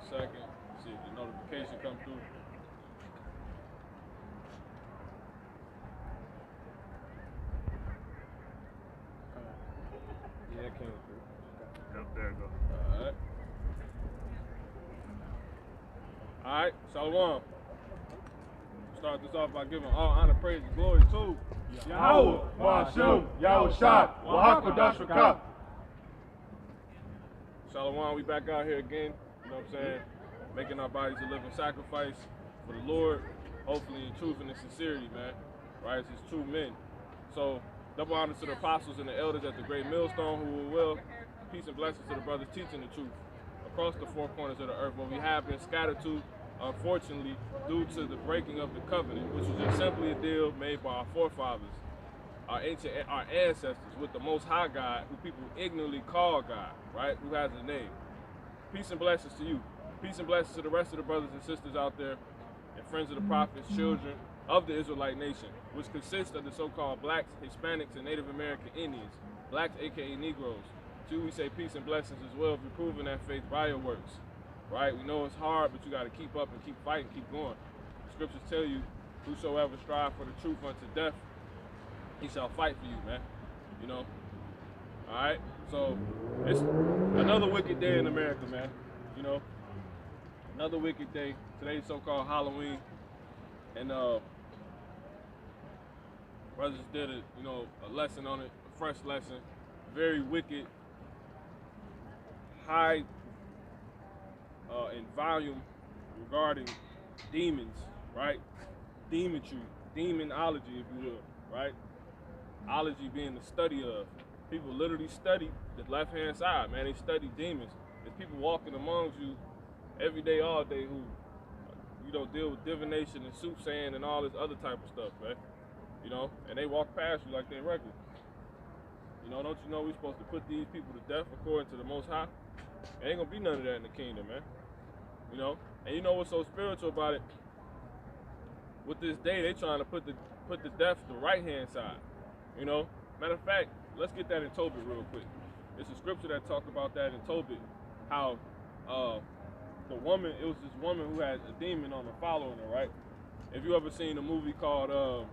second. See if the notification come through. Yeah, it came through. Yep, there it goes. Alright. Alright, Shalom. Start this off by giving all honor, praise, and glory to Yahweh, Ma'ashem, Yahweh Shad, Wahakadash Rakah. Shalom, we back out here again, you know what I'm saying? Making our bodies a living sacrifice for the Lord, hopefully in truth and in sincerity, man. Right, as true men. So, double honor to the apostles and the elders at the great millstone who will will. Peace and blessings to the brothers teaching the truth across the four corners of the earth where we have been scattered to, unfortunately, due to the breaking of the covenant, which was just simply a deal made by our forefathers, our ancestors, with the Most High God, who people ignorantly call God, right? Who has a name. Peace and blessings to you. Peace and blessings to the rest of the brothers and sisters out there, and friends of the prophets, children of the Israelite nation, which consists of the so-called blacks, Hispanics, and Native American Indians, blacks aka Negroes. To you we say peace and blessings as well if you're proving that faith by your works. Right? We know it's hard, but you got to keep up and keep fighting, keep going. The scriptures tell you, whosoever strive for the truth unto death, he shall fight for you, man. You know? Alright? So, it's another wicked day in America, man. You know? Another wicked day. Today's so-called Halloween. And brothers did a lesson on it, a fresh lesson. Very wicked, high in volume regarding demons, right? Demonry, demonology, if you will, right? Ology being the study of. People literally study the left-hand side, man. They study demons. There's people walking amongst you every day, all day who, deal with divination and soothsaying and all this other type of stuff, man. You know, and they walk past you like they're regular. You know, don't you know we're supposed to put these people to death according to the Most High? There ain't gonna be none of that in the kingdom, man. You know, and you know what's so spiritual about it? With this day, they trying to put the death the right-hand side. You know, matter of fact, let's get that in Tobit real quick. It's a scripture that talks about that in Tobit, how it was this woman who had a demon on her following her, right? If you ever seen a movie called,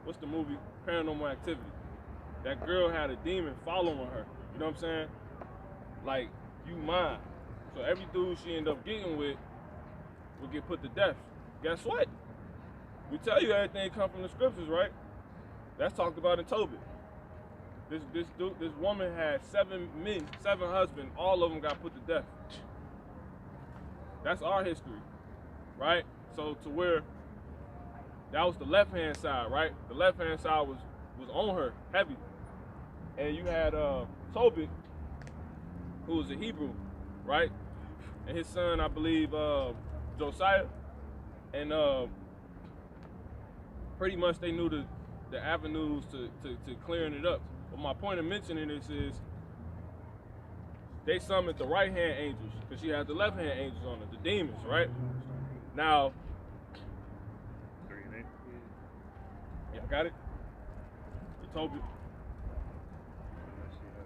what's the movie? Paranormal Activity. That girl had a demon following her. You know what I'm saying? Like, you mine. So every dude she ended up getting with would get put to death. Guess what? We tell you everything come from the scriptures, right? That's talked about in Tobit. This woman had 7 husbands, all of them got put to death. That's our history, right? So to where that was the left-hand side, right? The left-hand side was on her, heavy. And you had Tobit, who was a Hebrew, right? And his son, I believe, Josiah. And pretty much they knew the avenues to clearing it up. But my point of mentioning this is they summoned the right-hand angels, because she had the left-hand angels on her, the demons, right? Now, 3 and 8. yeah, I got it? You told me.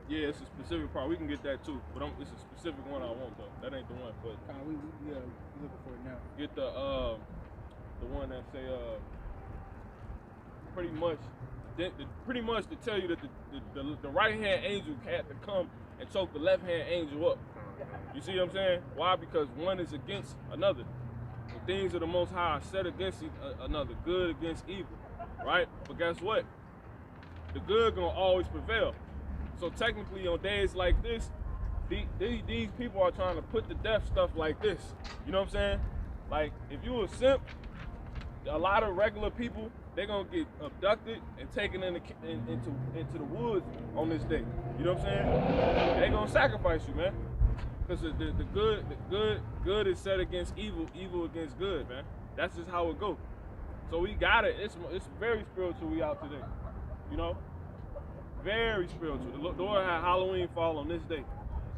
Yeah, it's a specific part. We can get that too, but it's a specific one I want though. That ain't the one, but we looking for it now. get the one that say pretty much to tell you that the right hand angel had to come and choke the left hand angel up. You see what I'm saying? Why? Because one is against another. The things of the Most High are set against another, good against evil, right? But guess what? The good gonna always prevail. So technically, on days like this, these people are trying to put to death stuff like this. You know what I'm saying? Like, if you a simp, a lot of regular people, they're gonna get abducted and taken into the woods on this day. You know what I'm saying? They gonna sacrifice you, man. Because the good is set against evil, evil against good, man. That's just how it goes. So we got it. It's very spiritual we out today. You know? Very spiritual. The Lord had Halloween fall on this day.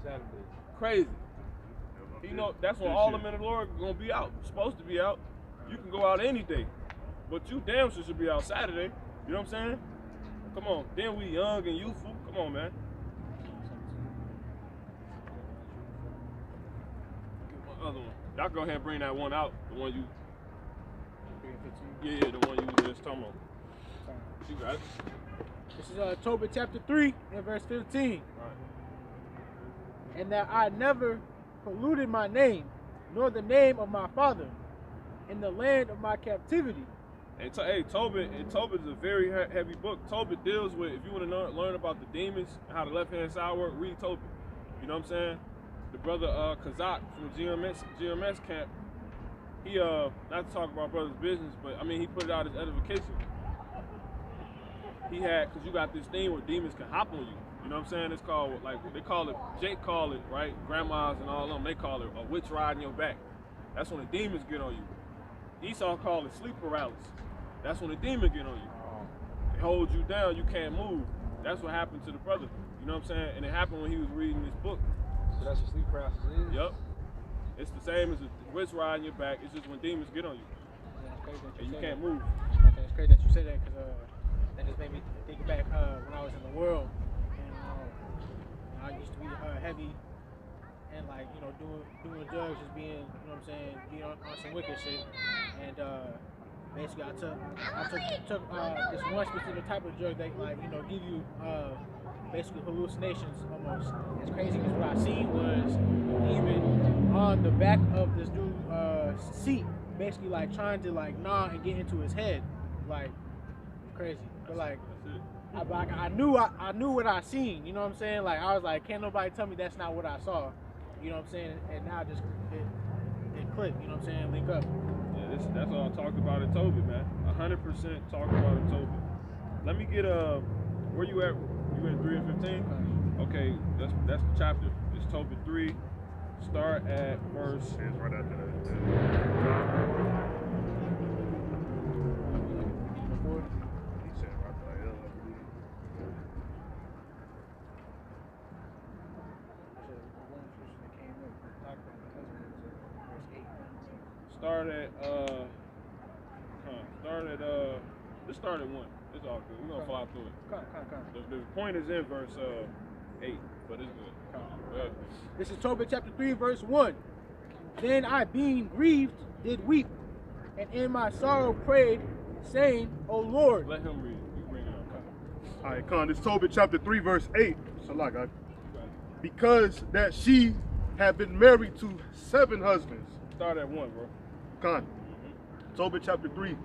Saturday. Crazy. You know, that's when all the men of the Lord are gonna be out. Supposed to be out. You can go out any day. But you damn sure should be out Saturday. You know what I'm saying? Come on. Then we young and youthful. Come on, man. other one? Y'all go ahead and bring that one out. The one you. 3 and 15. Yeah, the one you was just talking about. You got it. This is Tobit chapter 3 and verse 15. Right. And that I never polluted my name, nor the name of my father, in the land of my captivity. And Tobit is a very heavy book. Tobit deals with, if you want to learn about the demons and how the left-hand side work, read Tobit. You know what I'm saying? The brother Kazak from GMS camp, he not to talk about brother's business, but I mean he put it out as edification. He had, because you got this thing where demons can hop on you. You know what I'm saying? It's called, like, they call it, Jake call it, right? Grandmas and all of them, they call it a witch riding your back. That's when the demons get on you. Esau called it sleep paralysis. That's when the demon get on you. It holds you down, you can't move. That's what happened to the brother. You know what I'm saying? And it happened when he was reading this book. So that's what sleep paralysis is? Yep. It's the same as a witch riding your back. It's just when demons get on you. Yeah, it's crazy that And you can't that. move. Okay, it's crazy that you said that because that just made me think back when I was in the world. And I used to be heavy and like, you know, doing drugs, just being, you know what I'm saying, being on some wicked shit. And basically I took this one specific type of drug that, like, you know, give you basically hallucinations almost. As crazy as what I seen was even on the back of this dude's seat, basically like trying to like gnaw and get into his head, like crazy. But like I knew what I seen. You know what I'm saying? Like I was like, can't nobody tell me that's not what I saw. You know what I'm saying? And now just it clicked. You know what I'm saying? Link up. Yeah, that's all I talked about in Tobit, man. 100% talked about in Tobit. Let me get where you at? You in 3 and 15? Okay, that's the chapter. It's Tobit 3. Start at verse. It's right after that. He said Raphael, I believe. Let's start at 1. It's all good. We're gonna fly through it. The point is in verse 8, but it's good. This is Tobit chapter 3, verse 1. Then I, being grieved, did weep, and in my sorrow prayed, saying, O Lord. Let him read it. You bring it up. All right, Con, this Tobit chapter 3, verse 8. Salah, because that she had been married to 7 husbands. Start at 1, bro. Con, Tobit chapter 3,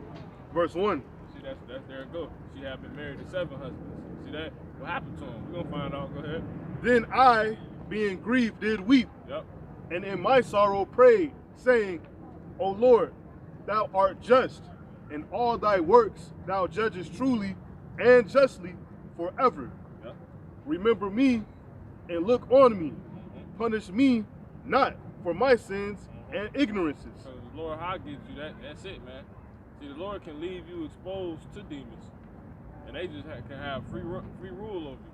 verse 1. See, that's there it go. She had been married to 7 husbands. See that? What happened to him? We're gonna find out. Go ahead. Then I, being grieved, did weep, Yep. and in my sorrow prayed, saying, O Lord, thou art just, in all thy works thou judgest truly and justly forever. Yep. Remember me and look on me. Punish me not for my sins and ignorances. So the Lord, how gives you that? That's it, man. See, the Lord can leave you exposed to demons, and they just can have free rule over you.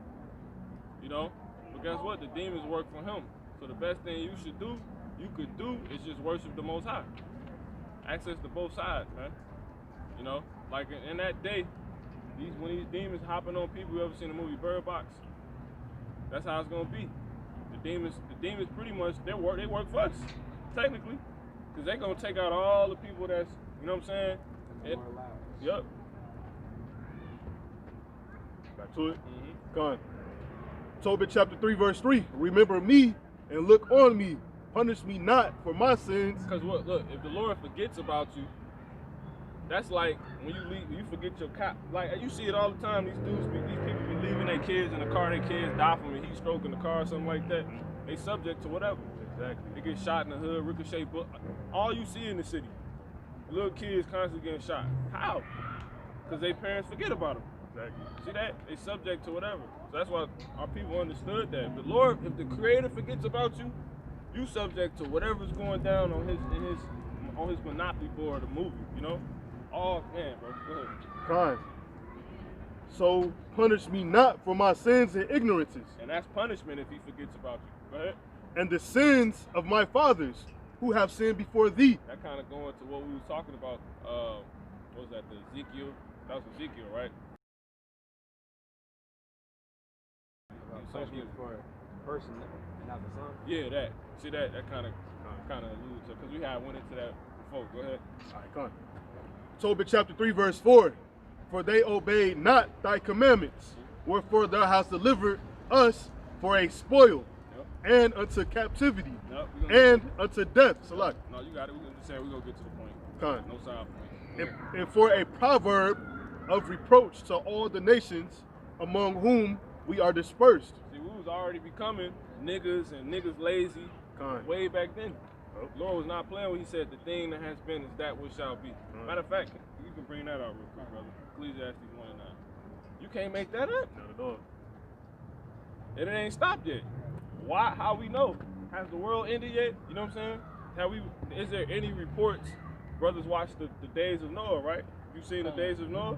You know, but guess what? The demons work for Him. So the best thing you could do, is just worship the Most High. Access to both sides, man. You know, like in that day, when these demons hopping on people. You ever seen the movie Bird Box? That's how it's gonna be. The demons pretty much they work for us, technically, because they're gonna take out all the people that's, you know what I'm saying? Yep. Back to it. Gone. Tobit chapter 3, verse 3. Remember me and look on me. Punish me not for my sins. Because look, if the Lord forgets about you, that's like when you leave, you forget your cop. Like you see it all the time. These people be leaving their kids in the car. Their kids die from it. He's stroking the car or something like that. They subject to whatever. Exactly. They get shot in the hood, ricochet. But all you see in the city, little kids constantly getting shot. How? Because their parents forget about them. Exactly. See that? They subject to whatever. So that's why our people understood that. The Lord, if the Creator forgets about you, you subject to whatever's going down on his monopoly board of movie. You know? Oh man, bro. Go ahead. Kind. So punish me not for my sins and ignorances. And that's punishment if he forgets about you. Go ahead. And the sins of my fathers who have sinned before thee. That kind of going to what we was talking about. What was that? The Ezekiel? That was Ezekiel, right? Punishment for a person and not the son. Yeah, that. See that? That kind of kind of alluded to, because we had went into that before. Go ahead. All right, come on. Tobit chapter 3, verse 4. For they obeyed not thy commandments, wherefore thou hast delivered us for a spoil, and unto captivity, and unto death. Salak. No, you got it. We're going to say we're going to get to the point. Con. No side point. And for a proverb of reproach to all the nations among whom we are dispersed. See, we was already becoming niggas and niggas lazy way back then. Oh. Lord was not playing when he said the thing that has been is that which shall be. Matter of fact, you can bring that out real quick, brother. Ecclesiastes 1:9. You can't make that up. Not at all. And it ain't stopped yet. Why? How we know? Has the world ended yet? You know what I'm saying? Is there any reports? Brothers watched the days of Noah, right? You seen the days of Noah?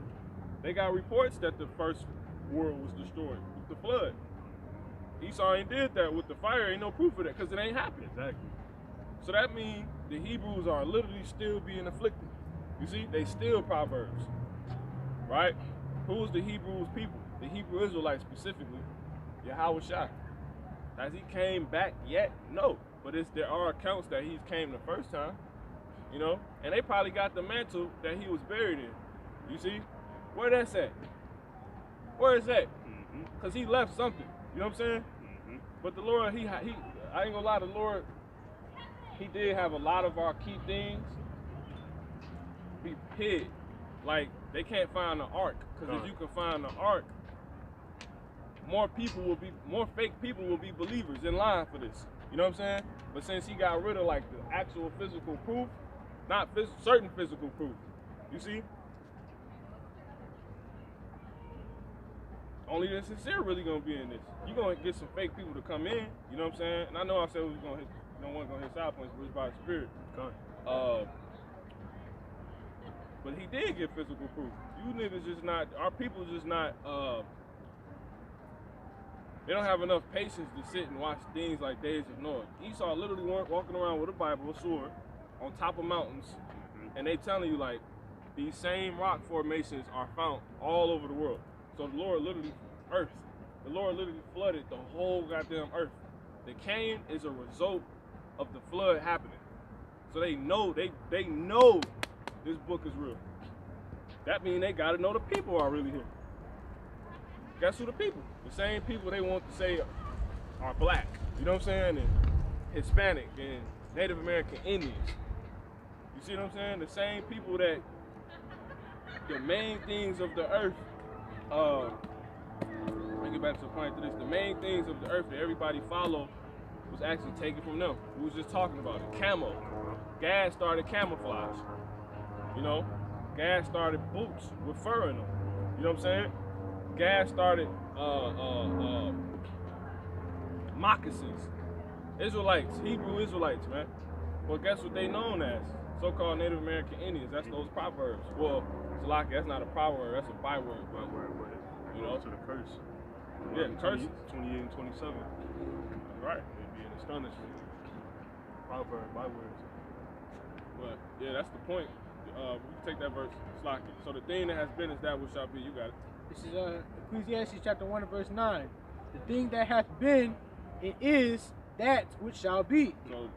They got reports that the first world was destroyed with the flood. Esau ain't did that with the fire. Ain't no proof of that because it ain't happened. Exactly. So that means the Hebrews are literally still being afflicted. You see, they still Proverbs, right? Who's the Hebrews people? The Hebrew Israelites specifically, Yahweh Shai. Has he came back yet? No. But there are accounts that he's came the first time, you know? And they probably got the mantle that he was buried in. You see? Where that's at? Where is that? Because he left something. You know what I'm saying? But the Lord, I ain't gonna lie, the Lord, he did have a lot of our key things be hid. Like, they can't find the ark. Because if you can find the ark, more fake people will be believers in line for this. You know what I'm saying? But since he got rid of like the actual physical proof, not certain physical proof, you see? Only the sincere really gonna be in this. You're gonna get some fake people to come in, you know what I'm saying? And I know I said we was gonna hit, no one's gonna hit side points, but it's by the spirit. But he did get physical proof. You niggas just not, our people just not, they don't have enough patience to sit and watch things like Days of Noah. Esau literally walking around with a Bible, a sword, on top of mountains, and they telling you like, these same rock formations are found all over the world. So the Lord literally, the Lord literally flooded the whole goddamn earth. The Cain is a result of the flood happening. So they know, they know this book is real. That means they gotta know the people are really here. Guess who the people? The same people they want to say are black, you know what I'm saying? And Hispanic and Native American Indians. You see what I'm saying? The same people that the main things of the earth, let me get back to the point to this. The main things of the earth that everybody follow was actually taken from them. We was just talking about it. Camo. Gas started camouflage. You know? Gas started boots with fur in them. You know what I'm saying? Gas started moccasins. Israelites, Hebrew Israelites, man. Well, guess what they known as? So-called Native American Indians. That's those proverbs. Well, Salaki, that's not a proverb, that's a byword. You know? To the curse. Yeah, curse. 28 and 27. Right. It'd be an astonishment. Proverb, bywords. But, yeah, that's the point. We can take that verse, Salaki. So the thing that has been is that which shall be. You got it. This is Ecclesiastes chapter 1 and verse 9. The thing that hath been, it is that which shall be. So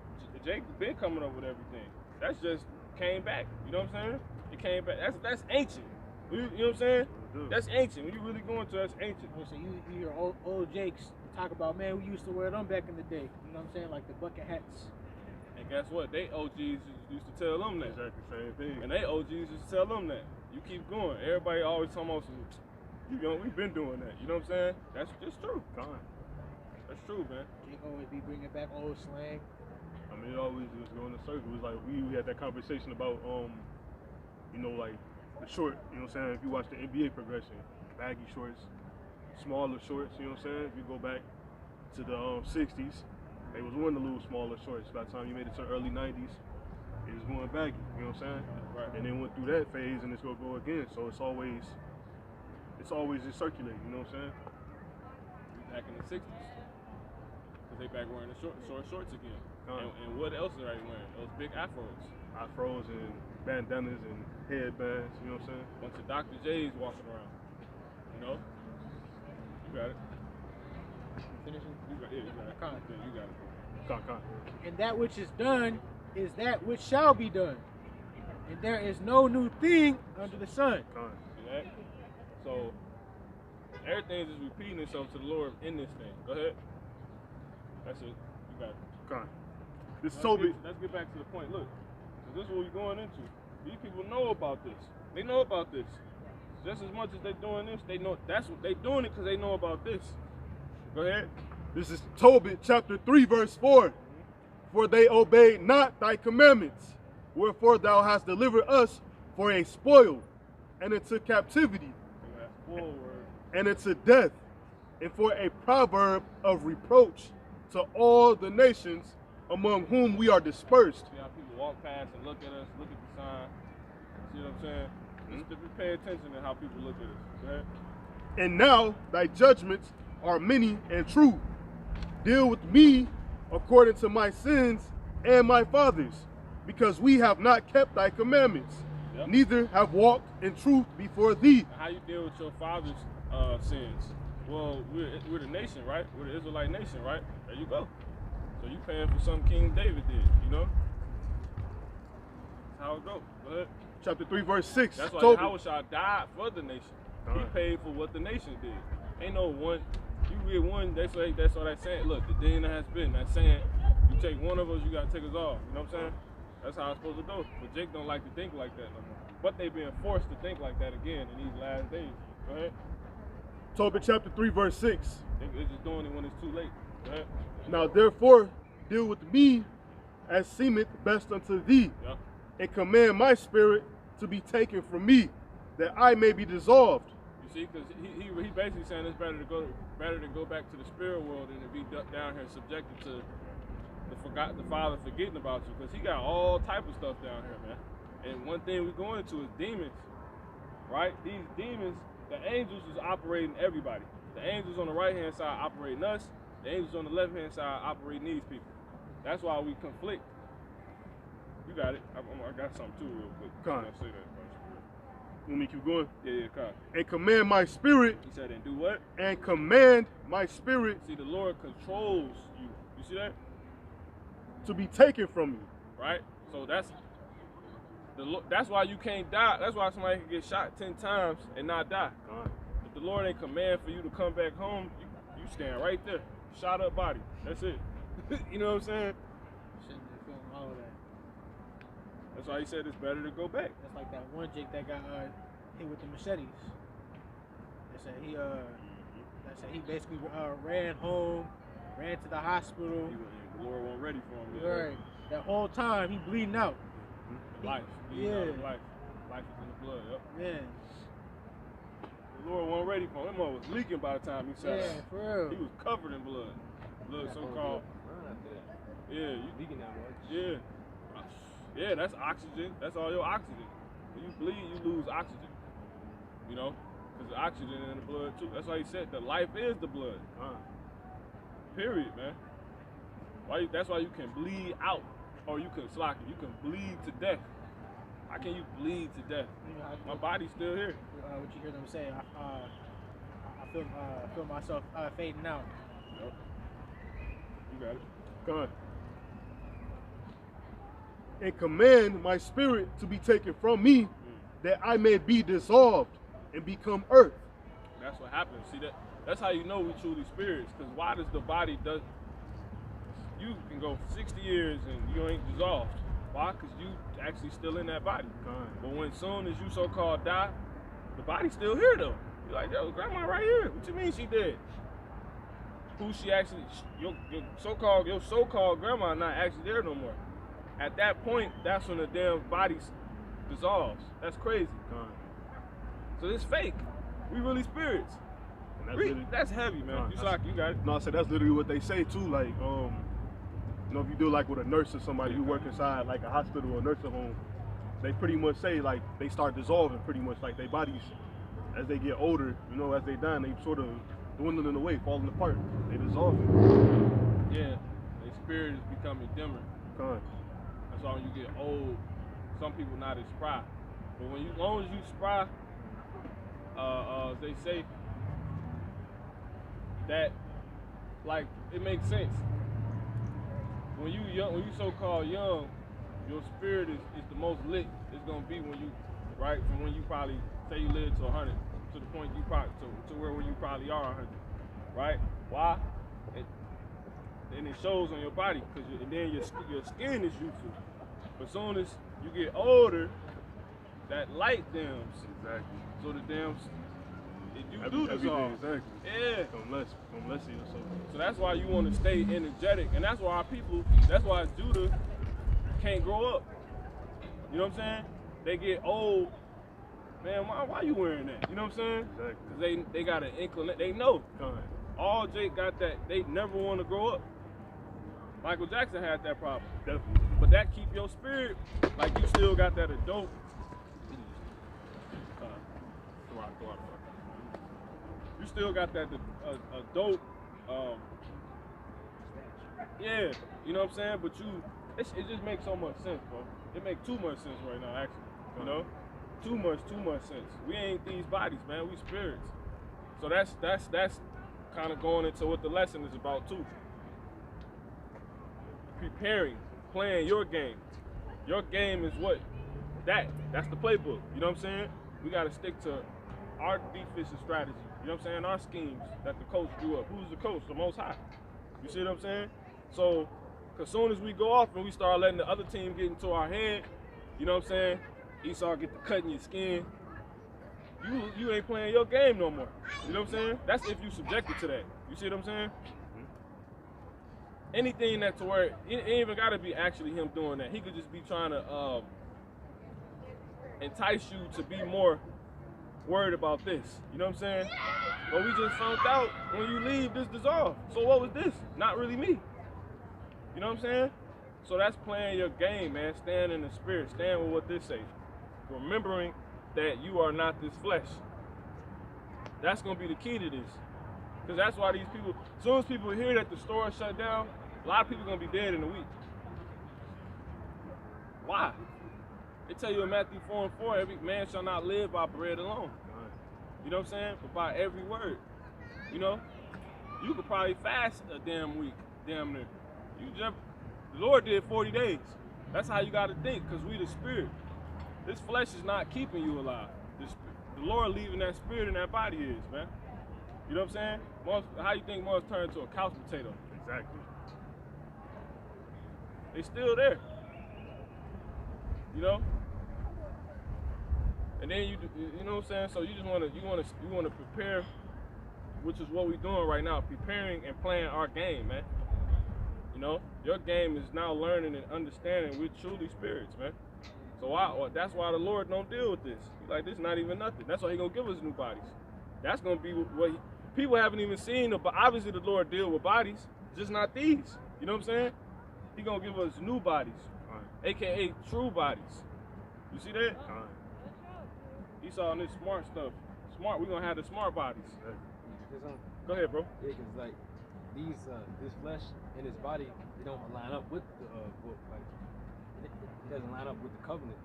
Jake been coming up with everything. That's just came back. You know what I'm saying? It came back. That's ancient. You know what I'm saying? That's ancient. When you really go into that's ancient. So you hear old Jakes talk about, man, we used to wear them back in the day. You know what I'm saying? Like the bucket hats. And guess what? They OGs used to tell them that. Exactly the same thing. And they OGs used to tell them that. You keep going. Everybody always talking about some, you know, we've been doing that. You know what I'm saying? That's just true. That's true, man. Jake always be bringing back old slang. I mean, it always just go in a circle. It's like we had that conversation about, you know, like the short, you know what I'm saying? If you watch the NBA progression, baggy shorts, smaller shorts, you know what I'm saying? If you go back to the 60s, they was wanting to lose smaller shorts. By the time you made it to the early 90s, it was going baggy, you know what I'm saying? Right. And then went through that phase and it's gonna go again. So it's always just circulating, you know what I'm saying? Back in the 60s. Because they back wearing the shorts again. And what else are they wearing? Those big afros. Afros and bandanas and headbands, you know what I'm saying? Bunch of Dr. J's walking around. You know? You got it. finishing? You got, yeah, you got it. Con. Yeah, you got it. Con. And that which is done is that which shall be done. And there is no new thing under the sun. Con. See that? So everything is just repeating itself to the Lord in this thing. Go ahead. That's it. You got it. Con. This Let's Tobit. let's get back to the point. Look, this is what we're going into. These people know about this. They know about this. Just as much as they're doing this, they know that's what they're doing it because they know about this. Go ahead. This is Tobit chapter 3, verse 4. For they obeyed not thy commandments, wherefore thou hast delivered us for a spoil, and into captivity, That's forward. and into death, and for a proverb of reproach to all the nations among whom we are dispersed. See how people walk past and look at us, look at the sign. See what I'm saying? Just pay attention to how people look at us. Go ahead. And now thy judgments are many and true. Deal with me according to my sins and my fathers, because we have not kept thy commandments, Yep. neither have walked in truth before thee. Now, how you deal with your father's sins? Well, we're the nation, right? We're the Israelite nation, right? There you go. So you paying for something King David did, you know? That's how it goes. Go ahead. Chapter 3, verse 6. That's why Tobit. Yahushua died for the nation. He Alright. paid for what the nation did. Ain't no one. You read one, that's all that's saying. Look, the din has been. That's saying you take one of us, you gotta take us all. You know what I'm saying? That's how it's supposed to go. But Jake don't like to think like that no more. But they being forced to think like that again in these last days. Go ahead. Tobit chapter 3, verse 6. They're just doing it when it's too late. Go ahead. Now therefore deal with me as seemeth best unto thee, Yep. and command my spirit to be taken from me, that I may be dissolved. You see, because he basically saying it's better to go back to the spirit world than to be down here subjected to the Father forgetting about you, because he got all type of stuff down here, man. And one thing we go into is demons, right? These demons, the angels is operating everybody. The angels on the right hand side operating us. The angels on the left hand side operating these people. That's why we conflict. You got it. I got something too real quick. Con. I say that first. Let me keep going. Yeah, Kyle. And command my spirit, He said, and do what? and command my spirit See, the Lord controls you. You see that? to be taken from me. Right? So that's why you can't die. That's why somebody can get shot 10 times and not die. Con. If the Lord ain't command for you to come back home, you stand right there. Shot up body. That's it. You know what I'm saying? Shouldn't be feeling all of that. That's why he said it's better to go back. That's like that one Jake that got hit with the machetes. They said he basically ran home, ran to the hospital. The Lord wasn't ready for him. yet. Right. That whole time he bleeding out. Life. Yeah. Life. Life is in the blood. Yep. Man. The Lord wasn't ready for him. That mother was leaking by the time he shot Yeah, him. for real. He was covered in blood. Blood so-called. Run after that. Yeah, you Leaking that much. Yeah. Yeah, that's oxygen. That's all your oxygen. When you bleed, you lose oxygen. You know? Because the oxygen in the blood too. That's why he said the life is the blood. Period, man. That's why you can bleed out. Or you can slack it. You can bleed to death. How can you bleed to death? You know, My body's still here. what you hear them say, I feel myself fading out. Yep. You got it. Con. And command my spirit to be taken from me, that I may be dissolved and become earth. That's what happens. See that's how you know we truly spirits. Because why does the body does? You can go 60 years and you ain't dissolved. Why? Because you actually still in that body. But when soon as you so-called die, the body's still here though. You're like, yo, grandma right here. What you mean she dead? Who she actually? Your so-called grandma not actually there no more. At that point, that's when the damn body dissolves. That's crazy. So it's fake. We really spirits. And That's heavy, man. You got it. No, I said that's literally what they say too. Like, you know, if you do like with a nurse or somebody who work inside like a hospital or nursing home, they pretty much say like they start dissolving pretty much, like their bodies as they get older, you know, as they die, they sort of dwindling away, falling apart. They dissolve. Yeah, their spirit is becoming dimmer. That's why when you get old, some people not as spry. But when as long as you spry, they say that like it makes sense. When you young, when you so-called young, your spirit is the most lit. It's gonna be when you, right, from when you probably say you live to 100, to the point you probably to where you probably are 100, right? Why? And it shows on your body, and then your skin is youthful. But as soon as you get older, that light dims. Exactly. So the damn, you do Everything, dissolve. exactly. Yeah. Don't less of yourself. So that's why you want to stay energetic, and that's why that's why Judah can't grow up. You know what I'm saying? They get old. Man, why you wearing that? You know what I'm saying? Exactly. Because they got an inclination. They know. Kind. All Jake got that. They never want to grow up. Michael Jackson had that problem. Definitely. But that keep your spirit, like you still got that adult. You still got that adult, yeah, you know what I'm saying? But it just makes so much sense, bro. It makes too much sense right now, actually. You know, too much sense. We ain't these bodies, man. We spirits. So that's kind of going into what the lesson is about too. Preparing, playing your game. Your game is what? That's the playbook. You know what I'm saying? We got to stick to our defensive strategy. You know what I'm saying? Our schemes that the coach drew up. Who's the coach? The Most High. You see what I'm saying? So, as soon as we go off and we start letting the other team get into our head, you know what I'm saying? Esau get the cut in your skin. You ain't playing your game no more. You know what I'm saying? That's if you subjected to that. You see what I'm saying? Anything that to where it ain't even got to be actually him doing that. He could just be trying to entice you to be more worried about this. You know what I'm saying? But we just found out when you leave, this dissolve. So what was this? Not really me. You know what I'm saying? So that's playing your game, man. Stand in the spirit. Stand with what this says. Remembering that you are not this flesh. That's going to be the key to this. Because that's why these people, as soon as people hear that the store is shut down, a lot of people are going to be dead in a week. Why? They tell you in Matthew 4:4, every man shall not live by bread alone. You know what I'm saying? But by every word. You know? You could probably fast a damn week, damn near. The Lord did 40 days. That's how you got to think, because we the spirit. This flesh is not keeping you alive. The Lord leaving that spirit in that body is, man. You know what I'm saying? How you think Mars turned into a couch potato? Exactly. They still there. You know? And then you know what I'm saying? So you just want to prepare, which is what we're doing right now, preparing and playing our game, man. You know, your game is now learning and understanding we're truly spirits, man. So that's why the Lord don't deal with this. He's like, this is not even nothing. That's why He gonna give us new bodies. That's gonna be what people haven't even seen. But obviously the Lord deal with bodies, just not these. You know what I'm saying? He gonna give us new bodies, AKA true bodies. You see that? He saw this smart stuff. Smart. We're gonna have the smart bodies. Go ahead, bro. Yeah, because like this flesh and this body, they don't line up with the book. Like it doesn't line up with the covenant,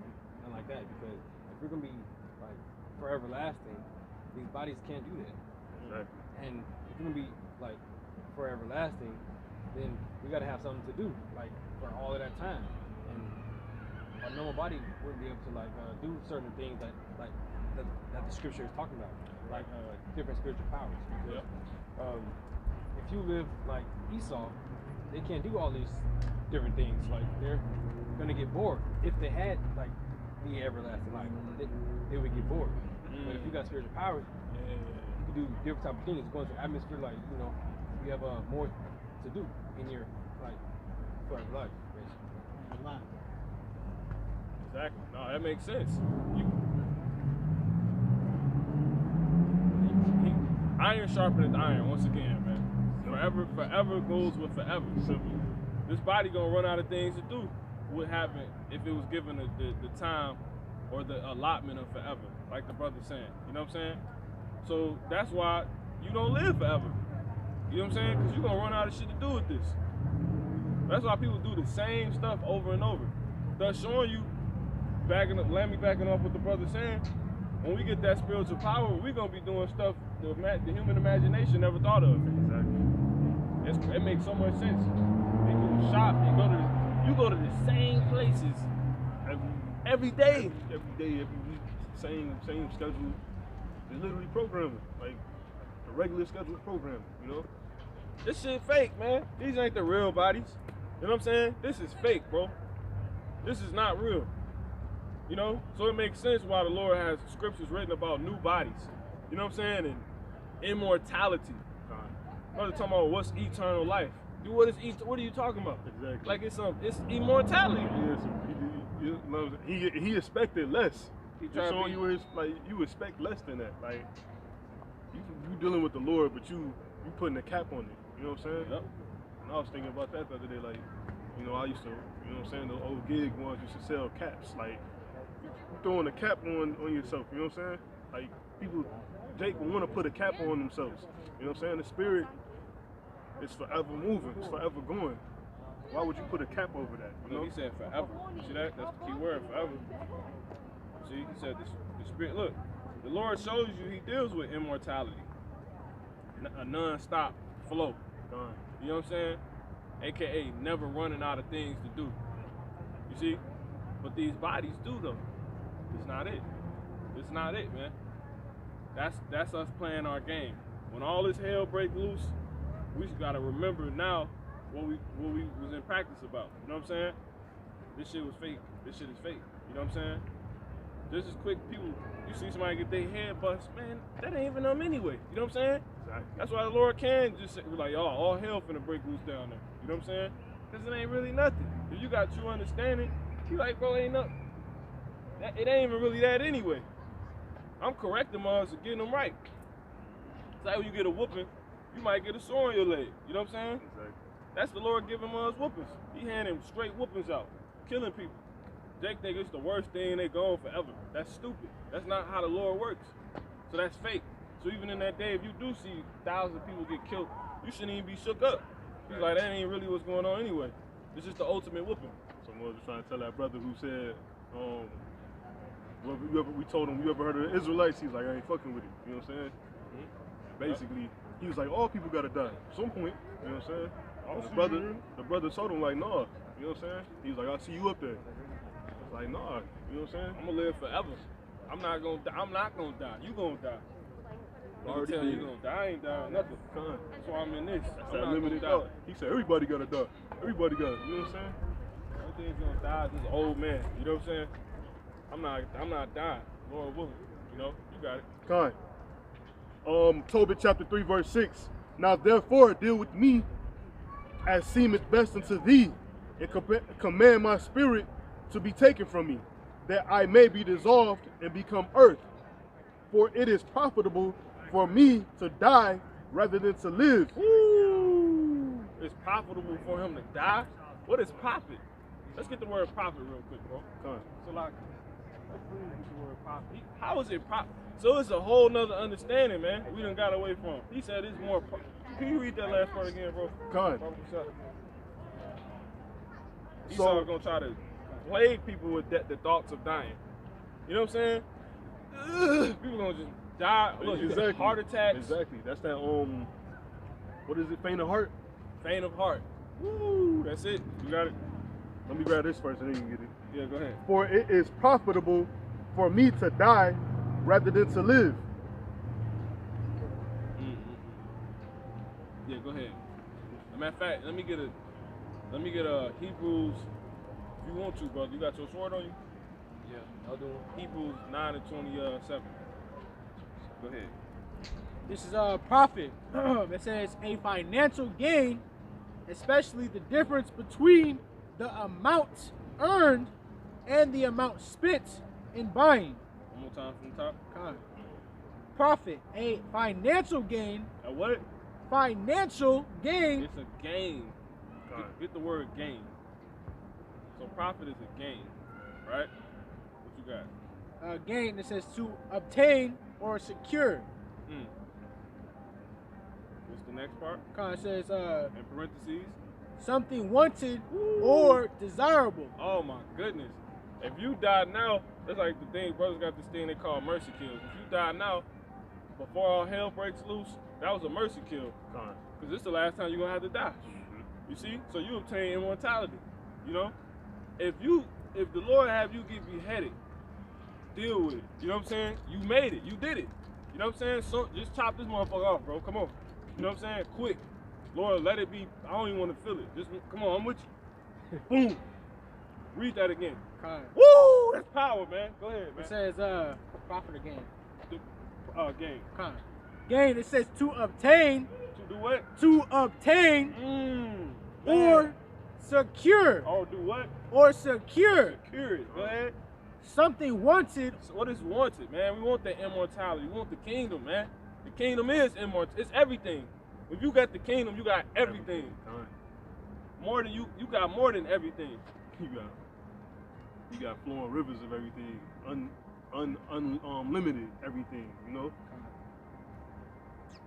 nothing like that. Because if we're gonna be like forever lasting, these bodies can't do that. Exactly. And if we're gonna be like forever lasting, then we gotta have something to do, like for all of that time. And a normal body wouldn't be able to like do certain things that the scripture is talking about, like different spiritual powers. Because, if you live like Esau, they can't do all these different things. Like they're gonna get bored. If they had like the everlasting life, they would get bored. But if you got spiritual powers, you can do different type of things. Go into the atmosphere, like you have more to do in your like forever life, basically. Exactly. No, that makes sense. Iron sharpeneth iron, once again, man. Forever goes with forever. Simple. This body gonna run out of things to do. What happened if it was given the time or the allotment of forever, like the brother's saying. You know what I'm saying? So that's why you don't live forever. You know what I'm saying? Because you're gonna run out of shit to do with this. That's why people do the same stuff over and over. Thus showing you, backing off what the brother's saying, when we get that spiritual power, we're gonna be doing stuff the human imagination never thought of. Exactly. It makes so much sense. People shop and you go to the same places every day. Every day, every week, same schedule. It's literally programming, like a regular scheduled programming, you know? This shit fake, man. These ain't the real bodies. You know what I'm saying? This is fake, bro. This is not real. You know? So it makes sense why the Lord has scriptures written about new bodies. You know what I'm saying? And immortality. Brother talking about what's eternal life. Dude, what are you talking about? Exactly. Like it's immortality. Yes, he expected less. He Just trying to showing be- you like you expect less than that. Like you dealing with the Lord, but you putting a cap on it. You know what I'm saying? Yep. And I was thinking about that the other day. Like, you know, I used to, you know what I'm saying, the old gig ones used to sell caps. Like, you throwing a cap on yourself. You know what I'm saying? Like people, Jake would want to put a cap on themselves. You know what I'm saying? The spirit is forever moving. It's forever going. Why would you put a cap over that? You No, know? he said forever. You see that? That's the key word, forever. See, he said the spirit. Look, the Lord shows you he deals with immortality. A non-stop flow. Gone. You know what I'm saying? AKA never running out of things to do. You see? But these bodies do though. It's not it. It's not it, man. That's us playing our game. When all this hell break loose, we just gotta remember now what we was in practice about. You know what I'm saying? This shit was fake. This shit is fake. You know what I'm saying? Just as quick, people, you see somebody get their head bust, man, that ain't even them anyway. You know what I'm saying? Exactly. That's why the Lord can just say, like, oh, all hell finna break loose down there. You know what I'm saying? Because it ain't really nothing. If you got true understanding, you like, bro, ain't nothing. It ain't even really that anyway. I'm correcting us and getting them right. It's like when you get a whooping, you might get a sore on your leg. You know what I'm saying? Exactly. That's the Lord giving us whoopings. He handing straight whoopings out, killing people. Jake think it's the worst thing they going forever. That's stupid. That's not how the Lord works. So that's fake. So even in that day, if you do see thousands of people get killed, you shouldn't even be shook up. He's like, that ain't really what's going on anyway. It's just the ultimate whooping. Someone was trying to tell that brother who said, we told him, you ever heard of the Israelites? He's like, I ain't fucking with it. You know what I'm saying? Basically, he was like, all people gotta die at some point. You know what I'm saying? The brother told him like, nah. You know what I'm saying? He was like, I'll see you up there. I was like, nah. You know what I'm saying? I'm gonna live forever. I'm not gonna die. You gonna die. I Already tell you did. gonna die. I ain't dying nothing. Con. That's why I'm in this. That's I'm that not gonna limited die. thought. He said, everybody gotta die. Everybody got it. You know what I'm saying? Only thing that's gonna die is this old man. You know what I'm saying? I'm not dying. Lord willing. You know? You got it. Con. Tobit chapter 3, verse 6. Now therefore deal with me as seemeth best unto thee, and command my spirit to be taken from me, that I may be dissolved and become earth. For it is profitable for me to die rather than to live. Woo! It's profitable for him to die? What is profit? Let's get the word profit real quick, bro. Con. So like, let's really get the word profit. How is it profit? So it's a whole nother understanding, man. We done got away from. He said it's more. Can you read that last part again, bro? Con. Esau gonna try to plague people with the thoughts of dying. You know what I'm saying? People gonna just die. Look, Exactly. Heart attacks. Exactly. That's that what is it? Faint of heart? Faint of heart. Woo! That's it. You got it. Let me grab this first and then you can get it. Yeah, go ahead. For it is profitable for me to die rather than to live. Yeah, go ahead. As a matter of fact, let me get a Hebrews. If you want to, brother, you got your sword on you? Yeah, I'll do it. Hebrews 9 and 27. Go ahead. This is a profit. It says a financial gain, especially the difference between the amount earned and the amount spent in buying. One more time from the top. God. Profit, a financial gain. A what? Financial gain. It's a gain. Get the word gain. So profit is a gain, right? What you got? Gain, it says to obtain or secure. What's the next part? It says In parentheses. something wanted or desirable. Oh my goodness. If you die now, that's like the thing, brothers got this thing they call mercy kills. If you die now, before all hell breaks loose, That was a mercy kill. Con. Because this is the last time you're going to have to die. Mm-hmm. You see? So you obtain immortality. You know? If the Lord have you get beheaded, deal with it. You know what I'm saying? You made it. You did it. You know what I'm saying? So just chop this motherfucker off, bro. Come on. You know what I'm saying? Quick. Lord, let it be. I don't even want to feel it. Just come on, I'm with you. Boom. Read that again. Con. Woo! That's power, man. Go ahead, man. It says profit or gain. Gain. Con. Gain. It says to obtain. To do what? To obtain or secure. Oh, do what? Or secure. Secure it. Go ahead. Something wanted. So what is wanted, man? We want that immortality. We want the kingdom, man. The kingdom is immortal. It's everything. If you got the kingdom, you got everything. More than you got more than everything. You got flowing rivers of everything, unlimited everything, you know.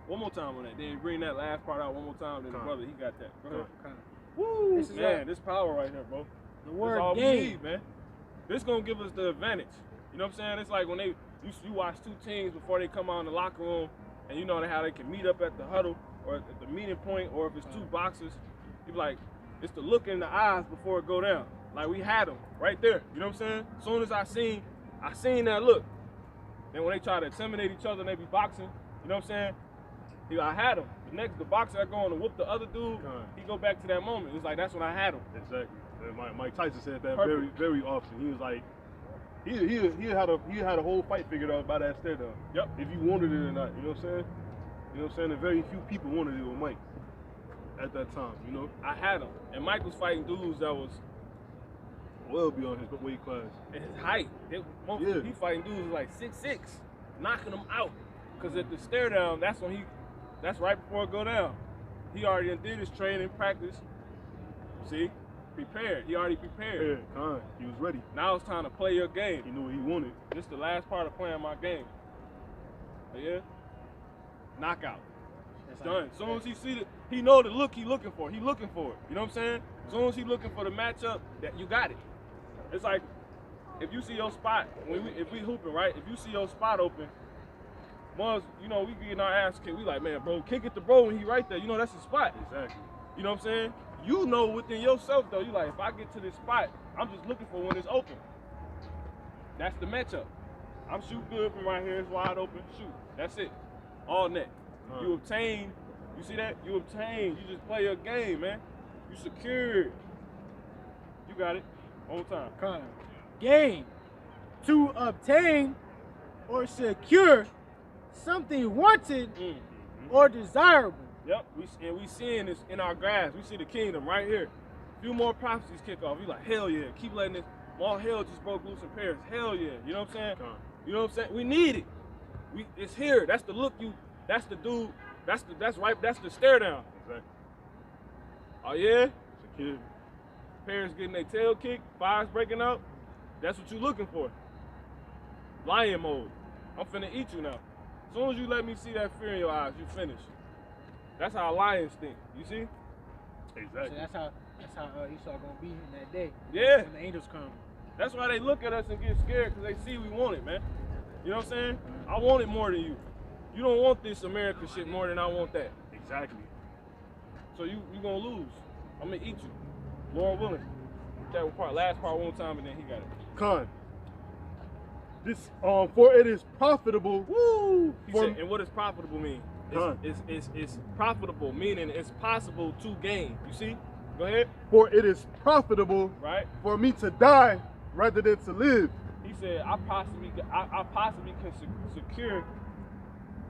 One more time on that. Then bring that last part out one more time. Then the brother, he got that. Go ahead. Woo, This man, this power right here, bro. The word That's all gain. we need, man. This gonna give us the advantage. You know what I'm saying? It's like when you watch two teams before they come out in the locker room, and you know how they can meet up at the huddle or at the meeting point, or if it's two boxers, you be like, it's the look in the eyes before it go down. Like we had them right there. You know what I'm saying? As soon as I seen that look. Then when they try to intimidate each other and they be boxing, you know what I'm saying? I had him. The boxer that going to whoop the other dude, he go back to that moment. It's like that's when I had him. Exactly. And Mike Tyson said that Perfect. very often. He was like, he had a whole fight figured out by that stare down. Yep. If you wanted it or not, you know what I'm saying? You know what I'm saying? And very few people wanted it with Mike at that time, you know? I had him. And Mike was fighting dudes that was well beyond his weight class. at his height. He fighting dudes like 6'6", knocking them out. Because at the stare down, that's right before it go down. He already did his training, practice. See? Prepared. He already prepared. Yeah, he was ready. Now it's time to play your game. He knew what he wanted. This is the last part of playing my game. But yeah? Knockout. It's done. As soon as he see it, he know the look he looking for. He looking for it. You know what I'm saying? As soon as he looking for the matchup, that you got it. It's like, if you see your spot, if we hooping, right? If you see your spot open, once, you know, we getting our ass kicked. We like, man, bro, kick it to bro when he right there. You know, that's his spot. Exactly. You know what I'm saying? You know within yourself, though, you like, if I get to this spot, I'm just looking for when it's open. That's the matchup. I'm shooting good from right here. It's wide open. Shoot. That's it. All net. You obtain. You see that? You obtain. You just play your game, man. You secured. You got it. One more time. Gain. To obtain or secure something wanted or desirable. Yep, we seeing this in our grasp. We see the kingdom right here. A few more prophecies kick off. We like, hell yeah, keep letting this. All hell just broke loose in Paris. Hell yeah, you know what I'm saying? You know what I'm saying? We need it. It's here. That's the look that's the dude. That's the stare down. Exactly. Oh yeah? Secure. Paris getting their tail kicked, fires breaking out. That's what you looking for. Lion mode. I'm finna eat you now. As soon as you let me see that fear in your eyes, you finish. That's how lions think. You see? Exactly. So that's how Esau gonna be in that day. Yeah. When the angels come. That's why they look at us and get scared, because they see we want it, man. You know what I'm saying? I want it more than you. You don't want this America shit more than I want that. Exactly. So you gonna lose. I'm gonna eat you. Lord willing. That part, last part one time, and then he got it. This for it is profitable. Woo! He said, and what does profitable mean? It's profitable, meaning it's possible to gain. You see? Go ahead. For it is profitable, right, for me to die rather than to live. He said, I possibly can secure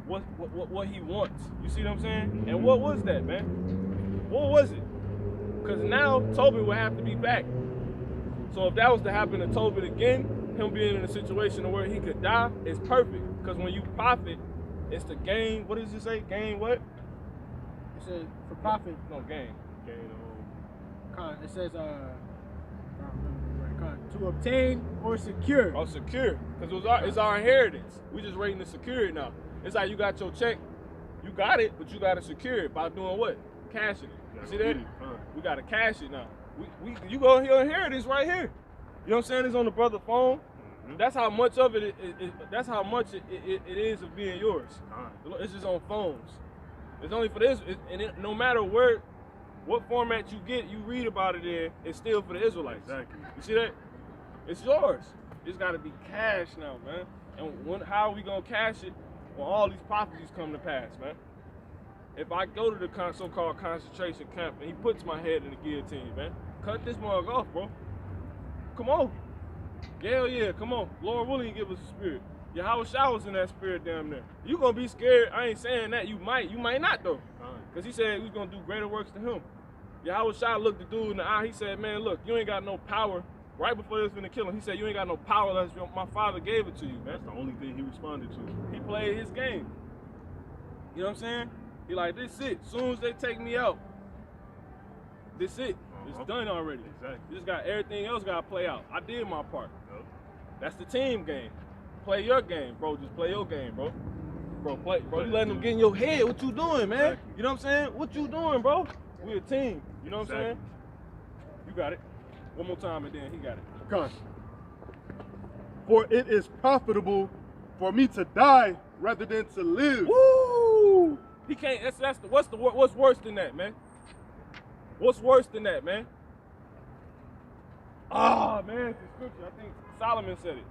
what he wants. You see what I'm saying? And what was that, man? What was it? Because now Tobit would have to be back. So if that was to happen to Tobit again, him being in a situation where he could die, is perfect. Because when you profit, it's the gain. What does it say? Gain what? It says for profit. No, gain. It says to obtain or secure. Oh, secure. Because it's our inheritance. We just waiting to secure it now. It's like you got your check. You got it, but you got to secure it by doing what? Cashing it. You see that? We got to cash it now. You go your inheritance right here. You know what I'm saying? It's on the brother phone. That's how much of it. That's how much it is of being yours. It's just on phones. It's only for this, and no matter what format you get, you read about it in, it's still for the Israelites. Exactly. You see that? It's yours. It's got to be cash now, man. And how are we gonna cash it when all these prophecies come to pass, man? If I go to the so-called concentration camp and he puts my head in the guillotine, man, cut this mug off, bro. Come on. Hell yeah, come on. Lord willing, give us a spirit. Yahweh showers in that spirit down there. You gonna be scared. I ain't saying that. You might not though. Because he said we gonna do greater works than him. Yahweh Shah looked the dude in the eye. He said, man, look, you ain't got no power. Right before they was gonna kill him, he said, you ain't got no power unless my father gave it to you, man. That's the only thing he responded to. He played his game. You know what I'm saying? He like, this it. As soon as they take me out, this it. It's done already. Exactly. You just got everything else got to play out. I did my part. Yep. That's the team game. Play your game, bro. Just play your game, bro. Bro, you letting them get in your head. What you doing, man? Exactly. You know what I'm saying? What you doing, bro? We a team. You know what I'm saying? You got it. One more time and then he got it. Come. For it is profitable for me to die rather than to live. Woo! He can't. What's worse than that, man? What's worse than that, man? Ah, man, it's the scripture. I think Solomon said it.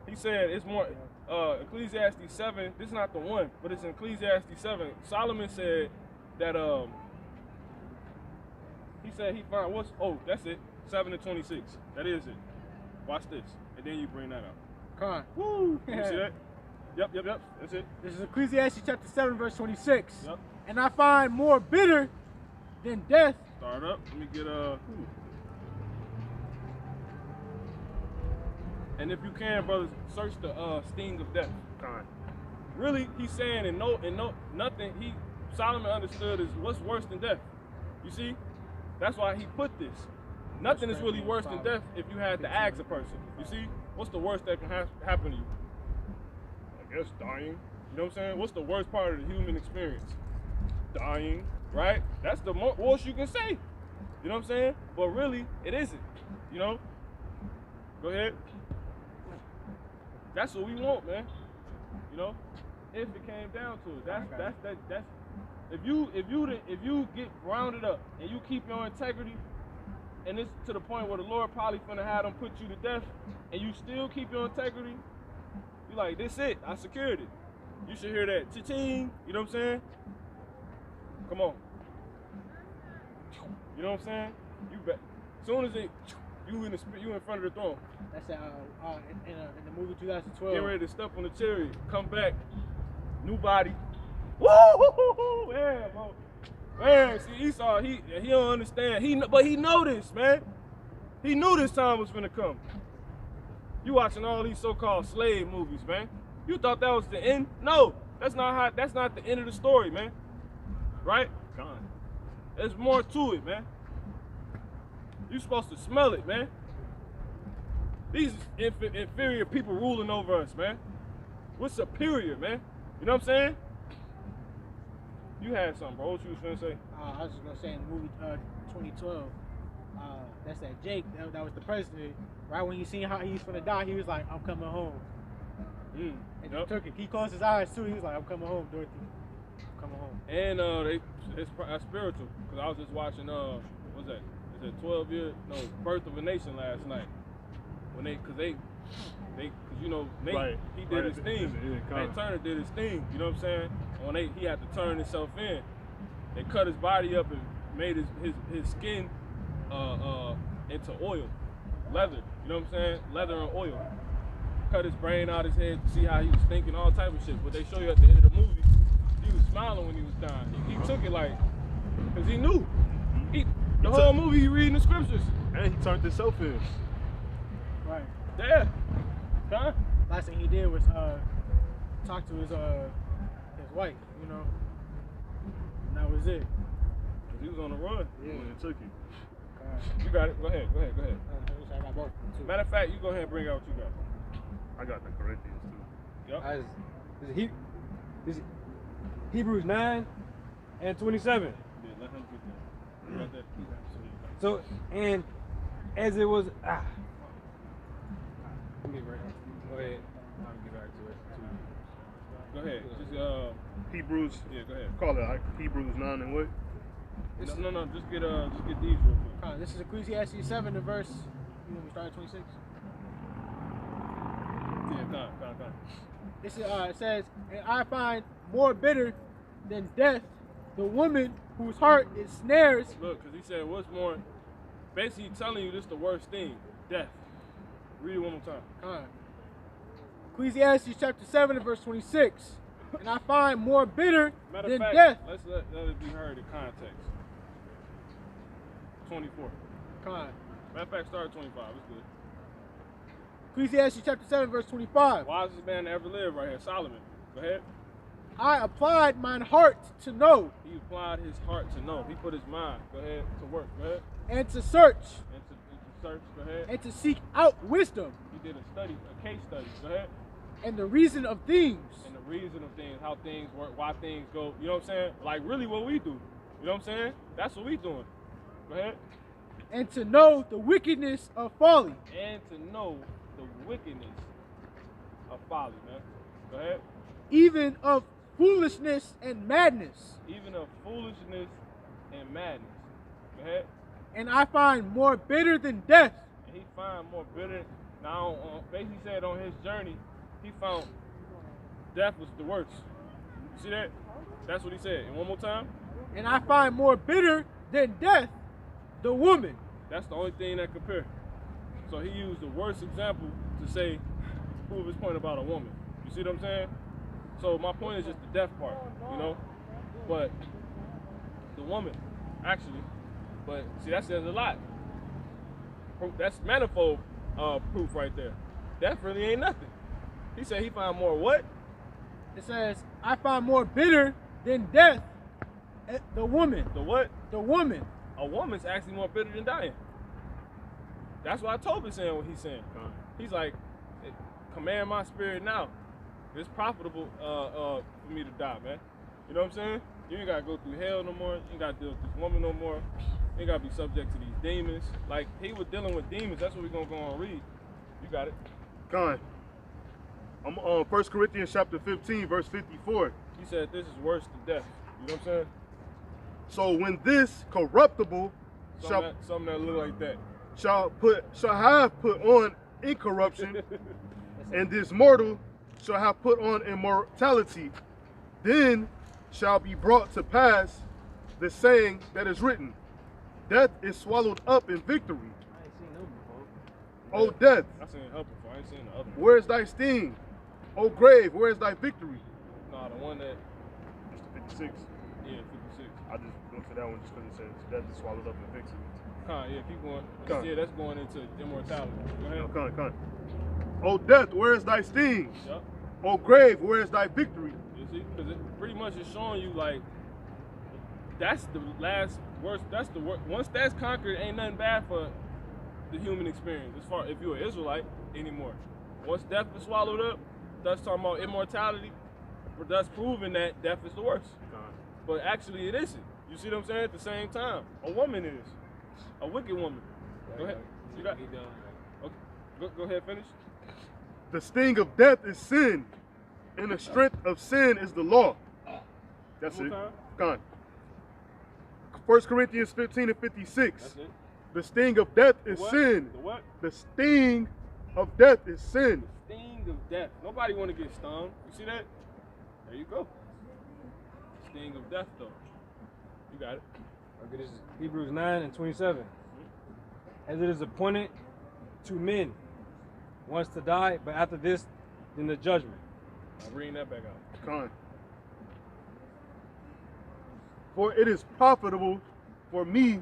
He said it's more Ecclesiastes 7. This is not the one, but it's in Ecclesiastes 7. Solomon said that he said he found that's it. 7:26. That is it. Watch this, and then you bring that up. Con. Woo! You see that? Yep. That's it. This is Ecclesiastes chapter 7, verse 26. Yep. And I find more bitter than death. Start up. Let me get And if you can, brothers, search the sting of death. Really, he's saying in nothing. Solomon understood is what's worse than death. You see, that's why he put this. Nothing is really worse than death if you had to ask a person. You see, what's the worst that can happen to you? I guess dying. You know what I'm saying? What's the worst part of the human experience? Dying, right? That's the worst you can say. You know what I'm saying? But really, it isn't. You know? Go ahead. That's what we want, man. You know? If it came down to it. That's if you get rounded up and you keep your integrity, and it's to the point where the Lord probably finna have them put you to death, and you still keep your integrity, you like, this it, I secured it. You should hear that cha-ching, you know what I'm saying? Come on. You know what I'm saying? You bet. As soon as you in front of the throne. That's in the movie 2012. Get ready to step on the chariot, come back, new body. Woo! Yeah, bro. Man, see Esau, he don't understand. But he know this, man. He knew this time was gonna come. You watching all these so-called slave movies, man. You thought that was the end? No, that's not the end of the story, man. Right? Gone. There's more to it, man. You supposed to smell it, man. These inferior people ruling over us, man. We're superior, man. You know what I'm saying? You had something, bro. What you was finna say? I was just gonna say in the movie 2012, that's that Jake, that was the president. Right when you seen how he was finna die, he was like, "I'm coming home." And he took it. He closed his eyes too. He was like, "I'm coming home, Dorothy. I'm coming home." And it's spiritual, cause I was just watching what's that? Is it 12 years? No, Birth of a Nation last night. When cause you know Nate, right. He did his thing. Nate Turner did his thing. You know what I'm saying? When he had to turn himself in, they cut his body up and made his skin into oil, leather. You know what I'm saying? Leather and oil. Cut his brain out his head to see how he was thinking, all type of shit. But they show you at the end of the movie, he was smiling when he was dying. He took it like, cause he knew. The whole movie he reading the scriptures. And he turned himself in. Right. Yeah. Huh? Last thing he did was talk to his wife, you know. And that was it. Cause he was on the run. Yeah. When it took you. You got it. Go ahead. I got both. Matter of fact, you go ahead and bring out what you got. I got the Corinthians too. Yep. This is Hebrews 9 and 27. Yeah, let him get that. You got that? So, and as it was, let me bring it. Go ahead. I'll get back to it. Go ahead. Just Hebrews. Yeah, go ahead. Call it like Hebrews 9 and what? No, just get these real quick. This is Ecclesiastes 7, the verse. You want me to start at 26? Yeah, come. This is, it says, and I find more bitter than death the woman whose heart is snares. Look, because he said, what's more, basically telling you this is the worst thing, death. Read it one more time. Ecclesiastes chapter 7 and verse 26. And I find more bitter Matter than of fact, death. let's let it be heard in context. 24. Matter of fact, start at 25. It's good. Ecclesiastes chapter 7 verse 25. Wisest man to ever live right here, Solomon. Go ahead. I applied mine heart to know. He applied his heart to know. He put his mind, go ahead, to work. Go ahead. And to search. And to search. Go ahead. And to seek out wisdom. He did a case study. Go ahead. And the reason of things. And the reason of things, how things work, why things go. You know what I'm saying? Like really what we do. You know what I'm saying? That's what we doing. Go ahead. And to know the wickedness of folly. And to know the wickedness of folly, man. Go ahead. Even of foolishness and madness. Even of foolishness and madness. Go ahead. And I find more bitter than death. And he find more bitter. Now, basically said on his journey, he found death was the worst. You see that? That's what he said. And one more time. And I find more bitter than death the woman. That's the only thing that compare. So he used the worst example to say, prove his point about a woman. You see what I'm saying? So my point is just the death part, you know? But the woman, actually, but see, that says a lot. That's manifold proof right there. Death really ain't nothing. He said he found more what? It says, I find more bitter than death the woman. The what? The woman. A woman's actually more bitter than dying. That's what Tobin saying what he's saying. He's like, command my spirit now. It's profitable for me to die, man. You know what I'm saying? You ain't gotta go through hell no more. You ain't gotta deal with this woman no more. You ain't gotta be subject to these demons. Like he was dealing with demons. That's what we're gonna go and read. You got it. Con. I'm on 1 Corinthians chapter 15, verse 54. He said this is worse than death. You know what I'm saying? So when this corruptible something that look like that shall have put on incorruption, and this mortal shall have put on immortality, then shall be brought to pass the saying that is written, death is swallowed up in victory. I ain't seen them before. O death, I seen her before. I ain't seen the other one. where is thy sting? O grave, where is thy victory? Nah, the one that It's the 56. yeah, 56. I just went for that one just because it says death is swallowed up in victory. Yeah, keep going. Con. Yeah, that's going into immortality. Go ahead. Con. O death, where is thy sting? Yep. O grave, where is thy victory? You see, because it pretty much is showing you like that's the last worst. That's the worst. Once that's conquered, ain't nothing bad for the human experience. As far if you're an Israelite anymore. Once death is swallowed up, that's talking about immortality. But that's proving that death is the worst. But actually, it isn't. You see what I'm saying? At the same time, a woman is a wicked woman. Go ahead. You got. Okay. Go ahead. Finish. The sting of death is sin, and the strength of sin is the law. That's One it. more Con. 1 Corinthians 15 and 56. That's it. The sting of death is What? sin. The what? The sting of death is sin. Sting of death. Nobody want to get stung. You see that? There you go. Sting of death, though. You got it. Okay, this is Hebrews 9 and 27. As it is appointed to men once to die, but after this, then the judgment. I'll bring that back out. Con. For it is profitable for me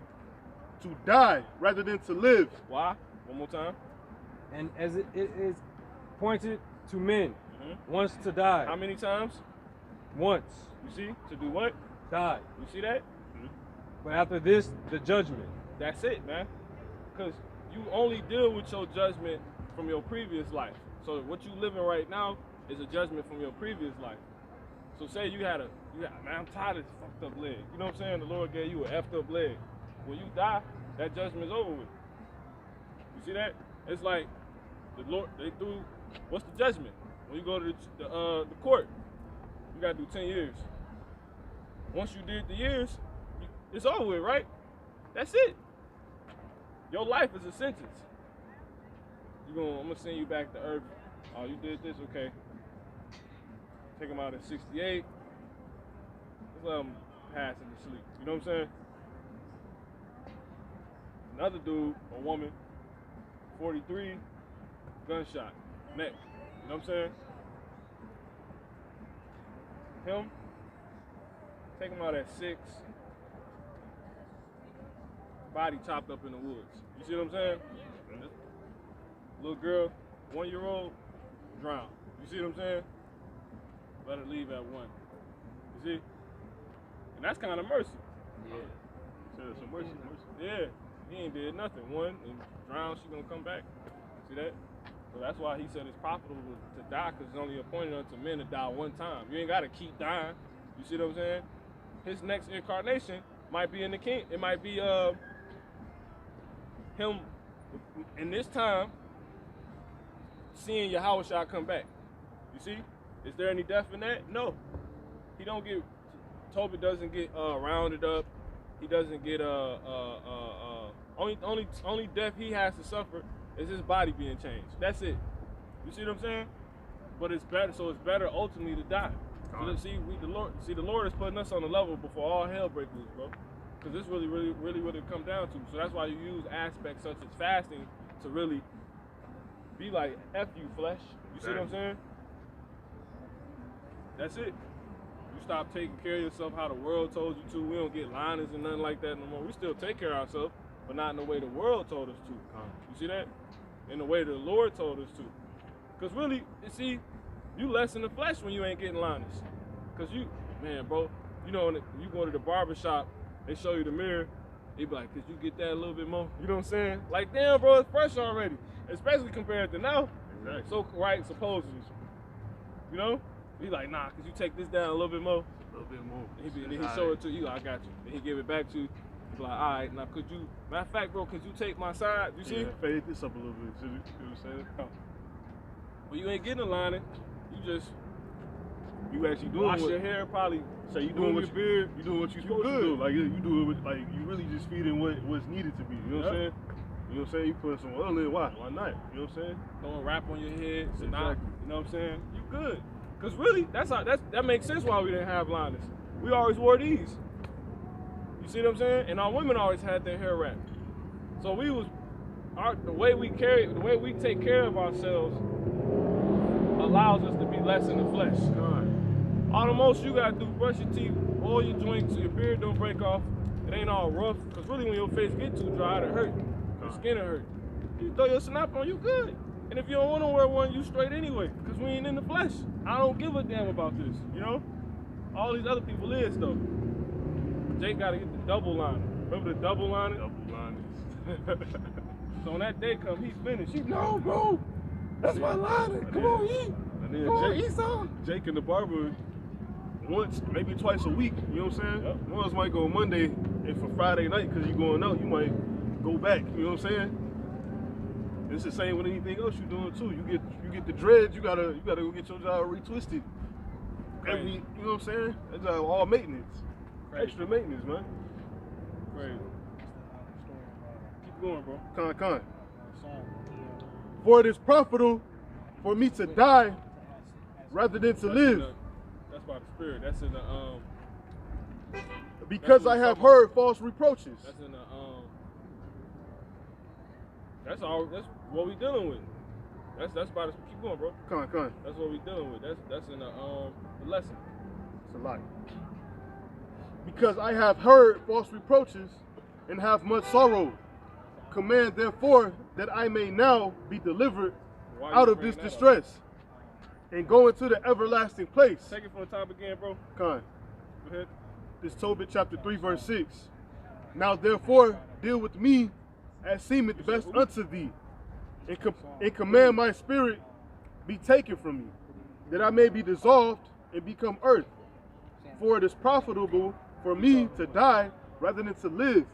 to die rather than to live. Why? One more time. And as it is appointed to men Mm-hmm. once to die. How many times? Once. You see? To do what? Die. You see that? But after this, the judgment. That's it, man. Because you only deal with your judgment from your previous life. So what you living right now is a judgment from your previous life. So say you had man, I'm tired of this fucked up leg. You know what I'm saying? The Lord gave you an effed up leg. When you die, that judgment's over with. You see that? It's like the Lord, what's the judgment? When you go to the court, you gotta do 10 years. once you did the years, it's over with, right? That's it. Your life is a sentence. I'm gonna send you back to earth. Oh, you did this, okay. Take him out at 68. Let's let him pass into sleep. You know what I'm saying? Another dude, a woman, 43, gunshot, neck. You know what I'm saying? Him, take him out at 6. Body chopped up in the woods. You see what I'm saying? Little girl, 1-year-old, drowned. You see what I'm saying? Let her leave at 1. You see? And that's kind of mercy. Yeah. So some mercy. Yeah. He ain't did nothing. 1 and drowned, she gonna come back. See that? So that's why he said it's profitable to die, because it's only appointed unto men to die 1 time. You ain't gotta keep dying. You see what I'm saying? His next incarnation might be in the king. It might be him in this time seeing Yahushua come back. You see? Is there any death in that? No. He don't get, Tobit doesn't get rounded up. He doesn't get only death he has to suffer is his body being changed. That's it. You see what I'm saying? But it's better, so it's better ultimately to die. So the Lord is putting us on the level before all hell breaks loose, bro. Because this really what it comes down to. So that's why you use aspects such as fasting to really be like, F you, flesh. You see what I'm saying? That's it. You stop taking care of yourself how the world told you to. We don't get liners and nothing like that no more. We still take care of ourselves, but not in the way the world told us to. You see that? In the way the Lord told us to. Because really, you see, you less in the flesh when you ain't getting liners. Because you, man, bro, you know, when you go to the barber shop, they show you the mirror, they be like, could you get that a little bit more? You know what I'm saying? Like, damn, bro, it's fresh already. Especially compared to now. Exactly. So, right, supposedly. You know? He like, nah, could you take this down a little bit more? A little bit more. Then he show it to you, like, I got you. Then he give it back to you. He's like, all right, now could you, matter of fact, bro, could you take my side? You see? Yeah, fade this up a little bit, you know what I'm saying? But you ain't getting a lining. You actually doing wash what, your hair, probably. say you doing what your beard. you doing what you supposed to do. Like you do it with, like you really just feeding what's needed to be. You know what I'm saying? You know what I'm saying? You putting some oil in, why? Why not? You know what I'm saying? Throwing wrap on your head, so Exactly. not, you know what I'm saying? You good. Cause really, that makes sense why we didn't have liners. We always wore these. You see what I'm saying? And our women always had their hair wrapped. So the way we take care of ourselves allows us to be less in the flesh. All the most you gotta do, brush your teeth, oil your joints so your beard don't break off. It ain't all rough. Cause really when your face get too dry, it hurt. Your skin will hurt. You throw your snap on, you good. And if you don't want to wear one, you straight anyway, because we ain't in the flesh. I don't give a damn about this, you know? All these other people is, though. Jake got to get the double liner. Remember the double liner? Double liners. So when that day come, he finished. He, no, bro, that's my liner. Come on, eat. And then Come on, eat some. Jake and the barber, once, maybe twice a week, you know what I'm saying? Yep. Once might go Monday, and for Friday night, because you're going out, you might go back, you know what I'm saying? It's the same with anything else you're doing too. You get the dreads, you gotta go get your job retwisted. Crazy. You know what I'm saying? That's all maintenance. Crazy. Extra maintenance, man. Crazy. Keep going, bro. Con. For it is profitable for me to die rather than to live, That's by the Spirit. That's in the because I have heard false reproaches. That's in the That's what we dealing with. That's by the, keep going, bro. Con. That's what we dealing with. That's in the lesson. It's a lie. Because I have heard false reproaches and have much sorrow. Command therefore that I may now be delivered Why you out of bringing this that up? distress and go into the everlasting place. Take it from the top again, bro. Con. Go ahead. This Tobit chapter 3 verse 6. Now therefore deal with me as seemeth best unto thee, and command my spirit be taken from me, that I may be dissolved and become earth. For it is profitable for me to die rather than to live,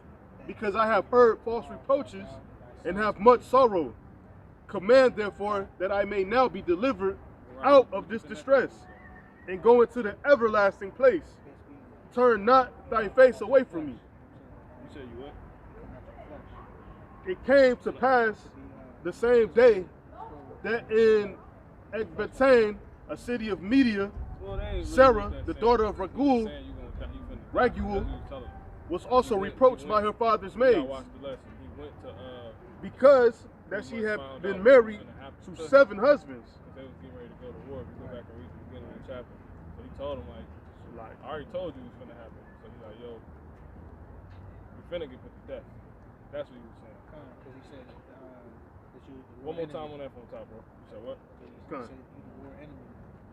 because I have heard false reproaches and have much sorrow. Command therefore that I may now be delivered out of this distress and go into the everlasting place turn not thy face away from me. You said you what? It came to pass the same day that in Ecbatane, a city of Media, Well, they ain't really Sarah, what that the saying. daughter of You Raguel, saying you finna- Raguel, that's what you telling me. was also He went- reproached he by went- her father's You gotta maids watch the lesson. He went to because that she had been married to 7 husbands. because they was getting ready to go to war. If you go back and read the beginning of the chapter, so he told him like I already told you it was finna happen. So he's like, yo, you finna get put to death. That's what he was saying. Because he said that you the One war more time enemy. on that from the top, bro. You said what? He Con. said you the war enemy.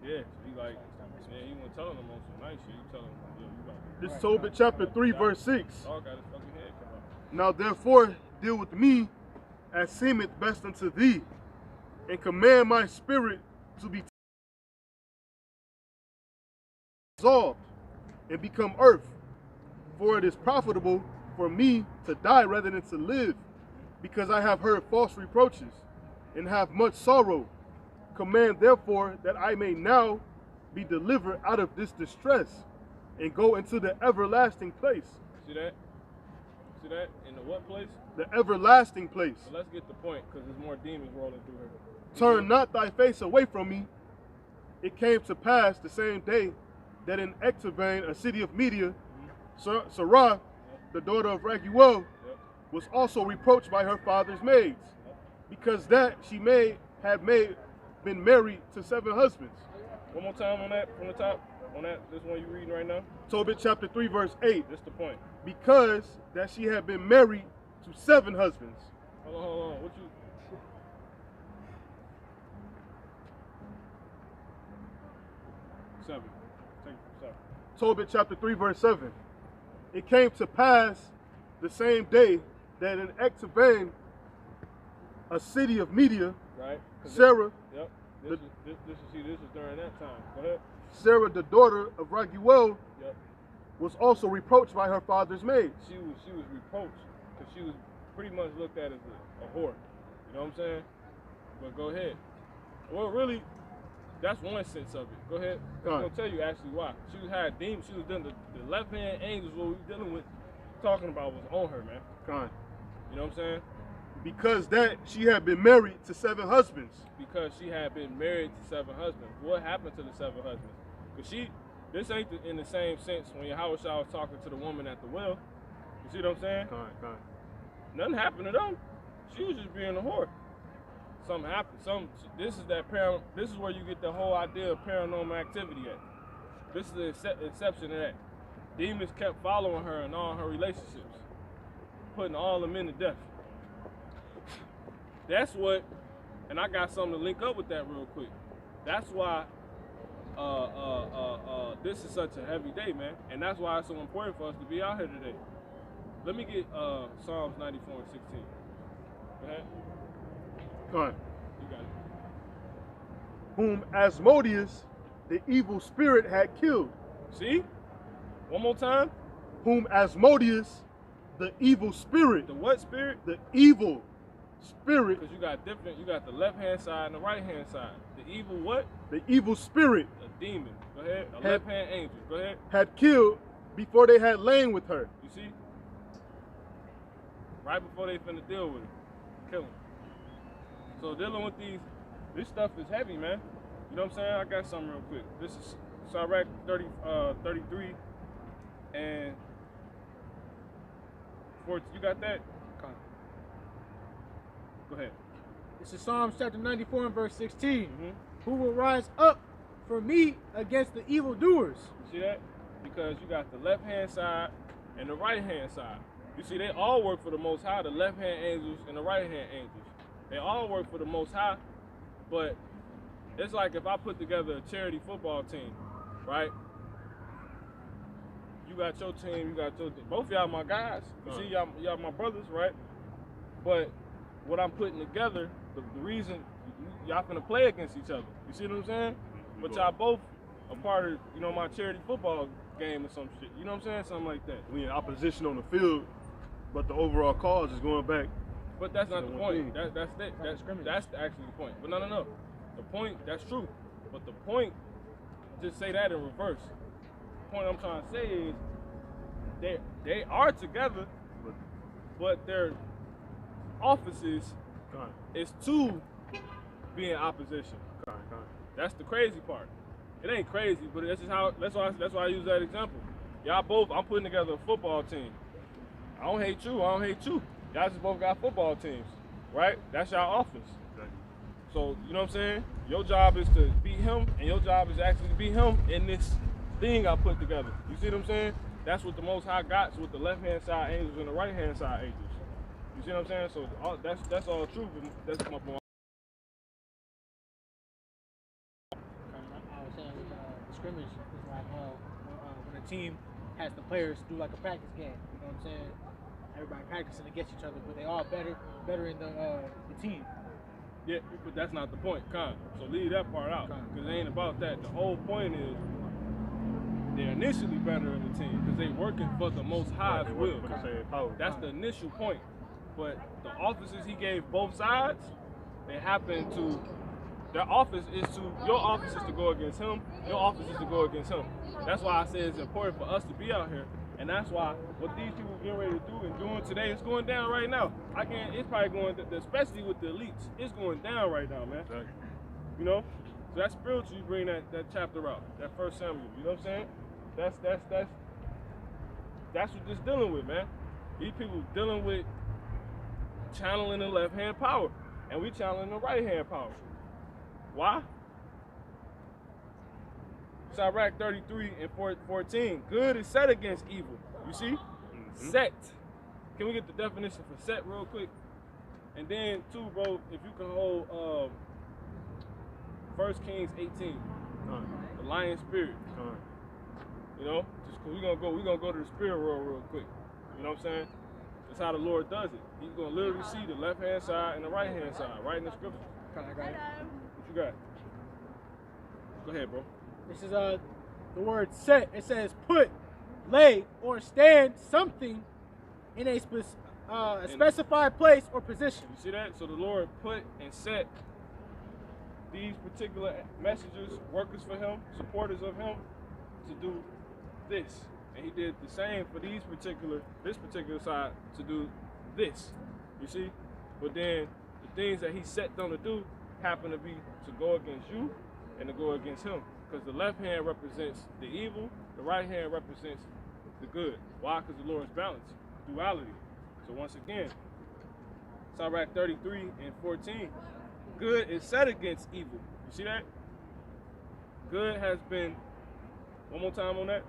Yeah, he like, yeah, he wasn't telling them on some nice shit. He telling them like, yo, you got This is Tobit chapter 3, verse 6. dog got his fucking head come out. Now therefore deal with me as seemeth best unto thee, and command my spirit to be dissolved and become earth. For it is profitable for me to die rather than to live, because I have heard false reproaches and have much sorrow. Command therefore that I may now be delivered out of this distress and go into the everlasting place. See that? See that? In the what place? The everlasting place. So let's get the point, because there's more demons rolling through here. Turn not thy face away from me. It came to pass the same day that in Ecbatane, a city of Media, Sarah, the daughter of Raguel, was also reproached by her father's maids, because that she been married to 7 husbands. One more time on that from the top. On that, this one you reading right now. Tobit chapter 3, verse 8. This the point. Because that she had been married to 7 husbands. Hold on. What you? Seven. Take it from 7. Tobit chapter 3, verse 7. It came to pass the same day that in Ecbatane, a city of Media, Right. 'Cause Sarah, Yep. This is during that time. Go ahead. Sarah, the daughter of Raguel, Yep. was also reproached by her father's maids. She was reproached because she was pretty much looked at as a whore. You know what I'm saying? But go ahead. Well, really, that's one sense of it. Go ahead. I'm gonna tell you actually why. She had demons. She was dealing the left hand angels. What we were dealing with, talking about was on her, man. Con. You know what I'm saying? Because that she had been married to 7 husbands. Because she had been married to 7 husbands. What happened to the 7 husbands? Because this ain't in the same sense when Yahweh was talking to the woman at the well. You see what I'm saying? Con. Nothing happened to them. She was just being a whore. Something happened. This is where you get the whole idea of paranormal activity at. This is the exception of that. Demons kept following her in all her relationships, putting all them into death. That's what, and I got something to link up with that real quick. That's why this is such a heavy day, man. And that's why it's so important for us to be out here today. Let me get Psalms 94 and 16. Go ahead. Con. You got it. Whom Asmodeus, the evil spirit, had killed. See? One more time. Whom Asmodeus, the evil spirit, The what spirit? the evil spirit, Because you got the left hand side and the right hand side. The evil what? the evil spirit A demon. Go ahead. A Had- left hand angel. Go ahead. had killed before they had lain with her. You see? Right before they finna deal with it. Kill him. So dealing with this stuff is heavy, man. You know what I'm saying? I got something real quick. This is Sirach 33 and 14. You got that? Con. Go ahead. This is Psalms chapter 94 and verse 16. Mm-hmm. Who will rise up for me against the evildoers? You see that? Because you got the left hand side and the right hand side. You see, they all work for the Most High, the left hand angels and the right hand angels. They all work for the Most High, but it's like if I put together a charity football team, right? You got your team, you got your team. Both of y'all my guys. You see, y'all my brothers, right? But what I'm putting together, the reason y'all finna play against each other. You see what I'm saying? But y'all both a part of, my charity football game or some shit. You know what I'm saying? Something like that. We in opposition on the field, but the overall cause is going back. But that's not So the one point. thing. That's actually the point. But no. The point, that's true. But the point, just say that in reverse. point I'm trying to say is they are together, but their offices Con. is to be in opposition. Con. That's the crazy part. It ain't crazy, but that's just how. That's why I use that example. Y'all both. I'm putting together a football team. I don't hate you. I don't hate you. Y'all just both got football teams, right? That's y'all office. Exactly. So you know what I'm saying? Your job is to beat him, and your job is actually to beat him in this thing I put together. You see what I'm saying? That's what the Most High got with the left-hand side angels and the right-hand side angels. You see what I'm saying? So that's all true. But that's my point. I was saying with the scrimmage is like when a team has the players do like a practice game. You know what I'm saying? Everybody practicing against each other, but they all better in the team. Yeah, but that's not the point, Con. So leave that part out, because it ain't about that. The whole point is they're initially better in the team because they working for the Most High's They will. working for the same power. That's the initial point. But the offices he gave both sides, they happen to. Their office is to. Your office is to go against him. Your office is to go against him. That's why I say it's important for us to be out here. And that's why what these people getting ready to do and doing today is going down right now. It's probably going, especially with the elites, it's going down right now, man. Exactly. You know? So that's spiritual, you bring that chapter out, that 1 Samuel. You know what I'm saying? That's what this dealing with, man. These people dealing with channeling the left-hand power, and we channeling the right-hand power. Why? Sirach 33 and 14. Good is set against evil. You see? Mm-hmm. Set. Can we get the definition for set real quick? And then, too, bro, if you can hold 1 Kings 18, the lion spirit. You know, just we gonna go to the spirit world real quick. You know what I'm saying? That's how the Lord does it. He's gonna literally see the left hand side and the right hand side, right in the scripture. I got it. What you got? Go ahead, bro. This is the word set. It says put, lay, or stand something in a specified place or position. You see that? So the Lord put and set these particular messengers, workers for him, supporters of him, to do this. And he did the same for this particular side to do this. You see? But then the things that he set them to do happen to be to go against you and to go against him. Because the left hand represents the evil, the right hand represents the good. Why? Because the Lord's balance, duality. So once again, Sirach 33 and 14, good is set against evil. You see that? Good has been, one more time on that,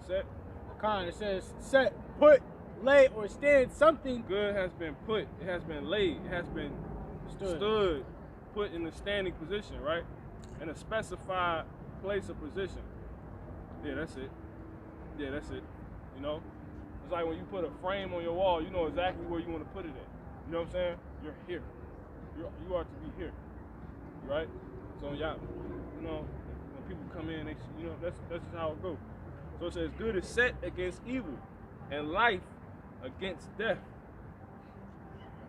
set. It says set, put, lay, or stand something. Good has been put, it has been laid, it has been stood, put in a standing position, right? In a specified place or position. Yeah, that's it. Yeah, that's it. You know? It's like when you put a frame on your wall, you know exactly where you want to put it in. You know what I'm saying? You're here. You are to be here. Right? So y'all, you know, when people come in, that's just how it goes. So it says, good is set against evil, and life against death.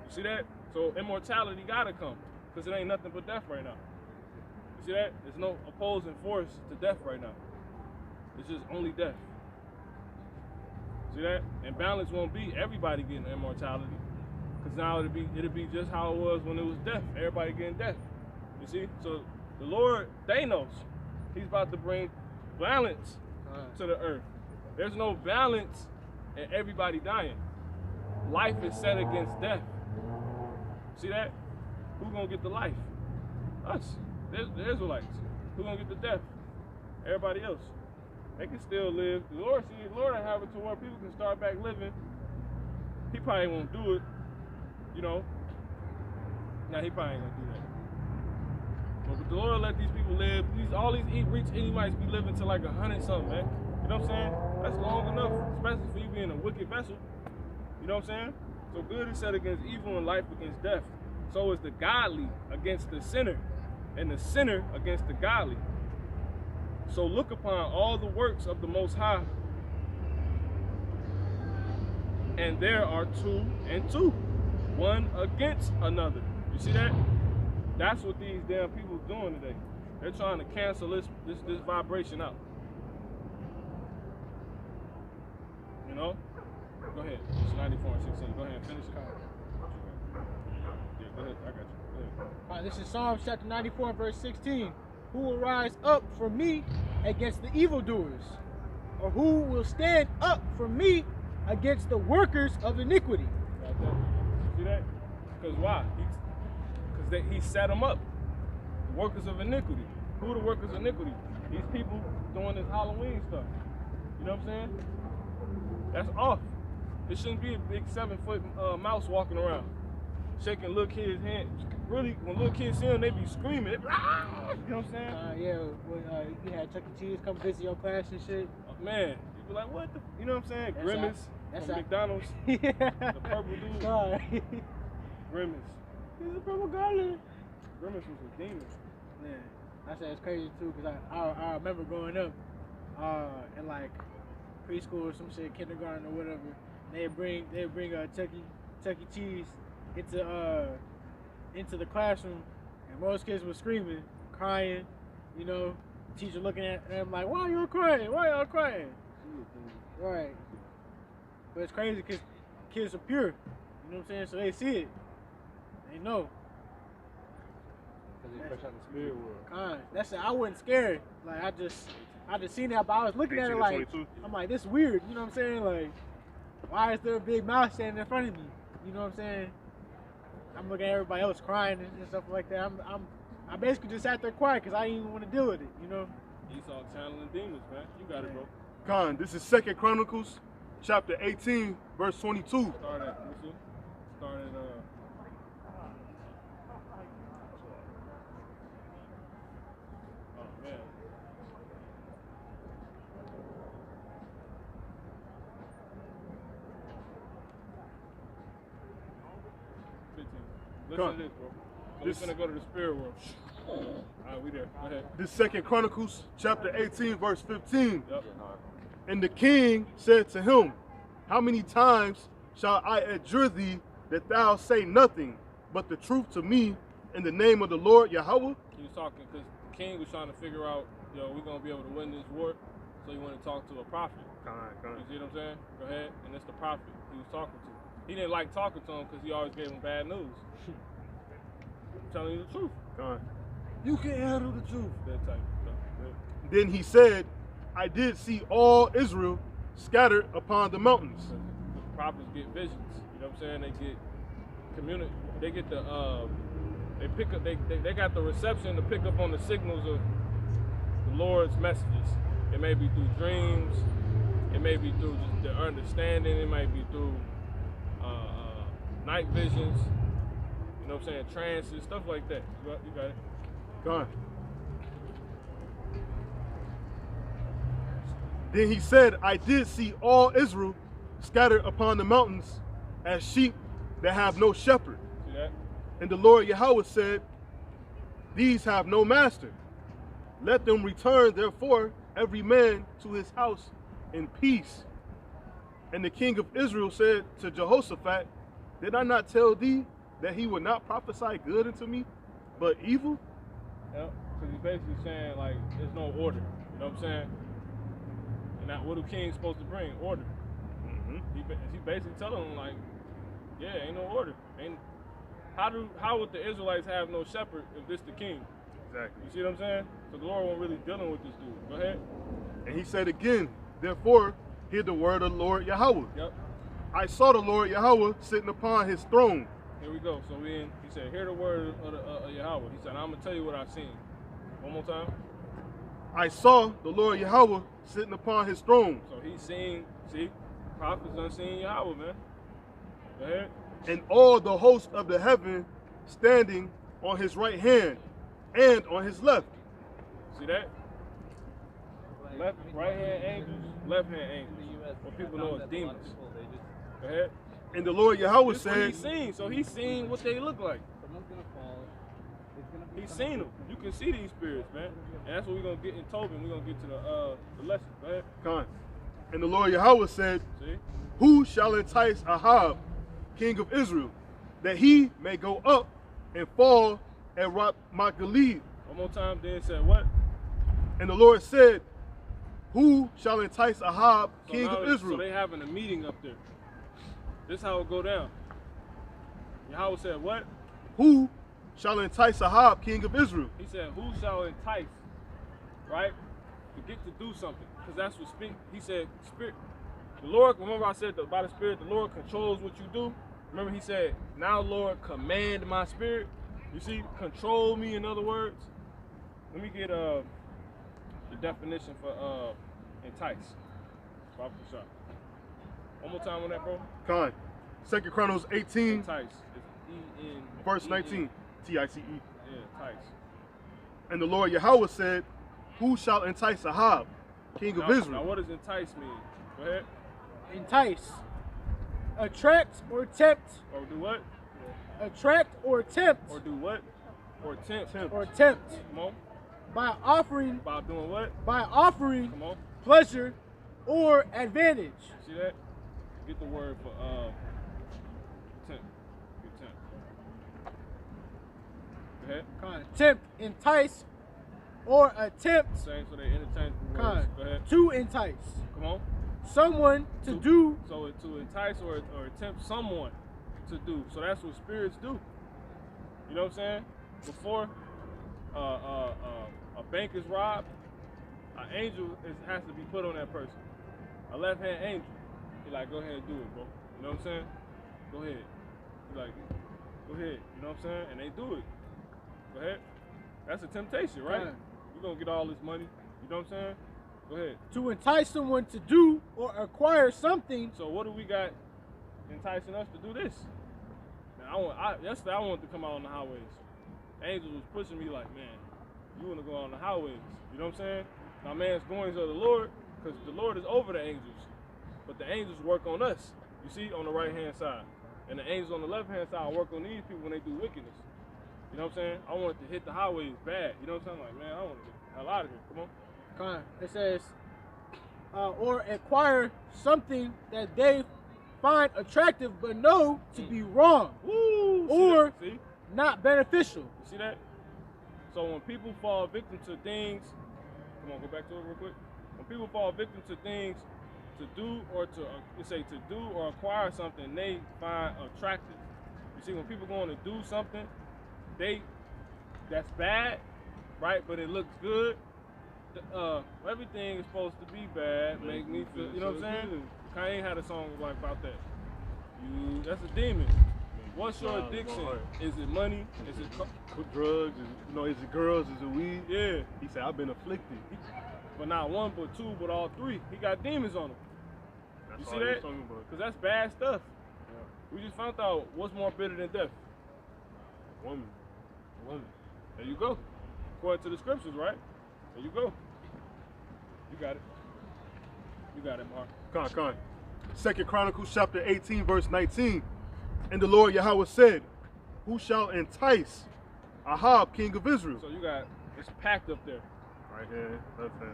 You see that? So immortality gotta come, because it ain't nothing but death right now. You see that? There's no opposing force to death right now. It's just only death. See that? And balance won't be everybody getting immortality, because now it'll be just how it was when it was death. Everybody getting death. You see? So the Lord, Thanos, he's about to bring balance to the earth. There's no balance and everybody dying. Life is set against death. See that? Who's gonna get the life? Us, the Israelites. Who's gonna get the death? Everybody else. They can still live. The Lord will have it to where people can start back living. He probably won't do it, you know. Nah, he probably ain't gonna do that. But the Lord let these people live. All these rich Edomites be living to like 100-something, man. You know what I'm saying? That's long enough, especially for you being a wicked vessel. You know what I'm saying? So good is set against evil and life against death. So is the godly against the sinner, and the sinner against the godly. So look upon all the works of the Most High, and there are 2 and 2, one against another. You see that? That's what these damn people are doing today. They're trying to cancel this vibration out. know? Go ahead. It's 94 and 16. Go ahead and finish it. Yeah, go ahead. I got you. Go ahead. All right, this is Psalms chapter 94 verse 16. Who will rise up for me against the evildoers? Or who will stand up for me against the workers of iniquity? Got that? See that? Because why? Because he set them up. The workers of iniquity. Who are the workers of iniquity? These people doing this Halloween stuff. You know what I'm saying? That's off. It shouldn't be a big 7-foot mouse walking around, shaking little kids' hands. Really, when little kids see them, they be screaming. They be, ah! You know what I'm saying? Yeah, when you had Chuck E. Cheese come visit your class and shit. Man, you be like, what the? You know what I'm saying? That's Grimace from McDonald's. Yeah. The purple dude. God. Grimace. He's a purple goblin. Grimace was a demon. Man, I said it's crazy too, because I remember growing up in like preschool or some shit, kindergarten or whatever. They bring Chuck E. Cheese into the classroom, and most kids were screaming, crying, you know. Teacher looking at them like, why y'all crying? Why y'all crying? Right. But it's crazy because kids are pure. You know what I'm saying? So they see it. They know. Because they fresh out the spirit world. That's it. I wasn't scared. Like I just seen it, but I was looking at it like, 22. I'm like, this weird. You know what I'm saying? Like, why is there a big mouse standing in front of me? You know what I'm saying? I'm looking at everybody else crying and stuff like that. I basically just sat there quiet because I didn't even want to deal with it, you know? Esau channeling demons, man. You got it, bro. Khan, this is 2 Chronicles, chapter 18, verse 22. Start at, let me see. Start at, oh, man. Listen to this, bro. So we're gonna go to the spirit world. All right, we there. Go ahead. This 2 Chronicles, chapter 18, verse 15. Yep. And the king said to him, how many times shall I adjure thee that thou say nothing but the truth to me in the name of the Lord Yahweh? He was talking because the king was trying to figure out, yo, we're gonna be able to win this war. So he wanted to talk to a prophet. You see what I'm saying? Go ahead. And it's the prophet he was talking to. He didn't like talking to him because he always gave him bad news. I'm telling you the truth. You can't handle the truth. That type of stuff. Right? Then he said, I did see all Israel scattered upon the mountains. The prophets get visions. You know what I'm saying? They get they get the they pick up they got the reception to pick up on the signals of the Lord's messages. It may be through dreams, it may be through just the understanding, it might be through night visions, you know what I'm saying, trances, stuff like that. You got it. God. Then he said, I did see all Israel scattered upon the mountains as sheep that have no shepherd. See that? And the Lord Yahweh said, these have no master. Let them return, therefore, every man to his house in peace. And the king of Israel said to Jehoshaphat, did I not tell thee that he would not prophesy good unto me, but evil? Yep. Because he's basically saying, like, there's no order. You know what I'm saying? And that, what do kings supposed to bring? Order. He basically telling them, like, yeah, ain't no order. How would the Israelites have no shepherd if this the king? Exactly. You see what I'm saying? So the Lord wasn't really dealing with this dude. Go ahead. And he said again, therefore, hear the word of the Lord Yahweh. Yep. I saw the Lord Yahweh sitting upon his throne. Here we go. So he said, hear the word of Yahweh. He said, I'm going to tell you what I've seen. One more time. I saw the Lord Yahweh sitting upon his throne. So he's seen, see, prophets done seen Yahweh, man. Go ahead. And all the host of the heaven standing on his right hand and on his left. See that? Right hand angels, left hand angels. What people know as demons. Go ahead. And the Lord Yahweh This what said, he's seen. So he's seen what they look like. He's seen them. You can see these spirits, man. And that's what we're gonna get in Tobin. We're gonna get to the lesson. Go ahead. Con. And the Lord Yahweh said, See? who shall entice Ahab, king of Israel, that he may go up and fall at Ramoth-Gilead? One more time. Then said what? And the Lord said, Who shall entice Ahab, So king now of So Israel? they having a meeting up there. This how it go down. Yahweh said what? Who shall entice Ahab, king of Israel? He said, who shall entice, right? To get to do something. Because that's what he said, spirit. The Lord, remember I said that by the Spirit, the Lord controls what you do. Remember he said, now Lord, command my spirit. You see, control me in other words. Let me get the definition for entice. One more time on that, bro. Con. 2 Chronicles 18, Entice. It's E-N. verse E-N. 19. T-I-C-E. Yeah, entice. And the Lord Yahweh said, who shall entice Ahab, king of Now Israel? what does entice mean? Go ahead. Entice. Attract or tempt. Or do what? Attract or tempt. Or do what? Or tempt. Or tempt. Come on. By offering. By doing what? By offering Come on. pleasure or advantage. See that? Get the word for tempt. Get tempt. Go ahead. Kind of tempt, entice, or attempt. Same, so they interchangeable words. Kind Go ahead. to entice Come on. someone to do. So to entice or tempt someone to do. So that's what spirits do. You know what I'm saying? Before a bank is robbed, an angel has to be put on that person. A left-hand angel. He like, go ahead and do it, bro. You know what I'm saying? Go ahead. He like, go ahead. You know what I'm saying? And they do it. Go ahead. That's a temptation, right? Right. You're gonna get all this money. You know what I'm saying? Go ahead. To entice someone to do or acquire something. So what do we got enticing us to do this? Now yesterday I wanted to come out on the highways. Angels was pushing me like, man, you want to go on the highways. You know what I'm saying? Now man's goings of the Lord, because the Lord is over the angels. But the angels work on us, you see, on the right-hand side. And the angels on the left-hand side work on these people when they do wickedness. You know what I'm saying? I wanted to hit the highways bad. You know what I'm saying? Like, man, I want to get the hell out of here. Come on. Kind of, it says, or acquire something that they find attractive but know to be wrong. Woo! Or See? not beneficial. You see that? So when people fall victim to things, come on, go back to it real quick. When people fall victim to things to do or to do or acquire something they find attractive. You see, when people going to do something, that's bad, right? But it looks good. Everything is supposed to be bad, make me feel. You know what I'm saying? Kanye had a song like about that. That's a demon. What's your addiction? Is it money? Is it drugs? Is it girls? Is it weed? Yeah. He said, I've been afflicted. But not one, but two, but all three. He got demons on him. That's You all see he was that? talking about. Because that's bad stuff. We just found out what's more bitter than death. Woman. There you go. According to the scriptures, right? There you go. You got it. You got it, Mark. Con. 2 Chronicles chapter 18, verse 19. And the Lord Yahweh said, who shall entice Ahab, king of Israel? So you got, it's packed up there. Right here, left hand.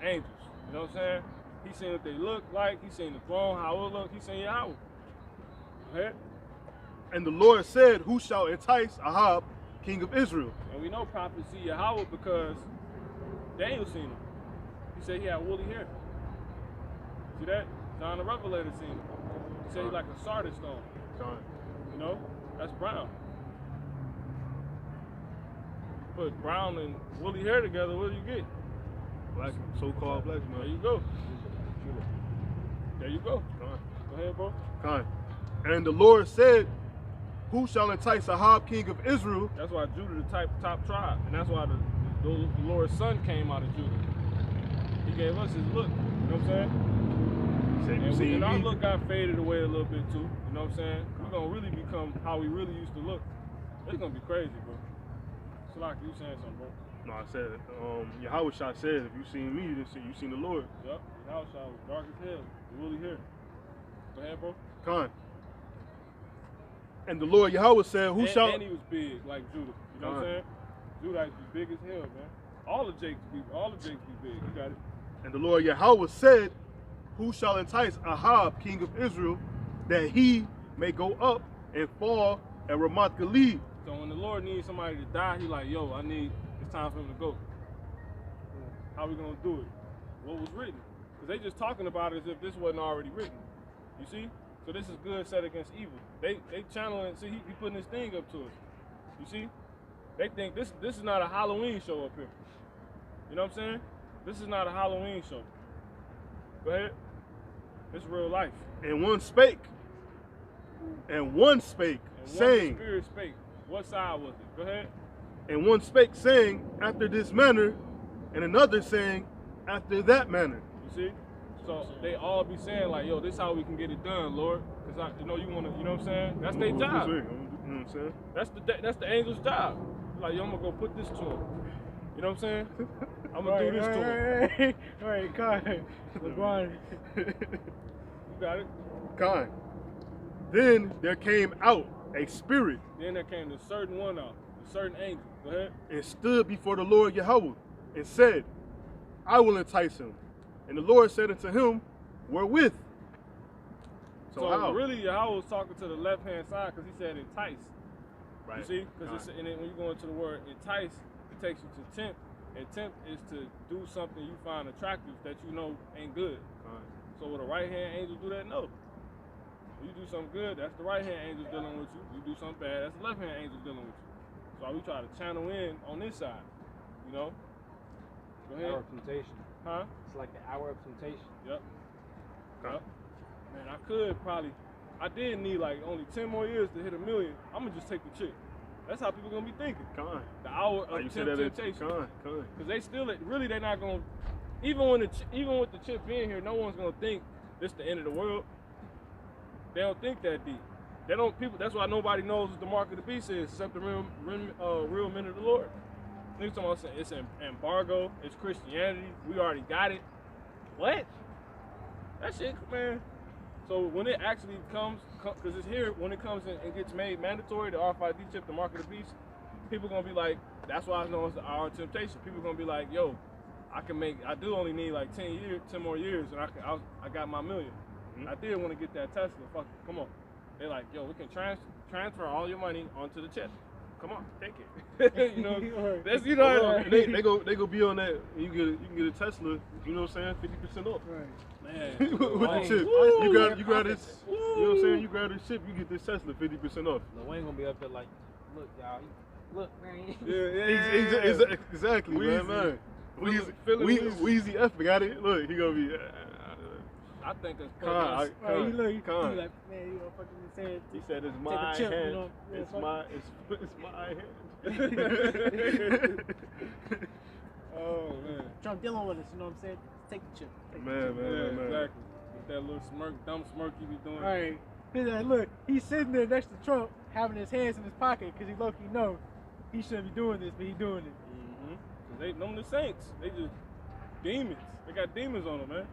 Angels. You know what I'm saying? He seen what they look like. He seen the throne, how it look. He seen Yahweh. Go ahead. And the Lord said, who shall entice Ahab, king of Israel? And we know prophets see Yahweh because Daniel seen him. He said he had woolly hair. See that? John the Revelator seen him. He said he's like a sardis stone. Con. You know? That's brown. Put brown and woolly hair together, what do you get? Black, so-called black There man. you go. There you go. Con. Go ahead, bro. Con. And the Lord said, who shall entice Ahab, king of Israel? That's why Judah the top tribe. And that's why the Lord's son came out of Judah. He gave us his look. You know what I'm saying? Say, And our look got faded away a little bit too. You know what I'm saying? We're going to really become how we really used to look. It's going to be crazy, bro. It's like you saying something, bro. No, I said, Yahweh Shah said, if you seen me, you seen the Lord. Yep. The house shot was dark as hell. You really here. Go ahead, bro. Con. And the Lord Yahweh said, who shall... And he was big, like Judah. You know what I'm saying? Judah used to be big as hell, man. All the Jakes be big. You got it. And the Lord Yahweh said, who shall entice Ahab, king of Israel, that he may go up and fall at Ramoth Gilead? So when the Lord needs somebody to die, he like, yo, it's time for him to go. How we gonna do it? what was written. Because they just talking about it as if this wasn't already written. You see? So this is good set against evil. They channeling, see, he putting this thing up to us. You see? They think this is not a Halloween show up here. You know what I'm saying? This is not a Halloween show. Go ahead. It's real life. And one spake. And one spake, And saying. one spirit spake. What side was it? Go ahead. And one spake, saying, after this manner, and another saying, after that manner. You see? So they all be saying like, yo, this how we can get it done, Lord. Because you know you wanna, you know what I'm saying? That's their job. You know what I'm saying? That's the angel's job. Like, yo, I'm gonna go put this to him. You know what I'm saying? I'm gonna do this to him. All right, God. LeBron. You got it? Kind. Then there came out a spirit Then there came the certain one out, the certain angel. Go ahead. and stood before the Lord Yahweh and said, I will entice him. And the Lord said unto him, wherewith? So how? really, Yahweh was talking to the left hand side because he said entice. Right. You see? Because and then when you go into the word entice, it takes you to tempt. And tempt is to do something you find attractive that you know ain't good. Kind. So would a right hand angel do that? No. When you do something good, that's the right hand angel dealing with you. You do something bad, that's the left hand angel dealing with you. So we try to channel in on this side. You know? Go Hour ahead. of temptation. Huh? It's like the hour of temptation. Yep. Yep. Man, I did need like only 10 more years to hit 1 million. I'm gonna just take the chick. That's how people gonna be thinking. Kind. The hour Like you of said that temptation. Kind. Because they still, really, they're not gonna, even with the chip being here, no one's gonna think this the end of the world. They don't think that deep. They don't, people, that's why nobody knows what the mark of the beast is except the real men of the Lord. Niggas talking about it's an embargo, it's Christianity, we already got it. What? That shit, man. So when it actually comes, because it's here, when it comes in and gets made mandatory, the RFID chip, the mark of the beast, people gonna be like, that's why it's known as the hour of temptation. People gonna be like, yo, I do only need like 10 more years, and I got my million. Mm-hmm. I did want to get that Tesla. Fuck it, come on. They're like, yo, we can transfer all your money onto the chip. Come on, take it. You know, that's They go be on that. You can get a Tesla. You know what I'm saying? 50% off. Right. man. With the chip, Woo! you grab this. You know what I'm saying? You grab this chip, you get this Tesla 50% off. Lil Wayne gonna be up there like, look, y'all, look, man. Yeah. Exactly, Weezy. man. Feeling Weezy F got it. Look, he gonna be. I think it's Con, Right, he look, he Con. like, man, you know, fucking saying. He said, "It's Take my a chip, hand. you know, yeah, It's fuck. my hand." Oh man. Trump dealing with us, you know what I'm saying? Take the chip. Take the Man, chip. man. Yeah, exactly. With that little dumb smirk he be doing. All right. He's like, look, he's sitting there next to Trump, having his hands in his pocket, because he low-key know he shouldn't be doing this, but he's doing it. Mm-hmm. They them the saints. They just demons. They got demons on them, man.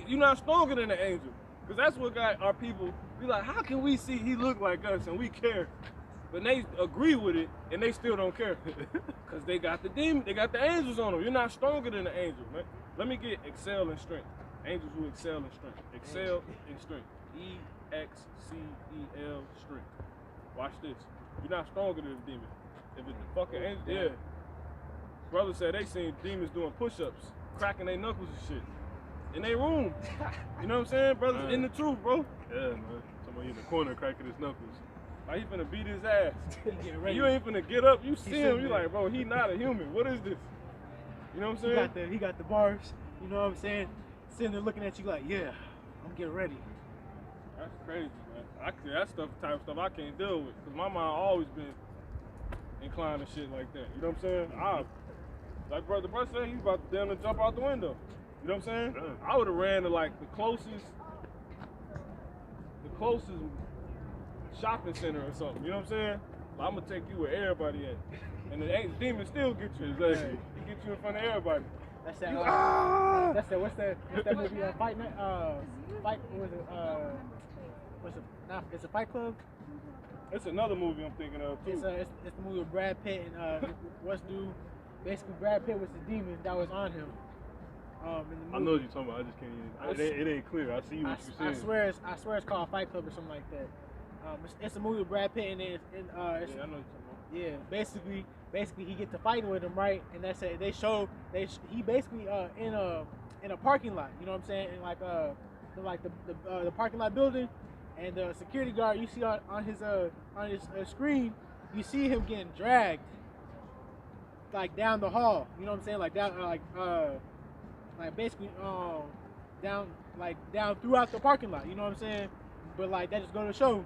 You're not stronger than the angel. Because that's what got our people be like, how can we see he look like us and we care? But they agree with it and they still don't care. Because they got the demon, they got the angels on them. You're not stronger than the angel, man. Let me get excel in strength. Angels who excel in strength. Excel in strength. E-X-C-E-L strength. Watch this. You're not stronger than the demon. If it's the fucking angel, yeah. Brother said they seen demons doing push-ups, cracking their knuckles and shit. In their room. You know what I'm saying? Brothers in the truth, bro. Yeah, man. Somebody in the corner cracking his knuckles. Like he finna beat his ass. He getting ready. You ain't finna get up, you see him, sitting you there. like, bro, he not a human. What is this? You know what I'm saying? He got the bars, you know what I'm saying? Sitting there looking at you like, yeah, I'm getting ready. That's crazy, man. That type of stuff I can't deal with. Cause my mind always been inclined to shit like that. You know what I'm saying? Like brother said, he's about to damn near jump out the window. You know what I'm saying? Yeah. I would have ran to like the closest shopping center or something. You know what I'm saying? Like, I'm gonna take you where everybody at, and the demon still get you. Exactly. He get you in front of everybody. That's that. What's that movie? Fight Night. Fight. What was it? What's it? Nah, it's a Fight Club. It's another movie I'm thinking of too. It's the movie with Brad Pitt and what's dude? Basically, Brad Pitt was the demon that was on him. In the movie. I know what you're talking about. I just can't even. It ain't clear. I see what you're saying. I swear it's called Fight Club or something like that. It's a movie with Brad Pitt and it's Yeah, I know what you're talking about. yeah. Basically he get to fighting with him, right? And that's it. He basically in a parking lot. You know what I'm saying? And the parking lot building, and the security guard you see on his screen, you see him getting dragged like down the hall. You know what I'm saying? Like down like basically down throughout the parking lot. You know what I'm saying? But like that just goes to show,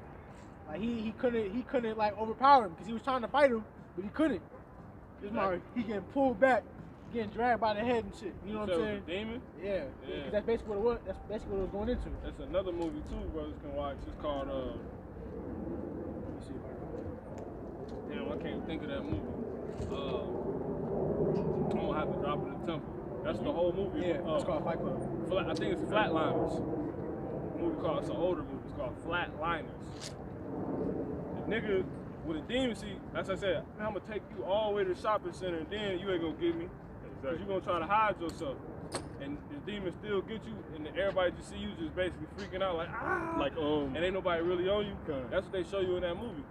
like he couldn't like overpower him because he was trying to fight him, but he couldn't. He getting pulled back, getting dragged by the head and shit. You know what I'm saying? Demon? Yeah. Because that's basically what it was. That's basically what it was going into. That's another movie too, brothers can watch. It's called Let me see if I damn, I can't think of that movie. I'm gonna have to drop it in the temple. That's the whole movie. Yeah, it's called Fight Club. I think it's Flatliners. It's an older movie. It's called Flatliners. The nigga with a demon, see, as I said, I'm gonna take you all the way to the shopping center, and then you ain't gonna get me, because you're gonna try to hide yourself, and the demon still get you, and everybody just see you just basically freaking out like and ain't nobody really on you. That's what they show you in that movie.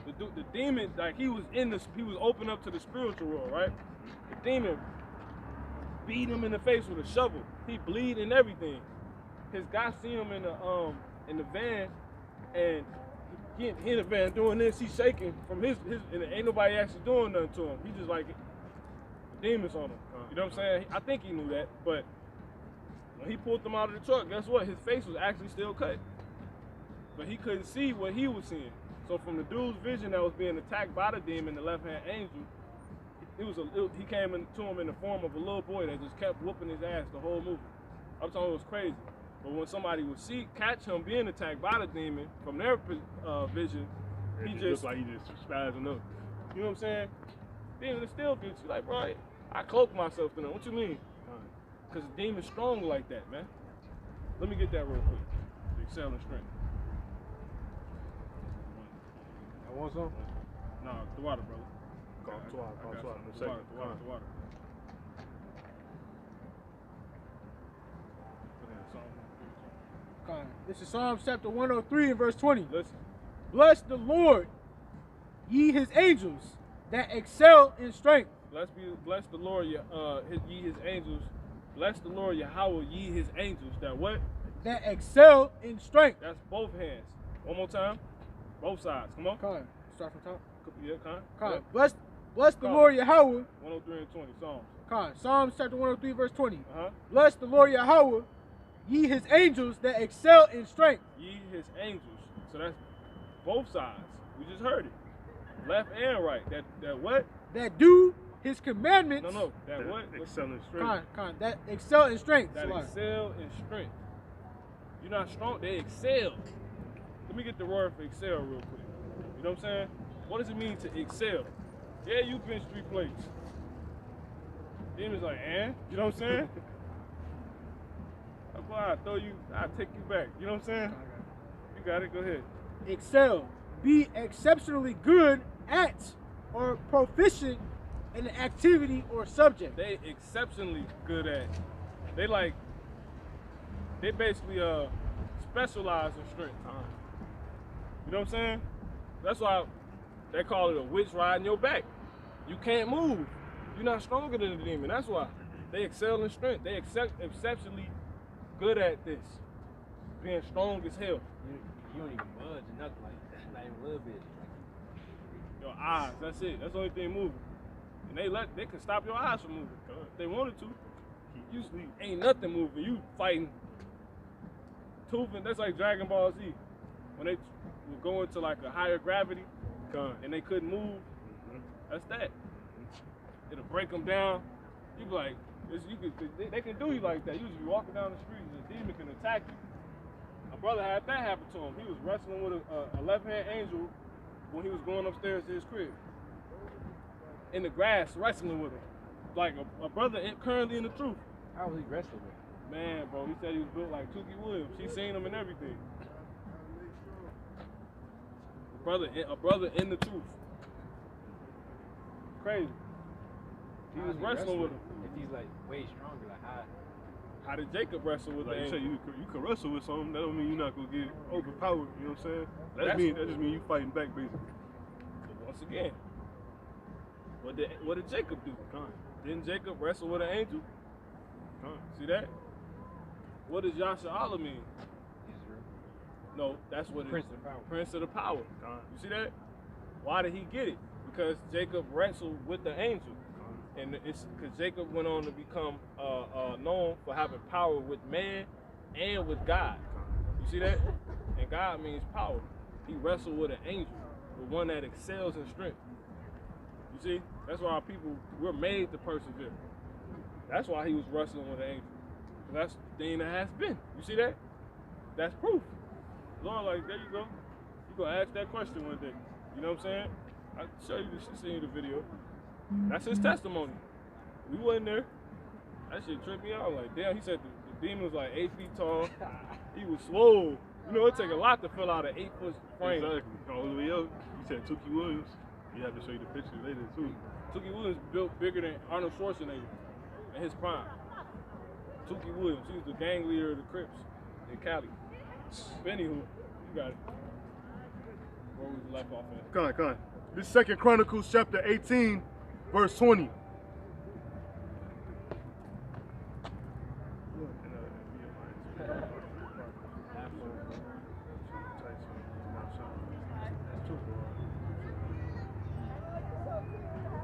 The demon, like he was open up to the spiritual world, right? The demon beat him in the face with a shovel. He bleed and everything. His guy see him in the van, and he in the van doing this. He's shaking from his and ain't nobody actually doing nothing to him. He just like the demons on him. You know what I'm saying? I think he knew that, but when he pulled them out of the truck, guess what? His face was actually still cut, but he couldn't see what he was seeing. So from the dude's vision that was being attacked by the demon, the left-hand angel, he came to him in the form of a little boy that just kept whooping his ass the whole movie. I'm telling you, it was crazy. But when somebody would catch him being attacked by the demon from their vision, he just looked like he just spazzing up. You know what I'm saying? Demon will still get you. Like, bro, I cloak myself to them. What you mean? Because the demon's strong like that, man. Let me get that real quick. The excel in strength. I want some? No, the water, brother. The water. This is Psalms chapter 103 and verse 20. Listen. Bless the Lord, ye his angels that excel in strength. Bless the Lord, ye his angels. Bless the Lord, Yahweh, ye his angels. That what? That excel in strength. That's both hands. One more time. Both sides. Come on. Come. Start from top. Yeah, come. Come. Bless the Lord Yahweh. 103 and 20 Psalms. Come. Psalms chapter 103 verse 20. Uh-huh. Bless the Lord Yahweh, ye his angels that excel in strength. Ye his angels. So that's both sides. We just heard it. Left and right. That what? That do his commandments. No. That what? Excel in strength. That excel in strength. That excel in strength. You're not strong, they excel. Let me get the word for excel real quick. You know what I'm saying? What does it mean to excel? Yeah, you bench 3 plates. Demon's like, you know what I'm saying? That's why I'll take you back. You know what I'm saying? You got it, go ahead. Excel. Be exceptionally good at or proficient in an activity or subject. They exceptionally good at. They basically specialize in strength. You know what I'm saying? That's why they call it a witch riding your back. You can't move. You're not stronger than the demon. That's why they excel in strength. They exceptionally good at this, being strong as hell. You don't even budge or nothing, like not even a little bit. Your eyes, that's it. That's the only thing moving. And they can stop your eyes from moving if they wanted to. Usually ain't nothing moving. You fighting tooth, and that's like Dragon Ball Z. When they would go into like a higher gravity and they couldn't move, that's that. It'll break them down. You be like, they can do you like that. You just be walking down the street and the demon can attack you. My brother had that happen to him. He was wrestling with a left-hand angel when he was going upstairs to his crib. In the grass, wrestling with him. Like a brother currently in the truth. How was he wrestling with him? Man, bro, he said he was built like Tookie Williams. She seen him and everything. A brother in the truth. Crazy. He was wrestling with him. If he's like way stronger, like how did Jacob wrestle with like the you say, angel? you can wrestle with something. That don't mean you're not gonna get overpowered. You know what I'm saying? That just mean you fighting back, basically. Once again, what did Jacob do? Didn't Jacob wrestle with an angel? See that? What does Yasha Allah mean? Israel. No, that's what Prince it of power. Prince of the power. Con. You see that? Why did he get it? Because Jacob wrestled with the angel. And it's because Jacob went on to become known for having power with man and with God. You see that? And God means power. He wrestled with an angel, with one that excels in strength. You see? That's why we're made to persevere. That's why he was wrestling with an angel. That's the thing that has been. You see that? That's proof. Lord, like, there you go. You're going to ask that question one day. You know what I'm saying? I'll show you, send you the video. That's his testimony. We wasn't there. That shit tripped me out. Like, damn, he said the demon was like 8 feet tall. He was swole. You know, it take a lot to fill out an 8-foot frame. Exactly. All the way up. You said Tookie Williams. We have to show you the picture later too. Tookie Williams built bigger than Arnold Schwarzenegger in his prime. Tookie Williams, he was the gang leader of the Crips in Cali. Anywho, you got it. Where was the left off at? Come on. This 2 Chronicles chapter 18, verse 20.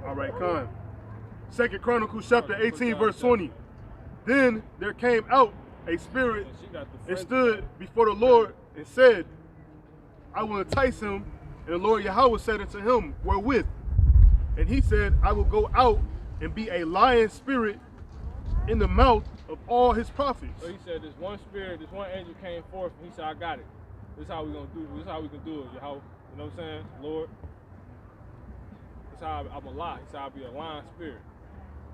All right, Khan. 2 Chronicles chapter 18, verse 20. Then there came out a spirit and stood before the Lord and said, I will entice him. And the Lord Yahweh said unto him, wherewith? And he said, I will go out and be a lion spirit in the mouth of all his prophets. So he said, this one spirit, this one angel came forth, and he said, I got it. This is how we gonna do it. This is how we can do it, Yahweh. You know what I'm saying? Lord. This is how I'm a lie. He said, I'll be a lion spirit.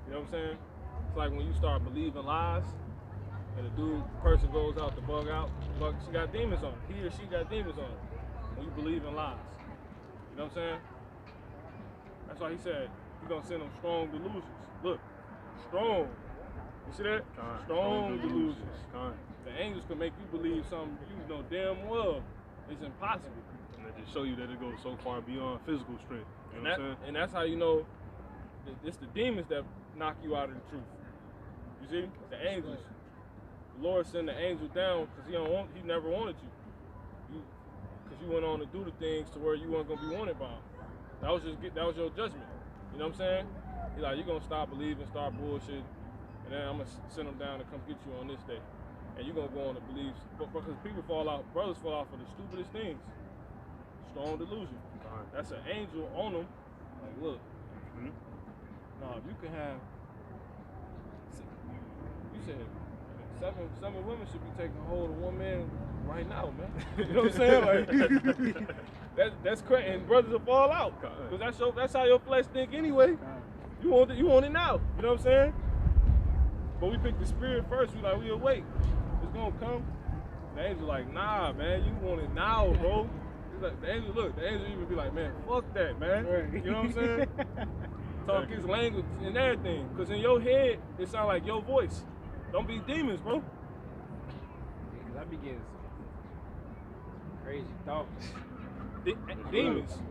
You know what I'm saying? It's like when you start believing lies, and the person goes out to bug out, she got demons on her. He or she got demons on her. When you believe in lies. You know what I'm saying? That's why he said, you're going to send them strong delusions. Look, strong. You see that? Strong delusions. The angels can make you believe something you know damn well is impossible. And they just show you that it goes so far beyond physical strength. You know what I'm saying? And that's how you know it's the demons that knock you out of the truth. You see? The angels. The Lord sent the angel down because he never wanted you. Because you went on to do the things to where you weren't going to be wanted by him. That was your judgment. You know what I'm saying? He's like, you're going to stop believing, start bullshit, and then I'm going to send them down to come get you on this day. And you're going to go on to believe. Because people fall out, brothers fall out for the stupidest things. Strong delusion. That's an angel on them. Like, look. Now, if you can have, you said, seven women should be taking hold of one man right now, man. You know what I'm saying? Like, that's crazy. And brothers will fall out. Because that's how your flesh think anyway. You want it now. You know what I'm saying? But we pick the spirit first. We awake. It's gonna come. The angel like, nah, man, you want it now, bro. He's like, the angel even be like, man, fuck that, man. You know what I'm saying? Talk his language and everything. Because in your head, it sound like your voice. Don't be demons, bro. Because I be getting some crazy thoughts. Demons.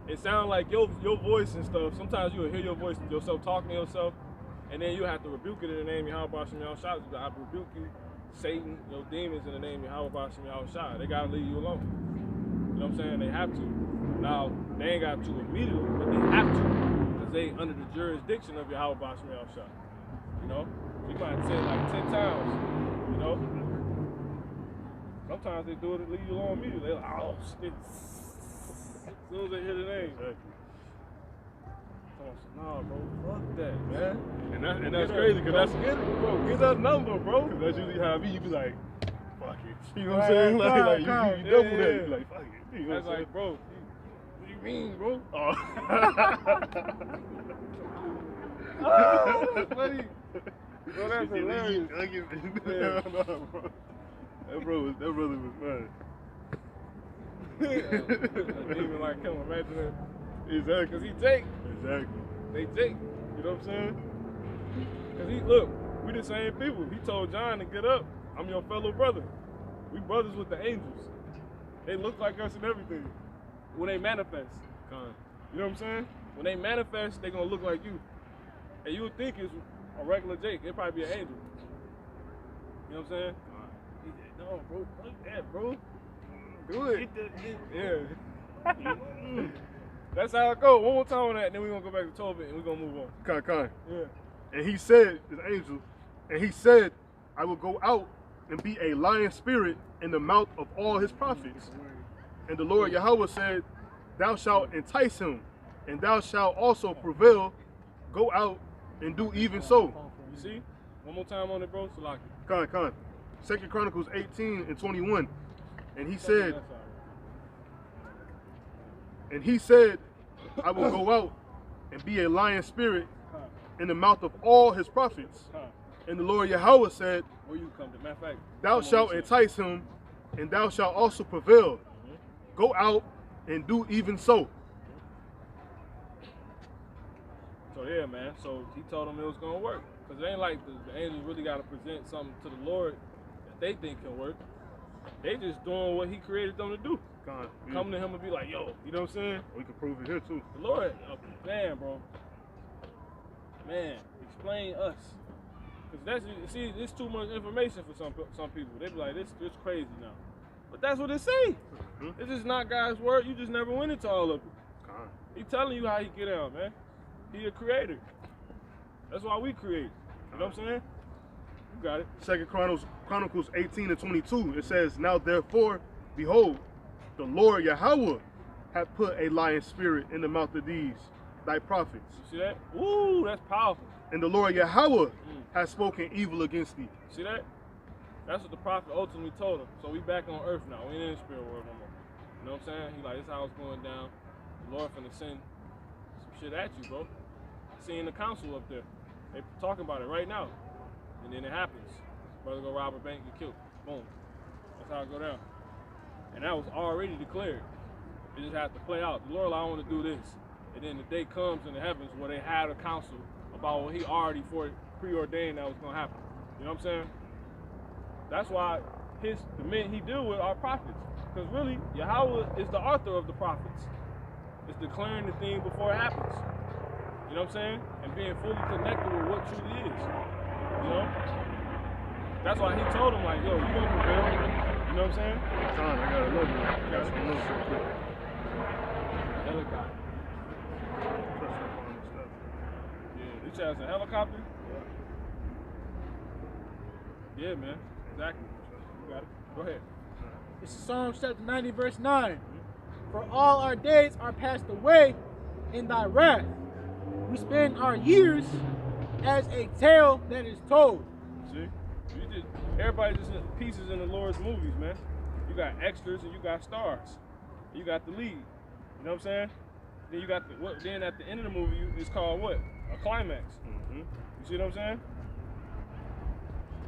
It sounds like your voice and stuff. Sometimes you'll hear your voice yourself talking to yourself, and then you have to rebuke it in the name of Yahweh B'Shem Yahushua. I rebuke you, Satan, your demons, in the name of Yahweh B'Shem Yahushua. They gotta leave you alone. You know what I'm saying? They have to. Now they ain't got to immediately, but they have to, because they under the jurisdiction of Yahweh B'Shem Yahushua. You know, you might say it like 10 times. You know. Sometimes they do it and leave you alone immediately. They're like, oh shit. As soon as they hear the name. Nah, bro, fuck that, man. And that's crazy, because get that number, bro. Because that's usually how you be like, fuck it. You know what I'm saying? Like you double that. You be like, fuck it. You know that's like, bro, what do you mean, bro? Oh. Oh, that's funny. Bro, that's hilarious. That brother was fun. Even like him, imagine that. Exactly. Because he take. Exactly. They take. You know what I'm saying? Because look, we the same people. He told John to get up. I'm your fellow brother. We brothers with the angels. They look like us and everything. When they manifest. You know what I'm saying? When they manifest, they're going to look like you. And you would think it's a regular Jake. It'd probably be an angel. You know what I'm saying? He said, no, bro, fuck that, bro. Do it. Yeah. That's how it go. One more time on that, and then we're gonna go back to Tobit and we're gonna move on. Kind. Yeah. And he said, this angel, and he said, I will go out and be a lion spirit in the mouth of all his prophets. And the Lord Yahweh said, thou shalt entice him, and thou shalt also prevail. Go out and do even so. You see? One more time on it, bro. Salaki. Kind. 2 Chronicles 18 and 21. And he said, I will go out and be a lion spirit in the mouth of all his prophets. And the Lord Yahweh said, Where you come to? Matter of fact, thou shalt entice him, and thou shalt also prevail. Go out and do even so. So yeah, man. So he told them it was gonna work, cause it ain't like the angels really gotta present something to the Lord that they think can work. They just doing what he created them to do. Come to him and be like, yo, you know what I'm saying? We can prove it here too. The Lord, man, bro. Man, explain us. Cause that's, see, it's too much information for some people. They be like, this crazy now. But that's what it say. It's just not God's word. You just never went into all of it. He telling you how he get out, man. He a creator. That's why we create. You know what I'm saying? You got it. 2 Chronicles 18 and 22. It says, now therefore, behold, the Lord Yahweh hath put a lion spirit in the mouth of these thy prophets. You see that? Ooh, that's powerful. And the Lord Yahweh has spoken evil against thee. See that? That's what the prophet ultimately told him. So we back on earth now. We ain't in the spirit world no more. You know what I'm saying? He like, this how it's going down. The Lord finna send some shit at you, bro. Seeing the council up there. They talking about it right now. And then it happens. Brother go rob a bank, get killed. Boom. That's how it go down. And that was already declared. It just had to play out. The Lord, I want to do this. And then the day comes in the heavens where they had a council about what he already preordained that was going to happen. You know what I'm saying? That's why the men he deal with are prophets. Because really, Yahweh is the author of the prophets. It's declaring the thing before it happens. You know what I'm saying? And being fully connected with what truly is. You know? That's why he told him, like, yo, you gonna prevail. You know what I'm saying? Con, I got another one. I got some notes real quick. Helicopter. Yeah, this has a helicopter? Yeah, man. Exactly. You got it. Go ahead. It's Psalm chapter 90, verse 9. For all our days are passed away in thy wrath. We spend our years as a tale that is told. See? Everybody just pieces in the Lord's movies, man. You got extras and you got stars. You got the lead. You know what I'm saying? Then you got then at the end of the movie, it's called what? A climax. You see what I'm saying?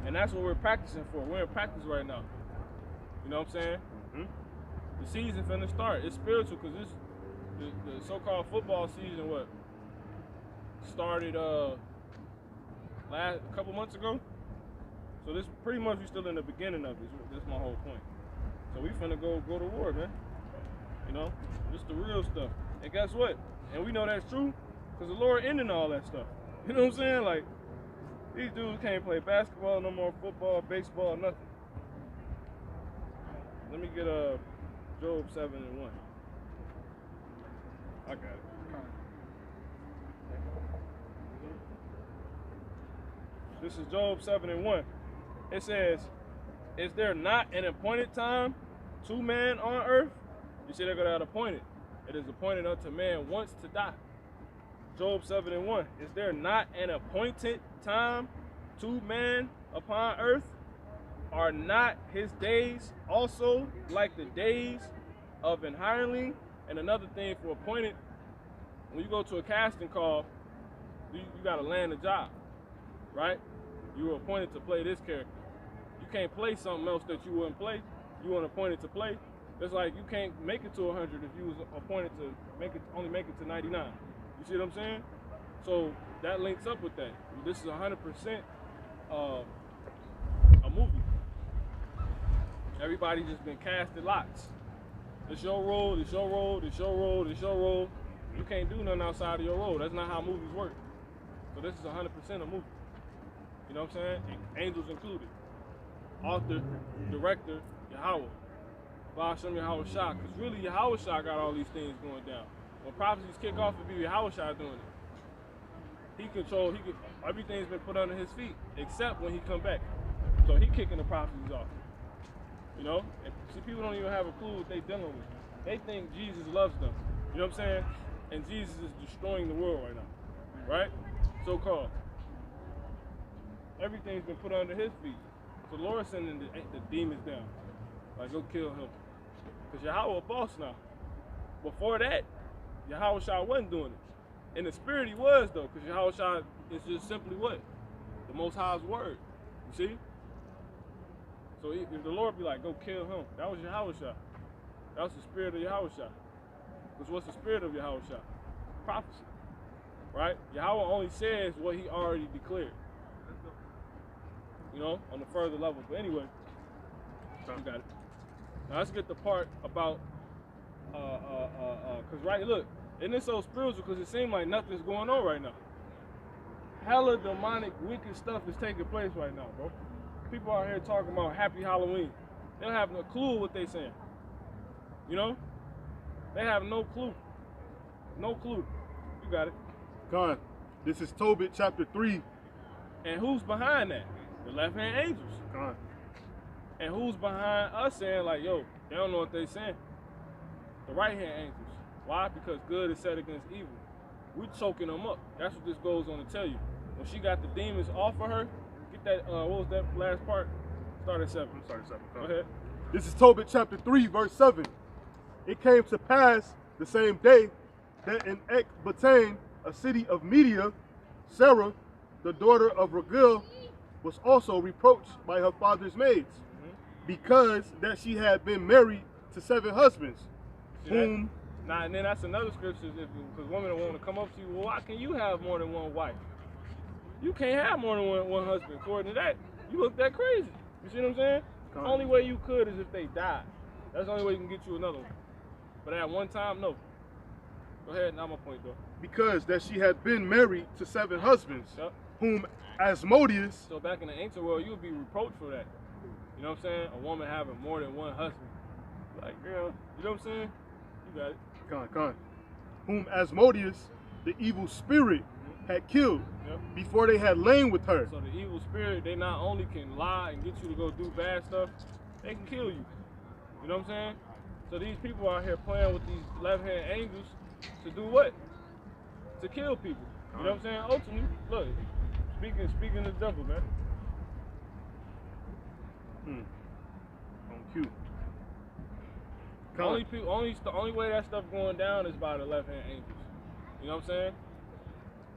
And that's what we're practicing for. We're in practice right now. You know what I'm saying? The season finna start. It's spiritual because this the so-called football season started a couple months ago. So this pretty much we still in the beginning of it. That's my whole point. So we finna go to war, man. You know, this the real stuff. And guess what? And we know that's true because the Lord ending all that stuff. You know what I'm saying? Like, these dudes can't play basketball no more, football, baseball, nothing. Let me get Job 7 and 1. I got it. This is Job 7 and 1. It says, is there not an appointed time to man on earth? You see, they're going to have appointed. It is appointed unto man once to die. Job 7 and 1. Is there not an appointed time to man upon earth? Are not his days also like the days of an hireling? And another thing for appointed, when you go to a casting call, you got to land a job, right? You were appointed to play this character. You can't play something else that you wouldn't play. You weren't appointed to play. It's like you can't make it to 100 if you was appointed to only make it to 99. You see what I'm saying? So that links up with that. This is 100% a movie. Everybody just been casted lots. It's your role, it's your role, it's your role, it's your role. You can't do nothing outside of your role. That's not how movies work. So this is 100% a movie. You know what I'm saying? Angels included. author, director, Yahweh. Hashem Yahweh Shah. Because really Yahweh Shah got all these things going down. When prophecies kick off, it be Yahweh Shah doing it. Everything's been put under his feet, except when he come back. So he kicking the prophecies off. You know? And see, people don't even have a clue what they dealing with. They think Jesus loves them. You know what I'm saying? And Jesus is destroying the world right now. Right? So-called. Everything's been put under his feet. So the Lord's sending the demons down. Like, go kill him. Because Yahweh a boss now. Before that, Yahweh Shah wasn't doing it. In the spirit he was, though, because Yahweh Shah is just simply what? The Most High's word. You see? So if the Lord be like, go kill him, that was Yahweh Shah. That was the spirit of Yahweh Shah. Because what's the spirit of Yahweh Shah? Prophecy. Right? Yahweh only says what he already declared. You know, on the further level. But anyway, you got it. Now let's get the part about, because right, look, isn't it so spiritual? Because it seems like nothing's going on right now. Hella demonic, wicked stuff is taking place right now, bro. People out here talking about happy Halloween. They don't have no clue what they saying. You know? They have no clue. No clue. You got it. Con, this is Tobit chapter 3. And who's behind that? The left-hand angels. Con. And who's behind us saying like, yo, they don't know what they saying? The right-hand angels. Why? Because good is set against evil. We're choking them up. That's what this goes on to tell you. When she got the demons off of her, get that, what was that last part? Start at 7. Start at 7. Go ahead. This is Tobit chapter 3, verse 7. It came to pass the same day that in Ecbatane, a city of Media, Sarah, the daughter of Raguel, was also reproached by her father's maids, because that she had been married to 7 husbands, See whom... that? Now, and then that's another scripture, because women want to come up to you, well, why can you have more than one wife? You can't have more than one husband. According to that, you look that crazy. You see what I'm saying? The only way you could is if they died. That's the only way you can get you another one. But at one time, no. Go ahead, now my point, though. Because that she had been married to 7 husbands, Yep. whom Asmodeus... So back in the ancient world, you would be reproached for that. You know what I'm saying? A woman having more than one husband. Like, girl, you know what I'm saying? You got it. Con. Whom Asmodeus, the evil spirit, had killed before they had lain with her. So the evil spirit, they not only can lie and get you to go do bad stuff, they can kill you. You know what I'm saying? So these people out here playing with these left-hand angels to do what? To kill people. You know what I'm saying? Ultimately, look, speaking the devil, man. On cue. The only way that stuff going down is by the left-hand angels. You know what I'm saying?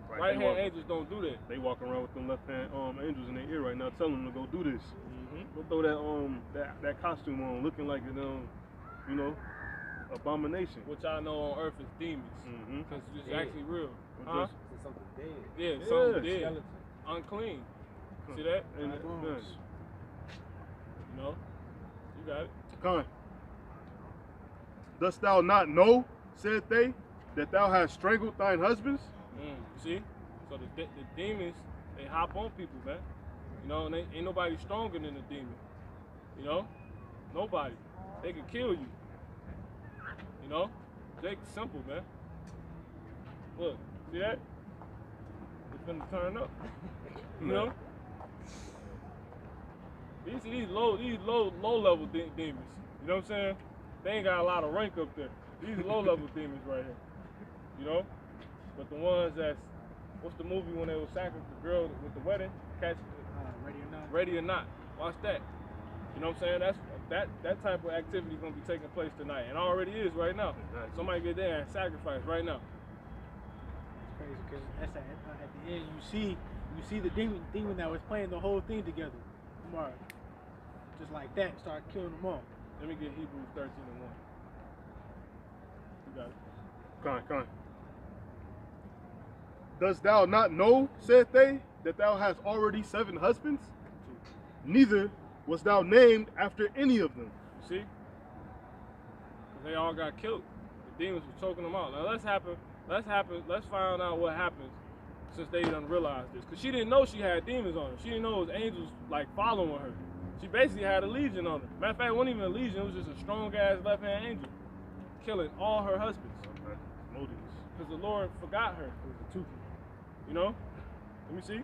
Right-hand angels don't do that. They walk around with them left-hand angels in their ear right now, telling them to go do this. Go throw that costume on, looking like an you know, abomination. Which I know on earth is demons. Because it's Dead. actually real. Huh? It's something dead. Yeah, something dead. Skeleton. Unclean. See that? And, You know? You got it. Con. Dost thou not know, said they, that thou hast strangled thine husbands? See? So the demons, they hop on people, man. You know, and ain't nobody stronger than the demon. You know? Nobody. They can kill you. You know? Jake's simple, man. Look, see that? It's gonna turn up. You know? These low level demons. You know what I'm saying? They ain't got a lot of rank up there. These are low level demons right here. You know? But the ones that's, what's the movie when they were sacrificing the girl with the wedding? Catch Ready or Not. Ready or Not. Watch that. You know what I'm saying? That type of activity is gonna be taking place tonight, and already is right now. Exactly. Somebody get there and sacrifice right now. It's crazy because that's at the end you see the demon that was playing the whole thing together. Mark, just like that, start killing them all. Let me get Hebrews 13:1. You got it. Con. Dost thou not know, said they, that thou hast already 7 husbands? Neither was thou named after any of them. You see? 'Cause they all got killed. The demons were choking them out. Now let's find out what happens since they done realized this. Because she didn't know she had demons on her. She didn't know it was angels like following her. She basically had a legion on her. Matter of fact, it wasn't even a legion, it was just a strong ass left hand angel killing all her husbands. Okay. Motives. Because the Lord forgot her. It was a Tuki. You know? Let me see.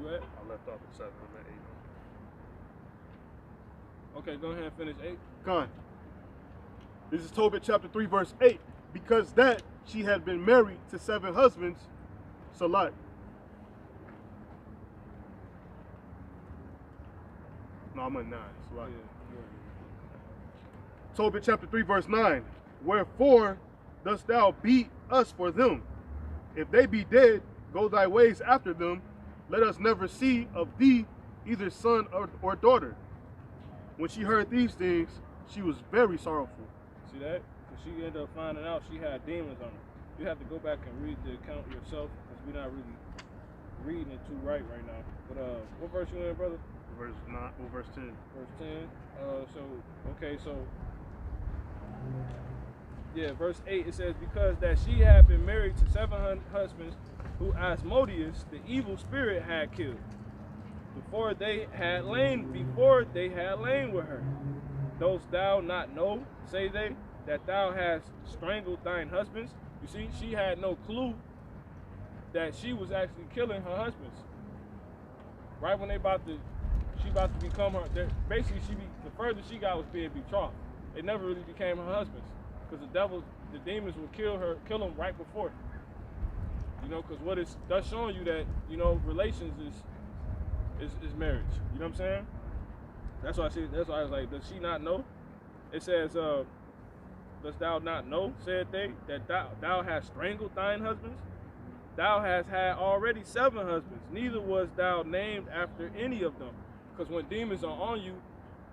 Where you at? I left off at 7. I'm at 8. Okay, go ahead and finish 8. Con. This is Tobit chapter 3, verse 8. Because that she had been married to 7 husbands, Salat. No, I'm at 9. Salat. Tobit chapter 3, verse 9. Wherefore dost thou beat us for them? If they be dead, go thy ways after them. Let us never see of thee either son or daughter. When she heard these things, she was very sorrowful. See that? Because she ended up finding out she had demons on her. You have to go back and read the account yourself, because we're not really reading it too right now. But what verse you in, brother? Verse 9, or verse 10. Verse 10. Yeah, verse 8, it says, because that she had been married to 7 husbands, who Asmodeus, the evil spirit, had killed, before they had lain with her. Dost thou not know, say they, that thou hast strangled thine husbands? You see, she had no clue that she was actually killing her husbands. Right when she about to become her, basically the further she got was being betrothed. They never really became her husbands, because the demons would kill them right before. You know, because what it's that's showing you that, you know, relations is marriage. You know what I'm saying? That's why I was like, does she not know? It says, dost thou not know, said they, that thou hast strangled thine husbands? Thou hast had already 7 husbands, neither was thou named after any of them. Because when demons are on you,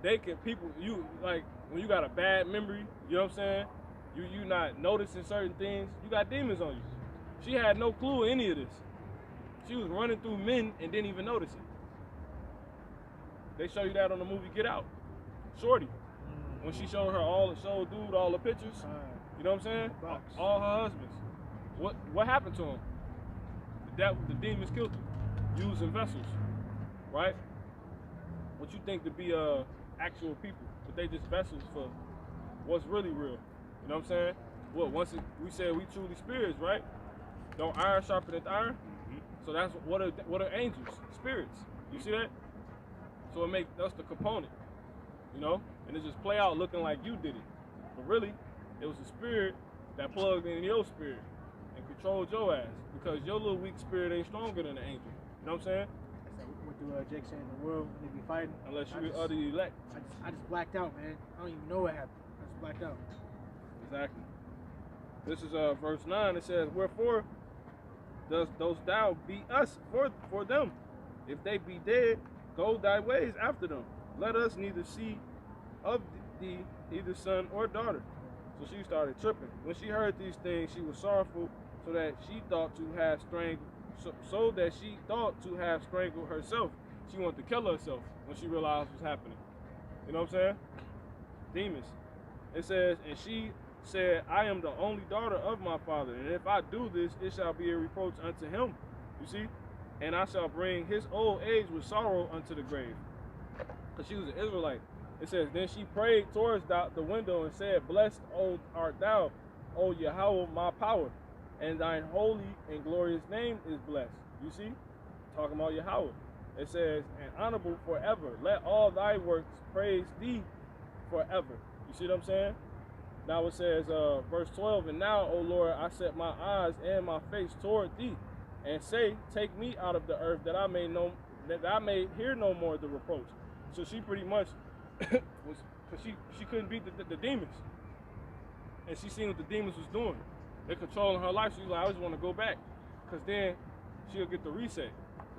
when you got a bad memory, you know what I'm saying? You not noticing certain things, you got demons on you. She had no clue of any of this. She was running through men and didn't even notice it. They show you that on the movie Get Out. Shorty. When she showed all the pictures, you know what I'm saying? All her husbands. What happened to them? The demons killed them, using vessels, right? What you think to be actual people, but they just vessels for what's really real. You know what I'm saying? We said we truly spirits, right? Don't iron sharpen iron. So that's what are angels? Spirits. You see that? So that's the component, you know? And it just play out looking like you did it. But really, it was the spirit that plugged in your spirit and controlled your ass, because your little weak spirit ain't stronger than the angel. You know what I'm saying? What do Jake say in the world when they be fighting? Unless you are the elect. I just blacked out, man. I don't even know what happened. I just blacked out. Exactly. This is verse 9. It says, wherefore dost thou beat us for them? If they be dead, go thy ways after them. Let us neither see of thee either son or daughter. So she started tripping. When she heard these things, she was sorrowful, so that she thought to have strangled herself. She wanted to kill herself when she realized what was happening. You know what I'm saying? Demons. It says, and she said, I am the only daughter of my father, and if I do this, it shall be a reproach unto him. You see? And I shall bring his old age with sorrow unto the grave. Because she was an Israelite. It says, then she prayed towards the window and said, blessed art thou, O Yahweh, my power, and thine holy and glorious name is blessed. You see? Talking about Yahweh. It says, and honorable forever. Let all thy works praise thee forever. You see what I'm saying? Now it says, verse 12, and now, O Lord, I set my eyes and my face toward thee, and say, take me out of the earth, that I may hear no more the reproach. So she pretty much was, because she couldn't beat the demons, and she seen what the demons was doing. They're controlling her life. She was like, I just want to go back, because then she'll get the reset.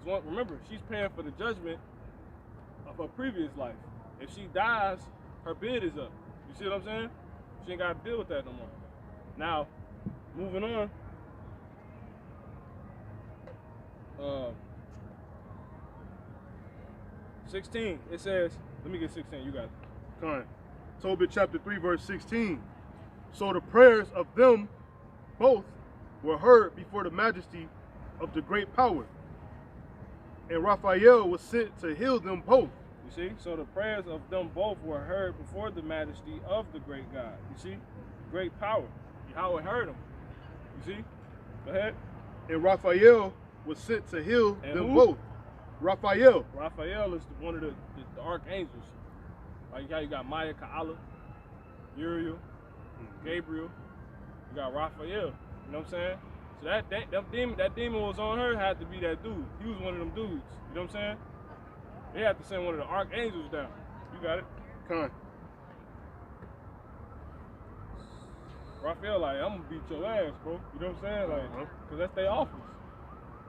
Because remember, she's paying for the judgment of her previous life. If she dies, her bid is up. You see what I'm saying? She ain't got to deal with that no more. Now, moving on. 16, it says, let me get 16, you got it. Con. Tobit chapter 3, verse 16. So the prayers of them both were heard before the majesty of the great power. And Raphael was sent to heal them both. You see? So the prayers of them both were heard before the majesty of the great God. You see? Great power. Yahweh heard them. You see? Go ahead. And Raphael was sent to heal And them who? both. Raphael. Raphael is one of the archangels. Like how you got Michael, Uriel, Gabriel. You got Raphael. You know what I'm saying? So that demon was on her had to be that dude. He was one of them dudes. You know what I'm saying? They had to send one of the archangels down. You got it? Con. Raphael like, I'm gonna beat your ass, bro. You know what I'm saying? Like, cause that's their office.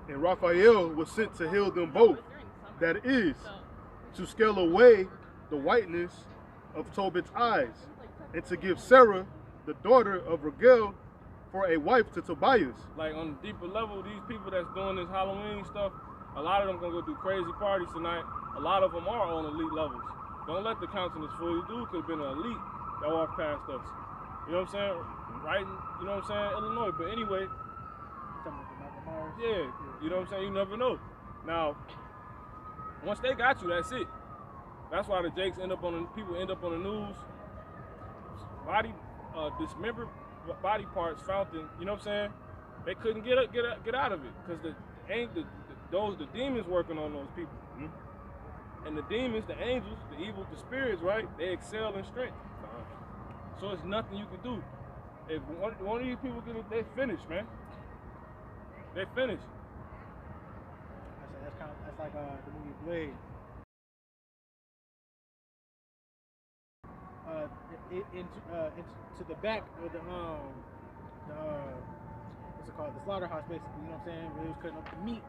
And Raphael was sent to heal them both. That is, to scale away the whiteness of Tobit's eyes, and to give Sarah, the daughter of Raguel, for a wife to Tobias. Like on a deeper level, these people that's doing this Halloween stuff, a lot of them gonna go do crazy parties tonight. A lot of them are on elite levels. Don't let the countenance fool you. Dude could have been an elite that walked past us. You know what I'm saying? Right? You know what I'm saying? Illinois. But anyway, yeah. You know what I'm saying? You never know. Now, once they got you, that's it. That's why the Jakes people end up on the news. Dismembered body parts found in, you know what I'm saying? They couldn't get out of it because the demons working on those people. And the demons, the angels, the evil, the spirits, right? They excel in strength. So it's nothing you can do. If one of these people get it, they finished, man. They finished. That's like the movie Blade. Into the back of the what's it called? The slaughterhouse, basically. You know what I'm saying? Where they was cutting up the meat. You know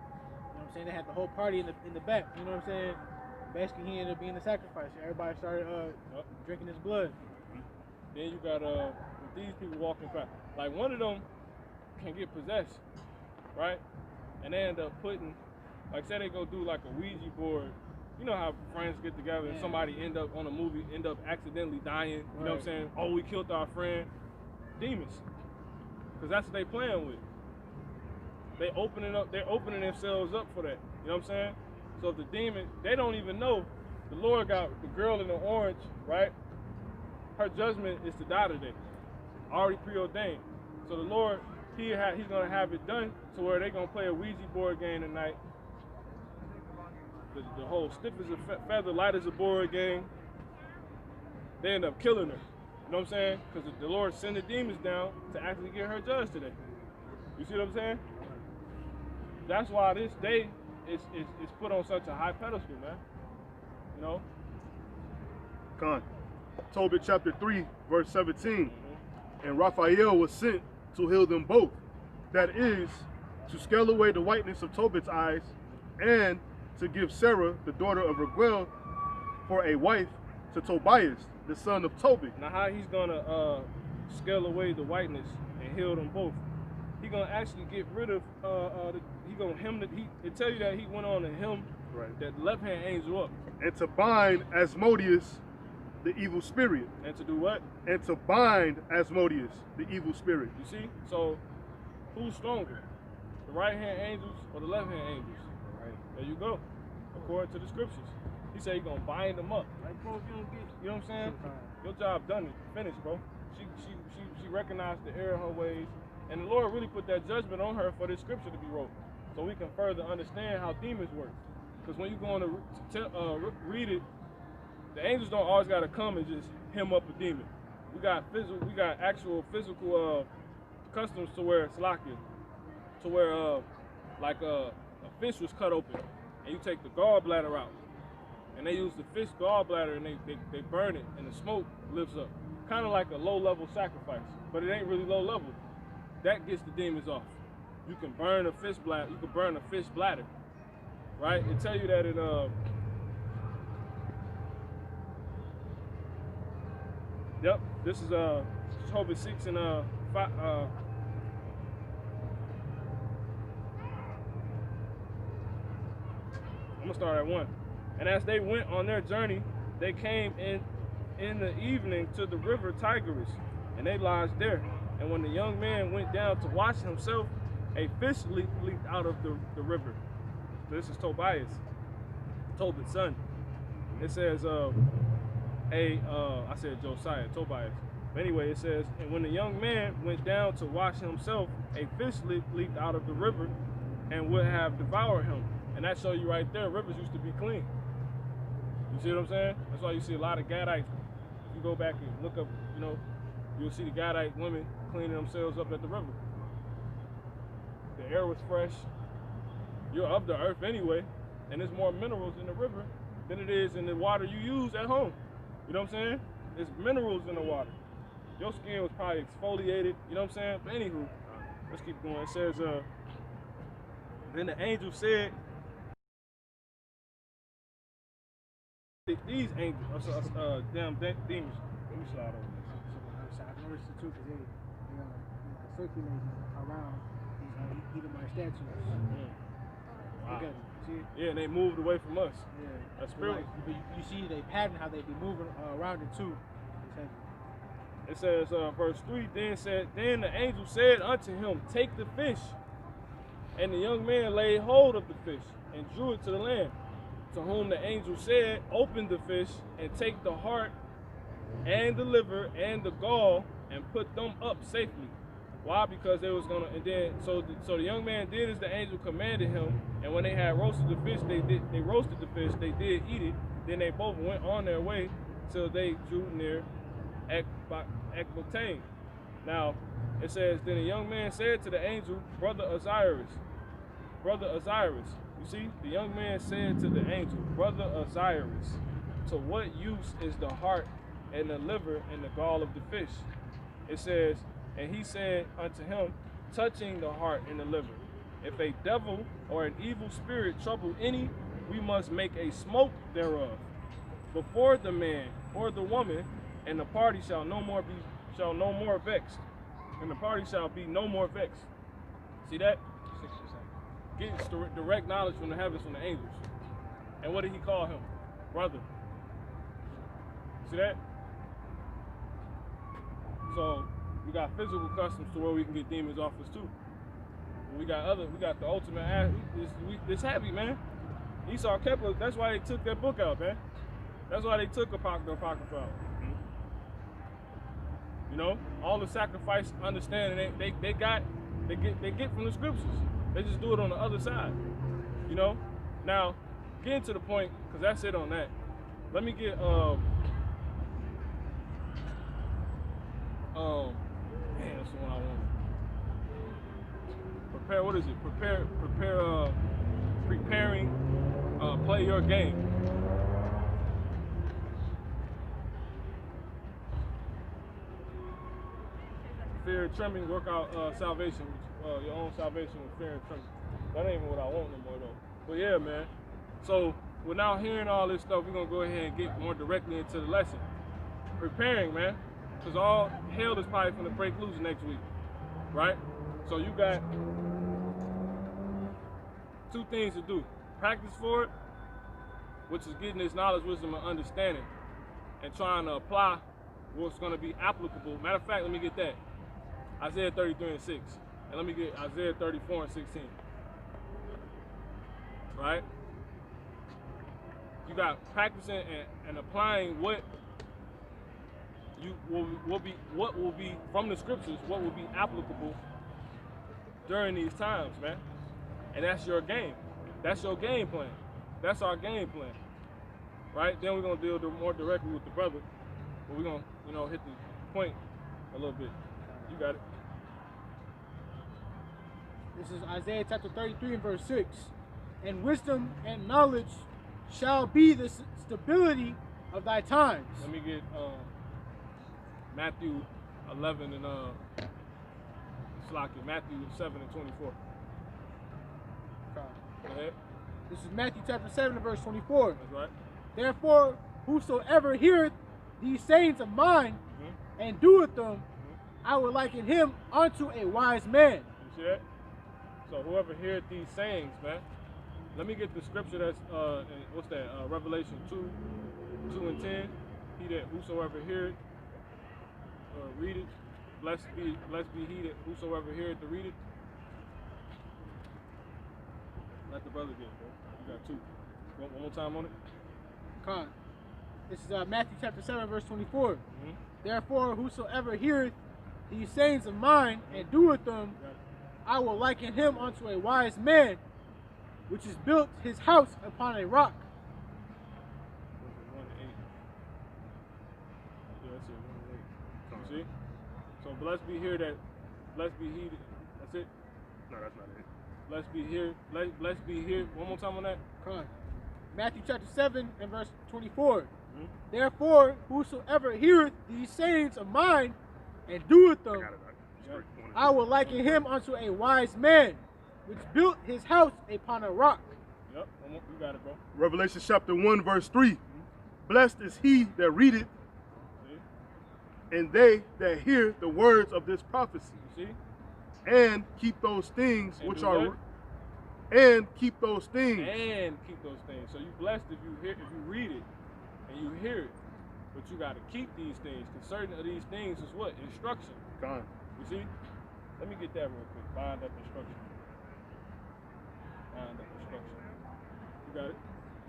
what I'm saying? They had the whole party in the back. You know what I'm saying? Basically, he ended up being the sacrifice. Everybody started drinking his blood. Then you got these people walking past. Like one of them can get possessed, right? And they end up putting, like say they go do like a Ouija board. You know how friends get together and somebody end up on a movie, end up accidentally dying. You know what I'm saying? Oh, we killed our friend. Demons. Because that's what they playing with. They're opening themselves up for that. You know what I'm saying? So if the demon, they don't even know. The Lord got the girl in the orange, right? Her judgment is to die today. Already preordained. So the Lord, he's gonna have it done to where they're gonna play a Ouija board game tonight. The whole stiff as a feather, light as a board game. They end up killing her. You know what I'm saying? Because the Lord sent the demons down to actually get her judged today. You see what I'm saying? That's why this day is put on such a high pedestal, man. You know? Con. Tobit chapter 3, verse 17. And Raphael was sent to heal them both. That is, to scale away the whiteness of Tobit's eyes, and to give Sarah, the daughter of Raguel, for a wife to Tobias, the son of Tobit. Now how he's gonna scale away the whiteness and heal them both? He gonna actually get rid of it tell you that he went on to him that left hand angel up. And to bind Asmodeus, the evil spirit. And to do what? And to bind Asmodeus, the evil spirit. You see? So who's stronger? The right hand angels or the left hand angels? There you go. According to the scriptures. He said he's gonna bind them up. Like, bro, if you don't get, you know what I'm saying? Your job done, finished, bro. She recognized the error of her ways, and the Lord really put that judgment on her for this scripture to be wrote, so we can further understand how demons work. Because when you go on to read it, the angels don't always gotta come and just hem up a demon. We got actual physical customs to where Salakia, to where like a fish was cut open, and you take the gallbladder out, and they use the fish gallbladder and they burn it, and the smoke lifts up. Kind of like a low-level sacrifice, but it ain't really low-level. That gets the demons off. You can burn a fish bladder. You can burn a fish bladder, right? It tell you that in yep. This is Tobit 6 and 5. I'm gonna start at 1. And as they went on their journey, they came in the evening to the river Tigris, and they lodged there. And when the young man went down to wash himself, a fish leaped out of the river. This is Tobias, Tobit's son. It says, I said Josiah, Tobias. But anyway, it says, and when the young man went down to wash himself, a fish leaped out of the river and would have devoured him. And that show you right there, rivers used to be clean. You see what I'm saying? That's why you see a lot of Gadites. If you go back and look up, you know, you'll see the Gadite women cleaning themselves up at the river. The air was fresh. You're of the earth anyway, and there's more minerals in the river than it is in the water you use at home. You know what I'm saying? There's minerals in the water. Your skin was probably exfoliated, you know what I'm saying? But anywho, let's keep going. It says, then the angel said, these angels, damn demons. Let me slide over this. I noticed it too, because they circulating around these Edomite statues. Wow. Look at it. See it? Yeah, and they moved away from us. Yeah. That's So, spirit. like, but you see they pattern how they be moving around it too. It's heavy. It says, verse 3, then the angel said unto him, take the fish. And the young man laid hold of the fish and drew it to the land. To whom the angel said, open the fish and take the heart and the liver and the gall and put them up safely. Why? Because they was gonna, and then so the young man did as the angel commanded him. And when they had roasted the fish, they roasted the fish. They did eat it. Then they both went on their way till they drew near Ecbatane. Now it says, then the young man said to the angel, brother Osiris. You see, the young man said to the angel, brother Osiris, to what use is the heart and the liver and the gall of the fish? It says, and he said unto him, touching the heart and the liver, if a devil or an evil spirit trouble any, we must make a smoke thereof before the man or the woman, and the party shall no more vexed, and the party shall be no more vexed. See that? 6%. Getting direct knowledge from the heavens, from the angels. And what did he call him? Brother. See that? So we got physical customs to where we can get demons off us too. We got the ultimate. It's heavy, man. Esau kept us. That's why they took that book out, man. That's why they took the Apocrypha out. You know, all the sacrifice understanding they get from the scriptures. They just do it on the other side. You know. Now, getting to the point, because that's it on that. Let me get man, that's the one I want. Prepare. What is it? Preparing. Play your game. Fear and trembling, work out salvation, your own salvation with fear and trembling. That ain't even what I want no more though. But yeah, man. So without hearing all this stuff, we're gonna go ahead and get more directly into the lesson. Preparing, man, because all hell is probably gonna break loose next week, right? So you got two things to do: practice for it, which is getting this knowledge, wisdom, and understanding, and trying to apply what's gonna be applicable. Matter of fact, let me get that. Isaiah 33:6. And let me get Isaiah 34:16. Right? You got practicing and applying what will be from the scriptures, what will be applicable during these times, man. And that's your game. That's your game plan. That's our game plan. Right? Then we're gonna deal more directly with the brother. But we're gonna, hit the point a little bit. You got it. This is Isaiah chapter 33 and verse 6. And wisdom and knowledge shall be the stability of thy times. Let me get Matthew 11 and Matthew 7 and 24. Go ahead. This is Matthew chapter 7 and verse 24. That's right. Therefore, whosoever heareth these sayings of mine and doeth them, I will liken him unto a wise man. You see that? So whoever heard these sayings, man. Let me get the scripture that's what's that? Revelation 2 and 10. He that whosoever heareth read it, blessed be he that whosoever heareth to read it. Let the brother did, bro. You got 2. One more time on it. Con. This is Matthew chapter 7, verse 24. Mm-hmm. Therefore, whosoever heareth these sayings of mine and doeth them, I will liken him unto a wise man, which has built his house upon a rock. 1 to 8. Yeah, that's it. 1 to 8. You see? So blessed be here that, blessed be he. That's it. No, that's not it. Blessed be here. Blessed be here. One more time on that. Con. Matthew chapter 7 and verse 24. Mm-hmm. Therefore, whosoever heareth these sayings of mine and doeth I them, got it. Yep. I will liken him unto a wise man, which built his house upon a rock. Yep. One more. You got it, bro. Revelation chapter 1, verse 3. Blessed is he that readeth, See? and they that hear the words of this prophecy, You see? and keep those things And which do are what? and keep those things. And keep those things. So you blessed if you read it and you hear it. But you got to keep these things. Because certain of these things is what? Instruction. God. You see? Let me get that real quick. Bind up instruction. Bind up instruction. You got it?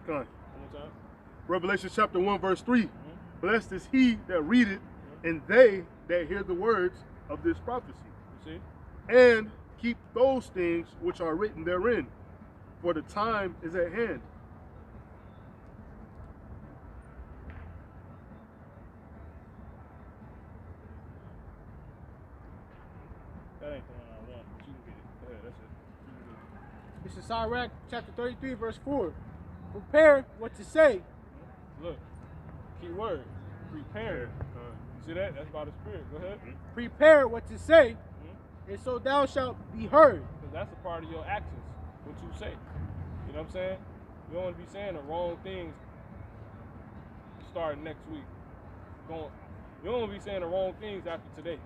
God. One more time. Revelation chapter 1, verse 3. Mm-hmm. Blessed is he that readeth, and they that hear the words of this prophecy, You see? and keep those things which are written therein, for the time is at hand. That ain't the one I want, but you can get it. Go ahead, that's it. You can get it. This is Sirach chapter 33, verse 4. Prepare what to say. Look, key word, prepare. You see that? That's by the Spirit. Go ahead. Prepare what to say, Mm-hmm. and so thou shalt be heard. Because that's a part of your actions, what you say. You know what I'm saying? You don't want to be saying the wrong things starting next week. You don't want to be saying the wrong things after today.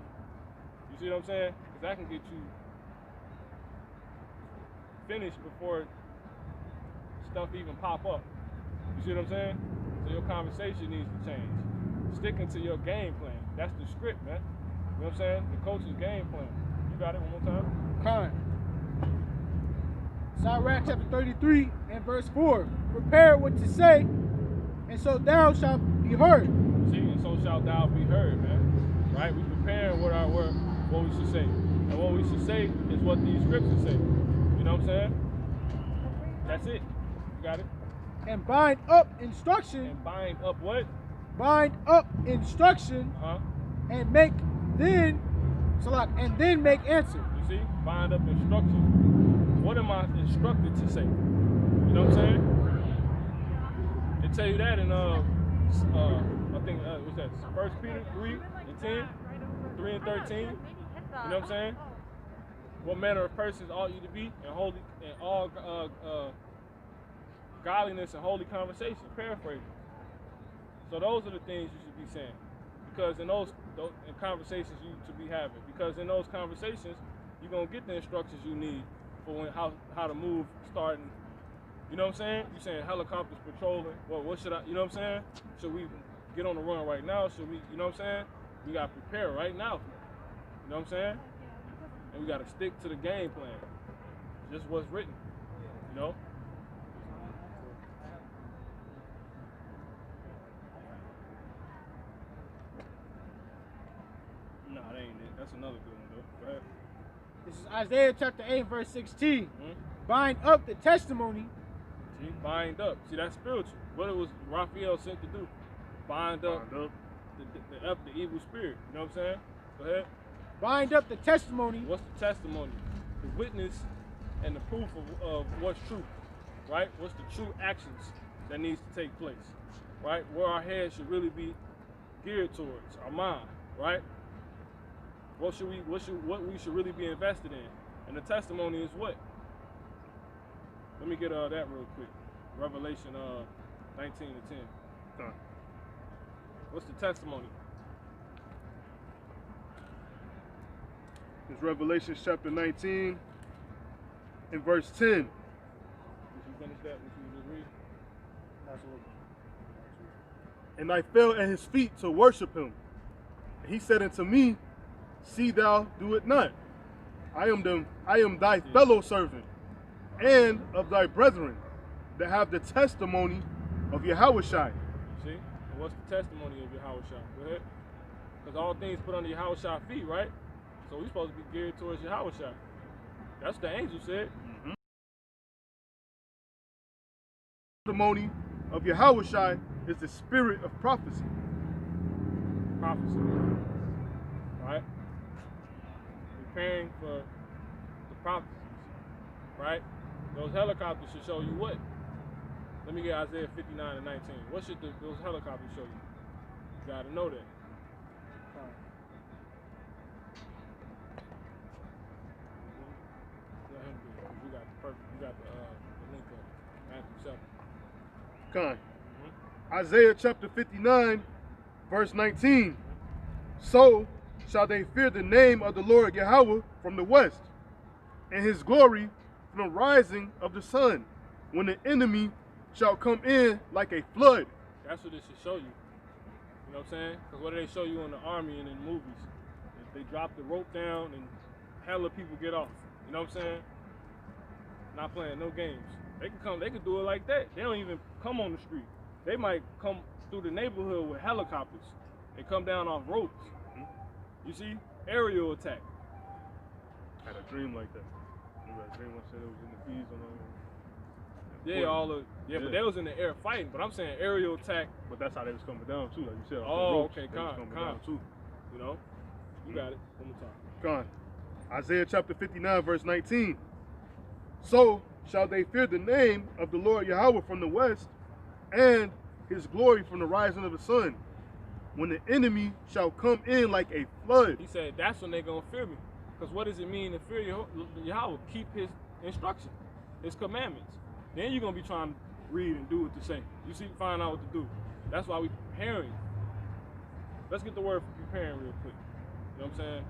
You see what I'm saying? Because that can get you finished before stuff even pop up. You see what I'm saying? So your conversation needs to change. Sticking to your game plan. That's the script, man. You know what I'm saying? The coach's game plan. You got it one more time? Con. Sirach chapter 33 and verse 4. Prepare what to say, and so thou shalt be heard. See, and so shalt thou be heard, man. Right? We preparing what what we should say. And what we should say is what these scriptures say. You know what I'm saying? That's it. You got it? And bind up instruction, And bind up what? bind up instruction, Uh-huh. and make then, and then make answer. You see? Bind up instruction. What am I instructed to say? You know what I'm saying? They tell you that in I think what's that? 1 Peter 3 and 10, 3 and 13. You know what I'm saying? What manner of persons ought you to be in holy in all godliness and holy conversation, paraphrasing. So those are the things you should be saying, because in those in conversations you should be having, because in those conversations you're gonna get the instructions you need for how to move, starting. You know what I'm saying? You're saying helicopters patrolling. Well, what should I? You know what I'm saying? Should we get on the run right now? Should we? You know what I'm saying? We gotta prepare right now. You know what I'm saying? And we gotta stick to the game plan. Just what's written. You know. Nah, that ain't it. That's another good one though. Go ahead. This is Isaiah chapter 8, verse 16. Hmm? Bind up the testimony. See, bind up. See, that's spiritual. What it was Raphael sent to do. Bind up, Bind up. the evil spirit. You know what I'm saying? Go ahead. Bind up the testimony. What's the testimony? The witness and the proof of what's true, right? What's the true actions that needs to take place, right? Where our head should really be geared towards, our mind, right? What we should really be invested in. And the testimony is what? Let me get that real quick. Revelation 19 to 10. Done. What's the testimony? It's Revelation chapter 19 and verse 10. Did you finish that? What you just read? Absolutely. And I fell at his feet to worship him. And he said unto me, See thou do it not. I am thy fellow servant, and of thy brethren that have the testimony of Yahushai. See? And what's the testimony of Yahweh Shai? Go ahead. Because all things put under Yahweh Shai feet, right? So we're supposed to be geared towards Yahweh Shai. That's what the angel said. Testimony of Yahushai is the spirit of prophecy. Prophecy. Right? Preparing for the prophecies. Right? Those helicopters should show you what? Let me get Isaiah 59 and 19. What should those helicopters show you? You gotta know that. Let him do it, 'cause you got the perfect, you got the link of Matthew 7. Con. Isaiah chapter 59, verse 19. So shall they fear the name of the Lord Yahweh from the west, and his glory from the rising of the sun, when the enemy shall come in like a flood. That's what it should show you. You know what I'm saying? Because what do they show you in the army and in movies? If they drop the rope down and hella people get off. You know what I'm saying? Not playing no games. They can come, they can do it like that. They don't even come on the street. They might come through the neighborhood with helicopters and come down off ropes. You see? Aerial attack. I had a dream like that. Remember that dream I said it was in the bees on But they was in the air fighting. But I'm saying aerial attack. But that's how they was coming down too, like you said. off the Oh, ropes, okay, they was con. coming down too. You know? You got it. One more time. Gone. Isaiah chapter 59, verse 19. So shall they fear the name of the Lord Yahweh from the west, and his glory from the rising of the sun, when the enemy shall come in like a flood. He said that's when they're going to fear me. Because what does it mean to fear Yahweh? Keep his instruction, his commandments. Then you're going to be trying to read and do what to say. You see, find out what to do. That's why we preparing. Let's get the word for preparing real quick. You know what I'm saying?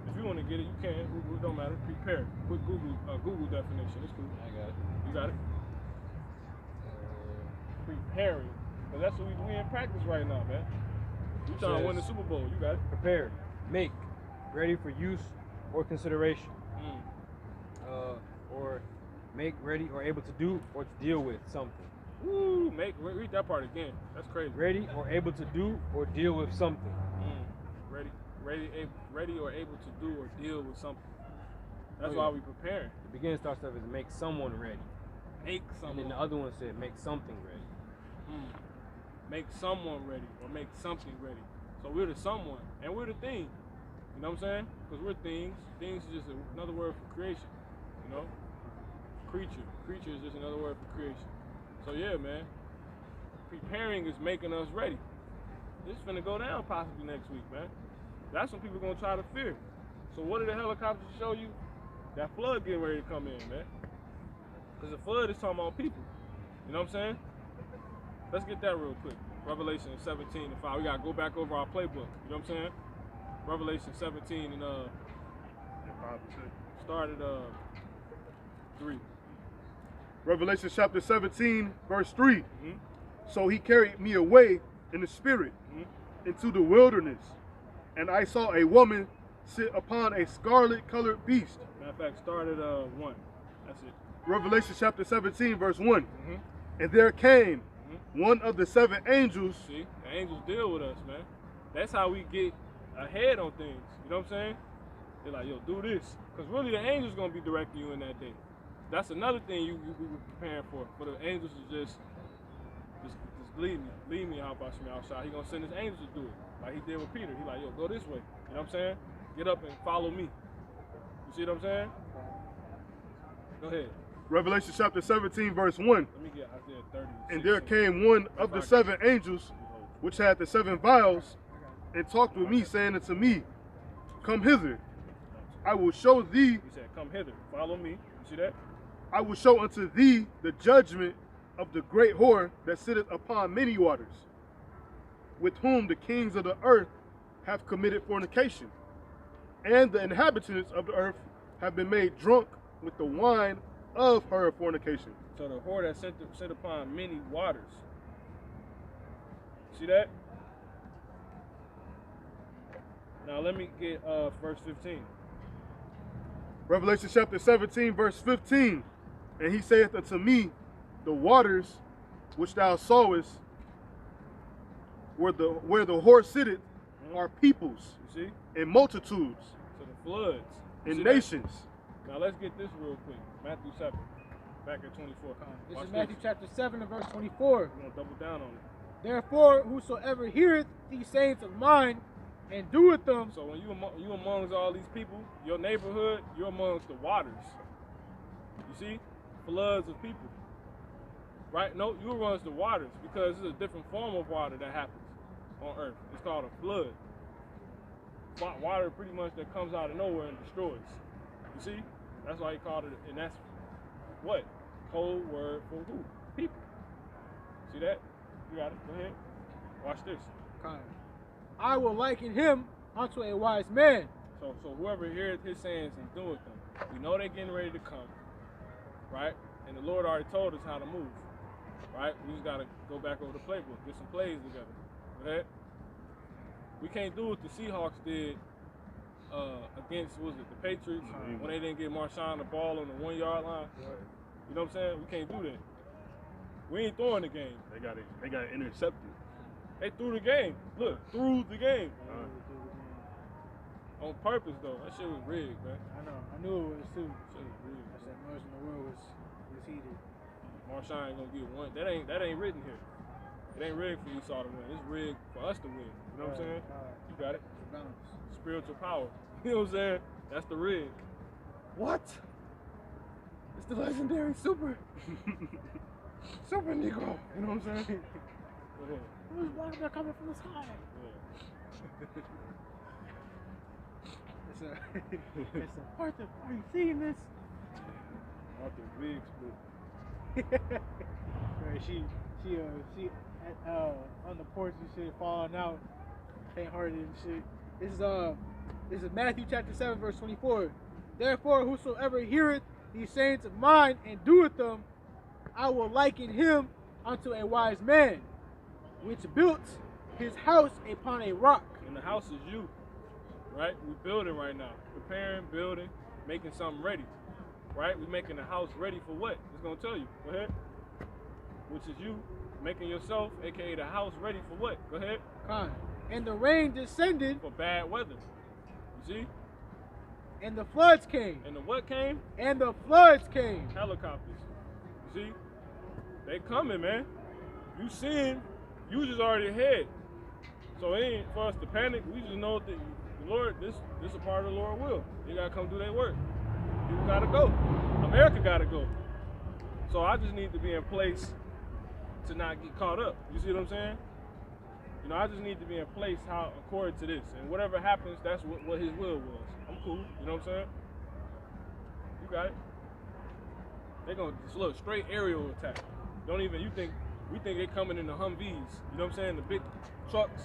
If you want to get it, you can. It don't matter. Prepare. Quick Google definition. It's cool. I got it. You got it? Preparing. Because that's what we in practice right now, man. You trying to win the Super Bowl. You got it. Prepare, make, ready for use or consideration. Or make, ready, or able to do or to deal with something. Woo, read that part again. That's crazy. Ready or able to do or deal with something. Ready or able to do or deal with something. That's Oh, yeah. why we preparing. The beginning starts off as make someone ready. Make And someone. then the other one said make something ready. Make someone ready or make something ready. So we're the someone and we're the thing. You know what I'm saying? Because we're things. Things is just another word for creation. You know? Creature. Creature is just another word for creation. So yeah, man. Preparing is making us ready. This is finna go down possibly next week, man. That's when people gonna try to fear. So what did the helicopters show you? That flood getting ready to come in, man. Because the flood is talking about people. You know what I'm saying? Let's get that real quick. Revelation 17 and 5. We gotta go back over our playbook. You know what I'm saying? Revelation 17 and start at 3. Revelation chapter 17, verse 3. So he carried me away in the spirit into the wilderness, and I saw a woman sit upon a scarlet-colored beast. Matter of fact, start at 1. That's it. Revelation chapter 17, verse 1. And there came one of the 7 angels. See, the angels deal with us, man. That's how we get ahead on things. You know what I'm saying? They're like, yo, do this. Because really the angels going to be directing you in that day. That's another thing you be preparing for. For the angels to just lead me. Lead me out by me outside. He going to send his angels to do it. Like he did with Peter. He like, yo, go this way. You know what I'm saying? Get up and follow me. You see what I'm saying? Go ahead. Revelation chapter 17, verse 1. Let me get Isaiah 30. And there came one of the 7 angels, which had the 7 vials, and talked with me, saying unto me, Come hither, I will show thee. He said, come hither, follow me. You see that? I will show unto thee the judgment of the great whore that sitteth upon many waters, with whom the kings of the earth have committed fornication, and the inhabitants of the earth have been made drunk with the wine of her fornication. So the whore that sit upon many waters. See that? Now let me get verse 15. Revelation chapter 17, verse 15. And he saith unto me, the waters which thou sawest, where the horse sitteth, are peoples You see? and multitudes So the floods. You and see that? nations. Now let's get this real quick. Matthew 7, back at 24. This Watch is Matthew this. chapter 7 and verse 24. We're going to double down on it. Therefore, whosoever heareth these sayings of mine and doeth them, So when you amongst all these people, your neighborhood, you're amongst the waters. You see? Floods of people. Right? No, you're amongst the waters because it's a different form of water that happens on earth. It's called a flood. Water pretty much that comes out of nowhere and destroys. You see? That's why he called it, and that's what? Code word for who? People. See that? You got it. Go ahead. Watch this. I will liken him unto a wise man. So whoever hears his sayings and doeth them, we know they're getting ready to come, right? And the Lord already told us how to move, right? We just gotta go back over the playbook, get some plays together. Go ahead. We can't do what the Seahawks did against, what was it, the Patriots, when they didn't get Marshawn the ball on the 1 yard line. You know what I'm saying? We can't do that. We ain't throwing the game. They got intercepted. They threw the game. Look, threw the game. On purpose though. That shit was rigged, man. I know. I knew it was too. Shit was rigged. I said much in the world was heated. Marshawn ain't gonna get one. That ain't written here. It ain't rigged for Esau to win. It's rigged for us to win. You know what I'm saying? You got it. It's a balance. Spiritual power. You know what I'm saying? That's the rig. What? It's the legendary super Negro. You know what I'm saying? Go ahead. Who's water coming from the sky? Yeah. It's a part of. Are you seeing this? Arthur Biggs, but Right, she on the porch and shit, falling out, faint-hearted and shit. This is Matthew chapter 7 verse 24. Therefore, whosoever heareth these sayings of mine and doeth them, I will liken him unto a wise man, which built his house upon a rock. and the house is you, right? We building right now, preparing, building, making something ready, right? We making the house ready for what? It's gonna tell you. Go ahead. Which is you making yourself, aka the house, ready for what? Go ahead. And the rain descended, For bad weather. You see? and the floods came. And the what came? And the floods came. Helicopters. You see? They coming, man. You seeing? You just already ahead. So it ain't for us to panic. We just know that the Lord, this is a part of the Lord's will. They gotta come do their work. People gotta go. America gotta go. So I just need to be in place to not get caught up. You see what I'm saying? You know, I just need to be in place how according to this. And whatever happens, that's what his will was. I'm cool. You know what I'm saying? You got it. They're gonna just look straight aerial attack. We think they coming in the Humvees. You know what I'm saying? The big trucks.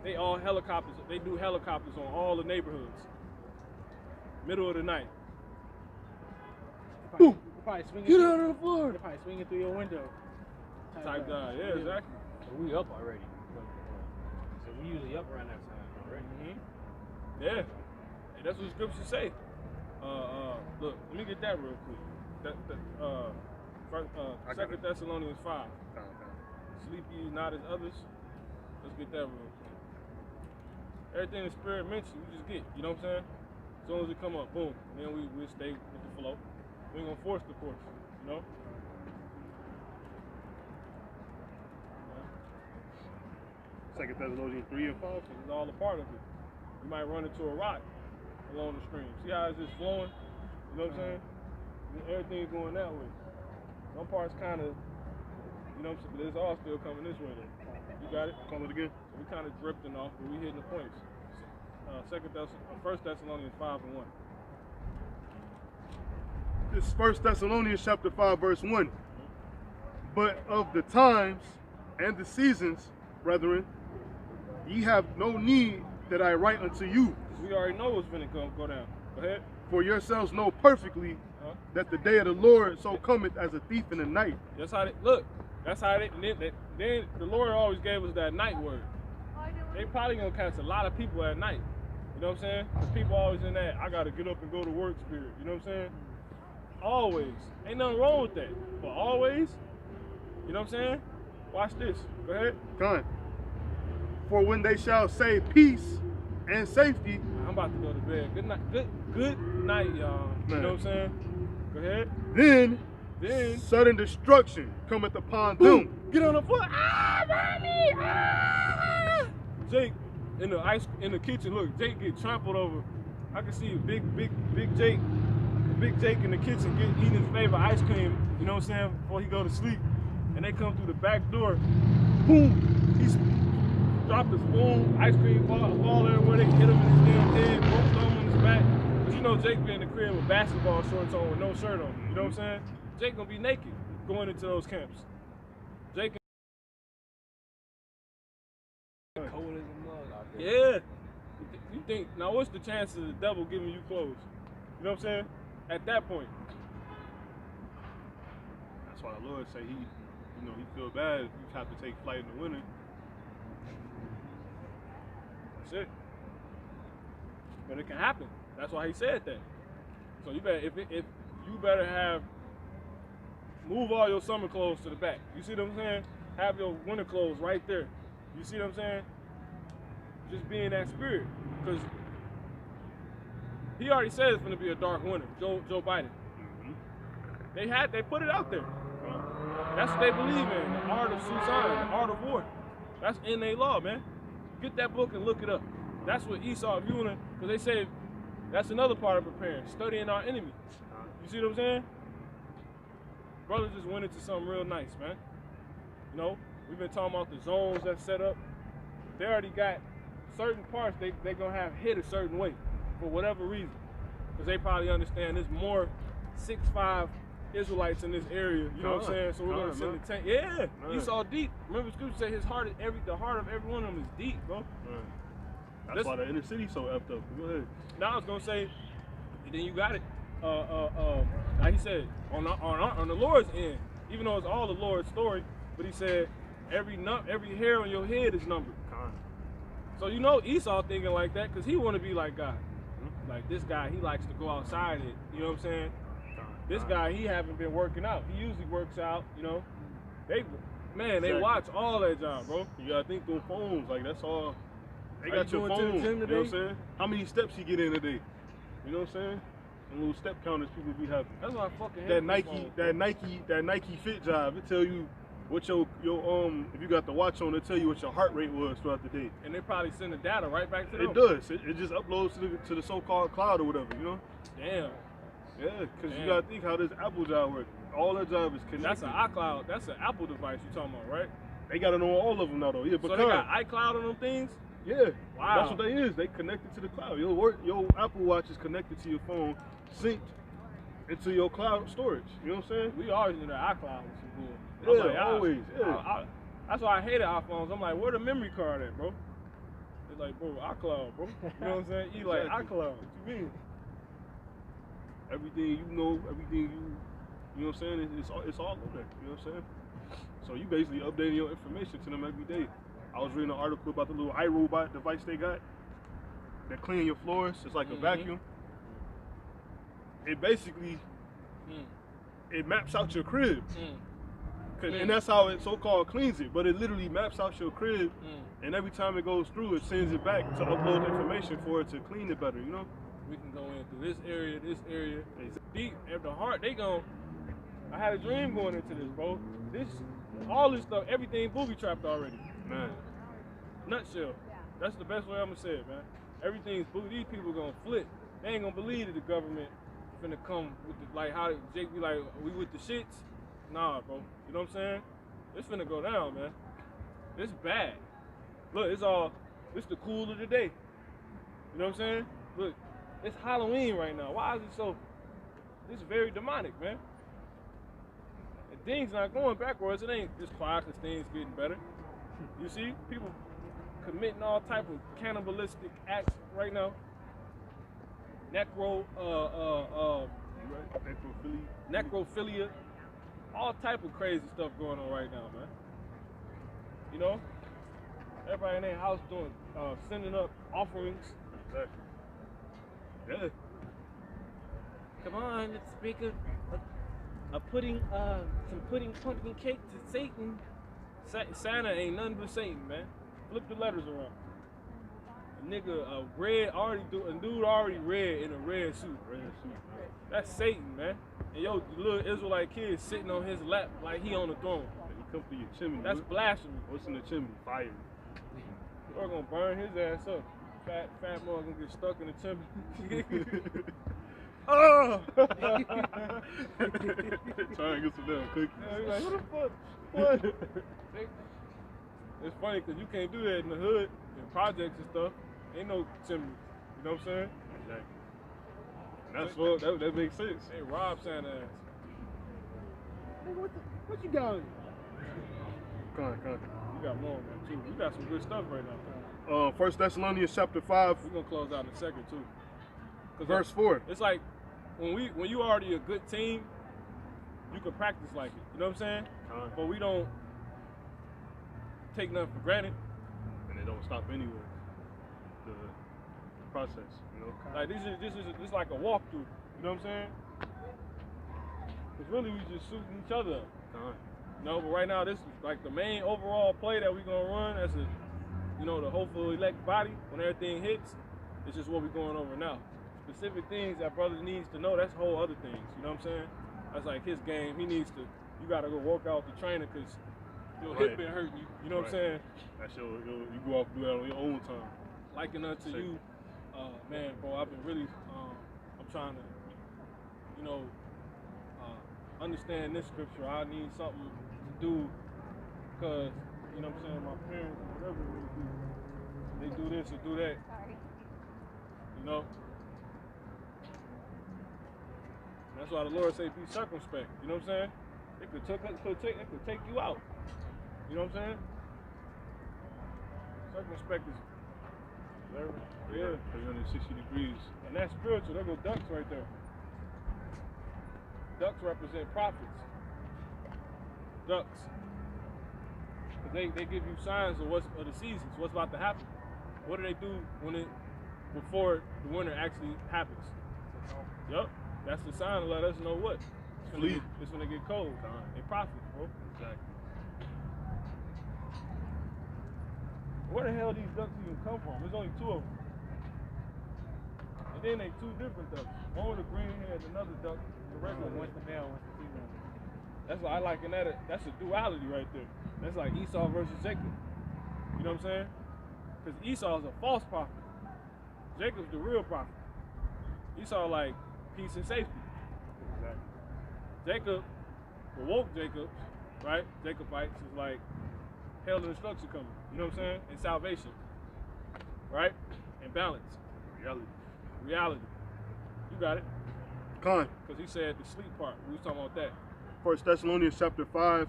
They all helicopters. They do helicopters on all the neighborhoods. Middle of the night. Boom. Probably swinging. Get out of the floor. They're probably swinging through your window. Type guy. Yeah, exactly. So we up already. So we usually up around that time, right? Mm-hmm. Yeah. Hey, that's what the scriptures say. Look, let me get that real quick. Second Thessalonians 5. Sleep ye not as others. Let's get that real quick. Everything the Spirit mentions, we just get. You know what I'm saying? As soon as it come up, boom. Then we stay with the flow. We ain't gonna force the course. You know? Second Thessalonians 3 and 5. It's all a part of it. You might run into a rock along the stream. See how it's just flowing? You know what I'm saying? Everything's going that way. Some parts kind of, you know what I'm saying, but it's all still coming this way though. You got it? Call it again. So we kind of drifting off, but we hitting the points. First Thessalonians 5 and 1. This is 1 Thessalonians chapter 5, verse 1. But of the times and the seasons, brethren, ye have no need that I write unto you. We already know what's going to go down. Go ahead. For yourselves know perfectly that the day of the Lord so cometh as a thief in the night. That's how they look. That's how they. Then the Lord always gave us that night word. They probably gonna catch a lot of people at night. You know what I'm saying? Because people always in that I gotta get up and go to work spirit. You know what I'm saying? Always. Ain't nothing wrong with that. But always, you know what I'm saying? Watch this. Go ahead. Done. For when they shall say peace and safety, I'm about to go to bed. Good night. Good night, y'all. You Man. know what I'm saying? Go ahead. then sudden destruction cometh upon them. Get on the floor. Ah, mommy! Ah! Jake in the kitchen. Look, Jake get trampled over. I can see big Jake in the kitchen eating his favorite ice cream. You know what I'm saying? Before he go to sleep, and they come through the back door. Boom! He's dropped the spoon. Ice cream fall everywhere. They hit him in his damn head. Both throw him on his back. Cause you know Jake be in the crib with basketball shorts on with no shirt on. You know what I'm saying? Jake gonna be naked going into those camps. Jake. Cold as a mug out there. Yeah. You think now? What's the chances of the devil giving you clothes? You know what I'm saying? At that point, That's why the Lord say he feel bad if you have to take flight in the winter. that's it. But it can happen. That's why he said that. So you better if you better move all your summer clothes to the back. You see what I'm saying? Have your winter clothes right there. You see what I'm saying? Just be in that spirit, because he already said it's going to be a dark winter. Joe Biden. They put it out there. That's what they believe in. The art of suicide, the art of war. That's in their law, man. Get that book and look it up. That's what Esau, if you wanna, because they say that's another part of preparing, studying our enemy. You see what I'm saying? Brother just went into something real nice, man. You know, we've been talking about the zones that's set up. They already got certain parts they gonna have hit a certain way for whatever reason, because they probably understand there's more 6'5" Israelites in this area. You know what I'm saying? So we're gonna send the tank. Yeah, Esau deep. Remember, Scripture say his heart the heart of every one of them is deep, bro. That's why the inner city's so effed up. Go ahead. Now I was gonna say, and then you got it. Like he said, on the Lord's end, even though it's all the Lord's story, but he said every hair on your head is numbered. So you know Esau thinking like that because he want to be like God. Like this guy, he likes to go outside it. You know what I'm saying? This guy, he haven't been working out. He usually works out. You know, they watch all that job, bro. You gotta think through phones, like that's all. They Are got you your going to the phone. gym You today? know what I'm saying? How many steps you get in a day? You know what I'm saying? And little step counters people be having. That's why I fucking hate That these phones. Nike Fit job. It tell you what your if you got the watch on, it tell you what your heart rate was throughout the day. And they probably send the data right back to them. It does. It just uploads to the so-called cloud or whatever. You know? Damn. Yeah, because Damn. you gotta think how this Apple job works. All that job is connected. That's an iCloud. That's an Apple device you talking about, right? They gotta know all of them now though. Yeah, but So they got iCloud on them things? yeah, Wow. that's what they is. They connected to the cloud. Your Apple Watch is connected to your phone, synced into your cloud storage. You know what I'm saying? We always knew that iCloud was some bull. Yeah, always. That's why I hated iPhones. I'm like, where the memory card at, bro? It's like, bro, iCloud, bro. You know what I'm saying? You like Exactly. iCloud. What you mean? Everything you know, everything you know what I'm saying? It's all on there. You know what I'm saying? So you basically updating your information to them every day. I was reading an article about the little iRobot device they got that clean your floors. It's like a vacuum. It basically it maps out your crib. And that's how it so-called cleans it, but it literally maps out your crib, and every time it goes through, it sends it back to upload information for it to clean it better, you know? We can go in through this area. Deep at the heart, I had a dream going into this, bro. All this stuff, everything booby trapped already. Man. Nutshell. That's the best way I'm gonna say it, man. Everything's booby. These people gonna flip. They ain't gonna believe that the government finna come with like how Jake be like, we with the shits? Nah, bro. You know what I'm saying? It's finna go down, man. It's bad. Look, it's the cool of the day. You know what I'm saying? Look, it's Halloween right now. Why is it so? It's very demonic, man. And things not going backwards. It ain't just quiet because things getting better. You see, people committing all type of cannibalistic acts right now. Necrophilia. All type of crazy stuff going on right now, man. You know? Everybody in their house doing, sending up offerings. Exactly. Yeah. Come on, let's make a pudding, some pumpkin cake to Satan. Santa ain't nothing but Satan, man. Flip the letters around. A nigga, a dude already red in a red suit. Red suit, man. That's Satan, man. And yo, little Israelite kid sitting on his lap like he on the throne. He come through your chimney. That's blasphemy. What's in the chimney? Fire. We're gonna burn his ass up. Fat boy gonna get stuck in the chimney. Oh! Trying to get some damn cookies. Yeah, he's like, who the fuck? What? It's funny because you can't do that in the hood, in projects and stuff. Ain't no chimney. You know what I'm saying? Exactly. And that's that makes sense. They rob Santa ass. Nigga, what you got? Come on. You got more, man, too. You got some good stuff right now. 1 Thessalonians chapter 5, We're gonna close out in a second too. verse 4. It's like when you already a good team, you can practice like it. You know what I'm saying? But we don't take nothing for granted. And it don't stop anywhere. The process, you know. Like this is like a walkthrough. You know what I'm saying? Cause really we just shooting each other up. No, but right now this is like the main overall play that we're gonna run as the hopeful elect body when everything hits. It's just what we're going over now. Specific things that brother needs to know, that's whole other things. You know what I'm saying? That's like his game. He needs to. You gotta go work out the trainer because your hip been hurting you. You know what I'm saying? That's you go off and do that on your own time. Liking unto you, man, bro. I've been really. I'm trying to, understand this scripture. I need something to do because you know what I'm saying. My parents, whatever they do this or do that. You know. That's why the Lord say be circumspect. You know what I'm saying? It could take you out. You know what I'm saying? Circumspect is yeah. 360 degrees. And that's spiritual. There go ducks right there. Ducks represent prophets. Ducks. Cause they give you signs of the seasons, what's about to happen. What do they do before the winter actually happens? Yup. That's the sign to let us know what. It's when they get cold. They profit, bro. Exactly. Where the hell these ducks even come from? There's only 2 of them. And then they 2 different ducks. One with a green head, another duck, the regular one. One's the male, one's the female. That's why I liken that. That's a duality right there. That's like Esau versus Jacob. You know what I'm saying? Because Esau's a false prophet. Jacob's the real prophet. Esau like peace and safety. Exactly. Jacob, the woke Jacobs, right? Jacobites is like hell and destruction coming. You know what I'm saying? And salvation, right? And balance. Reality. You got it. Con. Because he said the sleep part. We was talking about that. 1 Thessalonians chapter 5, We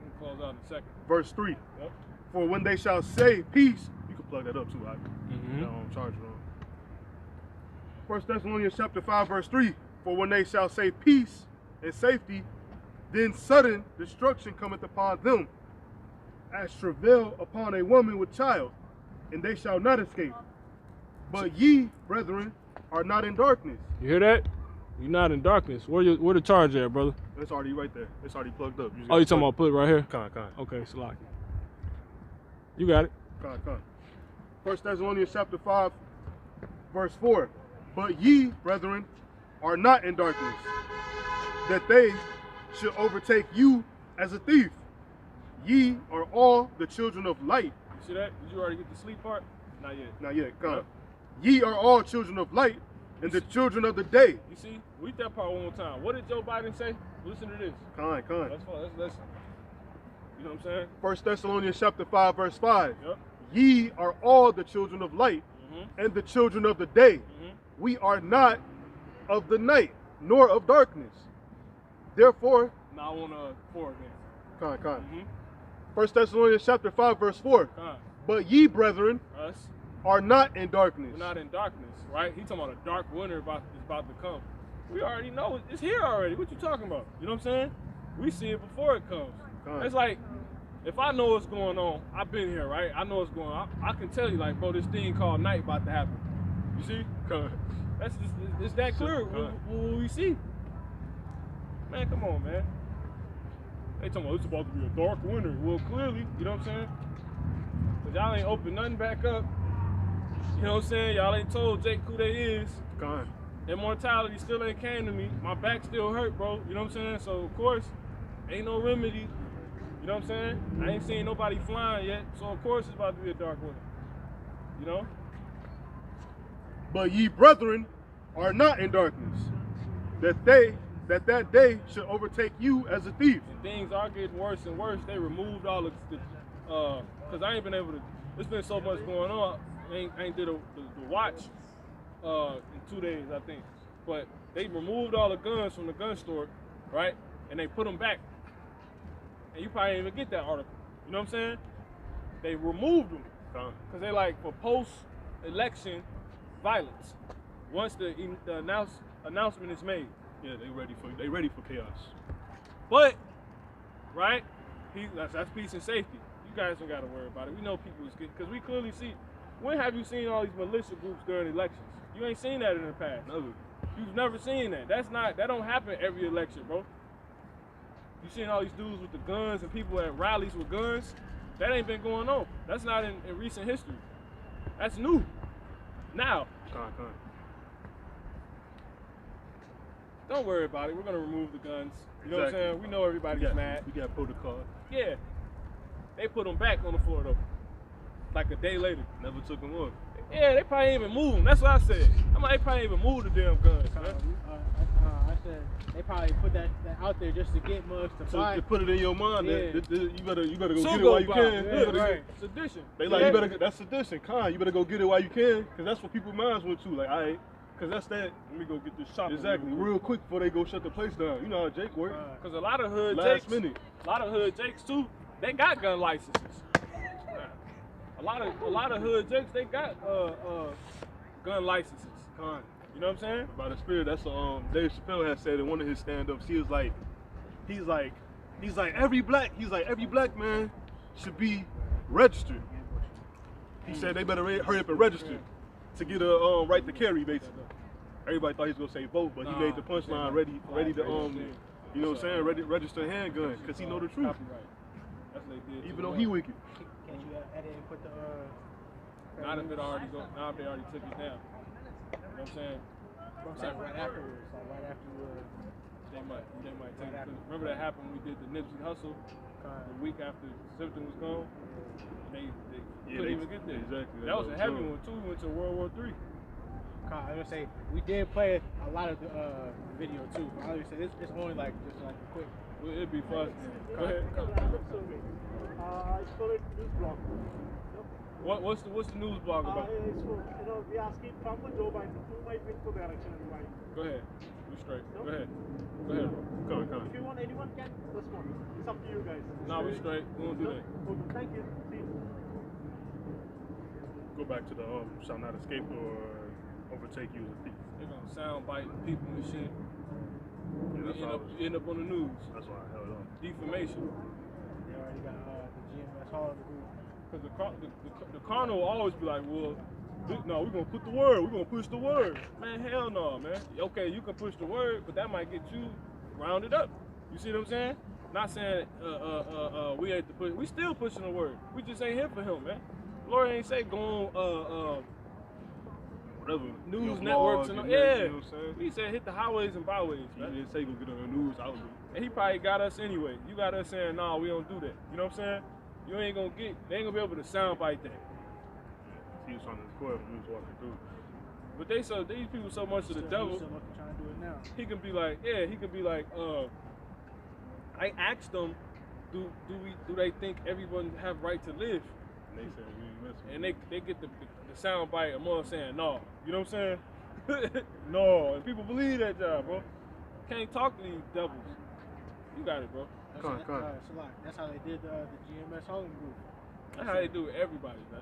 can close out in a second. verse 3. Yep. For when they shall say peace, you can plug that up too, Ivy. Mm-hmm. Charge it on. 1 Thessalonians chapter 5, verse 3. For when they shall say peace and safety, then sudden destruction cometh upon them, as travail upon a woman with child, and they shall not escape. But ye, brethren, are not in darkness. You hear that? You're not in darkness. Where the charge at, brother? It's already right there. It's already plugged up. Oh, you talking about put it right here? Con. Okay, Salaki. You got it. Con. 1 Thessalonians chapter 5, verse 4. But ye, brethren, are not in darkness, that they should overtake you as a thief. Ye are all the children of light. You see that? Did you already get the sleep part? Not yet. Not yet. Con. Yep. Ye are all children of light, and the children of the day. You see? Read that part one more time. What did Joe Biden say? Listen to this. Con. Let's listen. You know what I'm saying? 1 Thessalonians chapter 5, verse 5. Yep. Ye are all the children of light, and the children of the day. We are not of the night, nor of darkness. Therefore, Now I want to 4 again. Con. 1 Thessalonians chapter 5, verse 4. But ye, brethren, Us, are not in darkness. we're not in darkness, right? He's talking about a dark winter is about to come. We already know it's here already. What you talking about? You know what I'm saying? We see it before it comes. Con. It's like, if I know what's going on, I've been here, right? I know what's going on. I can tell you, like, bro, this thing called night about to happen. You see? Con. That's just, it's that clear what we see. Man, come on, man. They talking about it's about to be a dark winter. Well, clearly, you know what I'm saying? But y'all ain't opened nothing back up. You know what I'm saying? Y'all ain't told Jake who they is. Con. Immortality still ain't came to me. My back still hurt, bro. You know what I'm saying? So, of course, ain't no remedy. You know what I'm saying? I ain't seen nobody flying yet. So, of course, it's about to be a dark winter. You know? But ye brethren are not in darkness, that day should overtake you as a thief. And things are getting worse and worse. They removed all the because I ain't been able to, there's been so much going on. I ain't did the watch in 2 days, I think. But they removed all the guns from the gun store, right? And they put them back. And you probably didn't even get that article. You know what I'm saying? They removed them. Because they like for post-election violence. Once the announcement is made. Yeah, they ready for chaos. But, right? That's peace and safety. You guys don't got to worry about it. We know people is good because we clearly see. When have you seen all these militia groups during elections? You ain't seen that in the past. Never. You've never seen that. That don't happen every election, bro. You seen all these dudes with the guns and people at rallies with guns? That ain't been going on. That's not in recent history. That's new. Now. Con. Don't worry about it. We're gonna remove the guns. You know Exactly. what I'm saying? We know everybody's mad. We got protocol. Yeah. They put them back on the floor though. Like a day later. Never took them off. Yeah, they probably ain't even moved them. That's what I said. I'm like, they probably ain't even moved the damn guns, man. I said they probably put that out there just to get mugs to So buy. to put it in your mind Yeah. that you better go So get it go while you buy. can. Yeah, You better right. Sedition. They like, you better, that's sedition, you better go get it while you can, because that's what people's minds went to, like, all right, because that's that. Let me go get this shop. Exactly, real quick before they go shut the place down. You know how Jake works. Because a lot of hood Last Jakes, minute. a lot of hood Jakes too, they got gun licenses. A lot of hood Jakes, they got gun licenses. You know what I'm saying? By the spirit, that's Dave Chappelle has said in one of his stand-ups. He's like every black man should be registered. He said they better hurry up and register to get a right to carry, basically. Everybody thought he was gonna say vote, but he made the punchline ready to you know what I'm saying, ready to register a handgun because he know the truth. Copyright. That's what they did. Even though he wicked. Can't you edit and put the Not if it already go. Now if they already took it down. You know what I'm saying? I'm saying right afterwards, like right after They might take it. Remember that happened when we did the Nipsey Hussle the week after Simpson was gone? They couldn't even get there. Exactly. That was a heavy one too. We went to World War III. I was gonna say we did play a lot of the video too. I was gonna say it's only like just like a quick. Well, it'd be fun. Go ahead. I saw it news blog. What's the news blog about? We asking Trump and Joe Biden who might win for the election and why. Go ahead. You straight. No? Go ahead. Go ahead. Come on. If you want, anyone can respond. It's up to you guys. No, we straight. We won't do that. Okay, thank you. See you. Go back to the shall not escape or overtake you as a thief. They're gonna sound bite people and shit. Yeah, You end up on the news. that's why I held on. Defamation. They already got the GMS Hall in the group. Because the Cardinal will always be like, well, no, we're gonna put the word. We're gonna push the word. Man, hell no, man. Okay, you can push the word, but that might get you rounded up. You see what I'm saying? Not saying we ain't to push. We still pushing the word. We just ain't here for him, man. Lord ain't say go on Whatever. news Your networks blog and that, yeah. You know what I'm saying? He said hit the highways and byways, He man. didn't say go get on the news outlet. And he probably got us anyway. You got us saying, nah, we don't do that. You know what I'm saying? You ain't gonna get, they ain't gonna be able to soundbite that. He was trying to record when we was walking through. But these people so much of the devil. Still looking, trying to do it now. He can be like, I asked them, do they think everyone have right to live? And they said we ain't messing. And they get the sound bite of mom saying no. You know what I'm saying? No. And people believe that job, bro. Can't talk to these devils. You got it, bro. Come on. That's how they did the GMS Holland group. That's how they do it, everybody, man.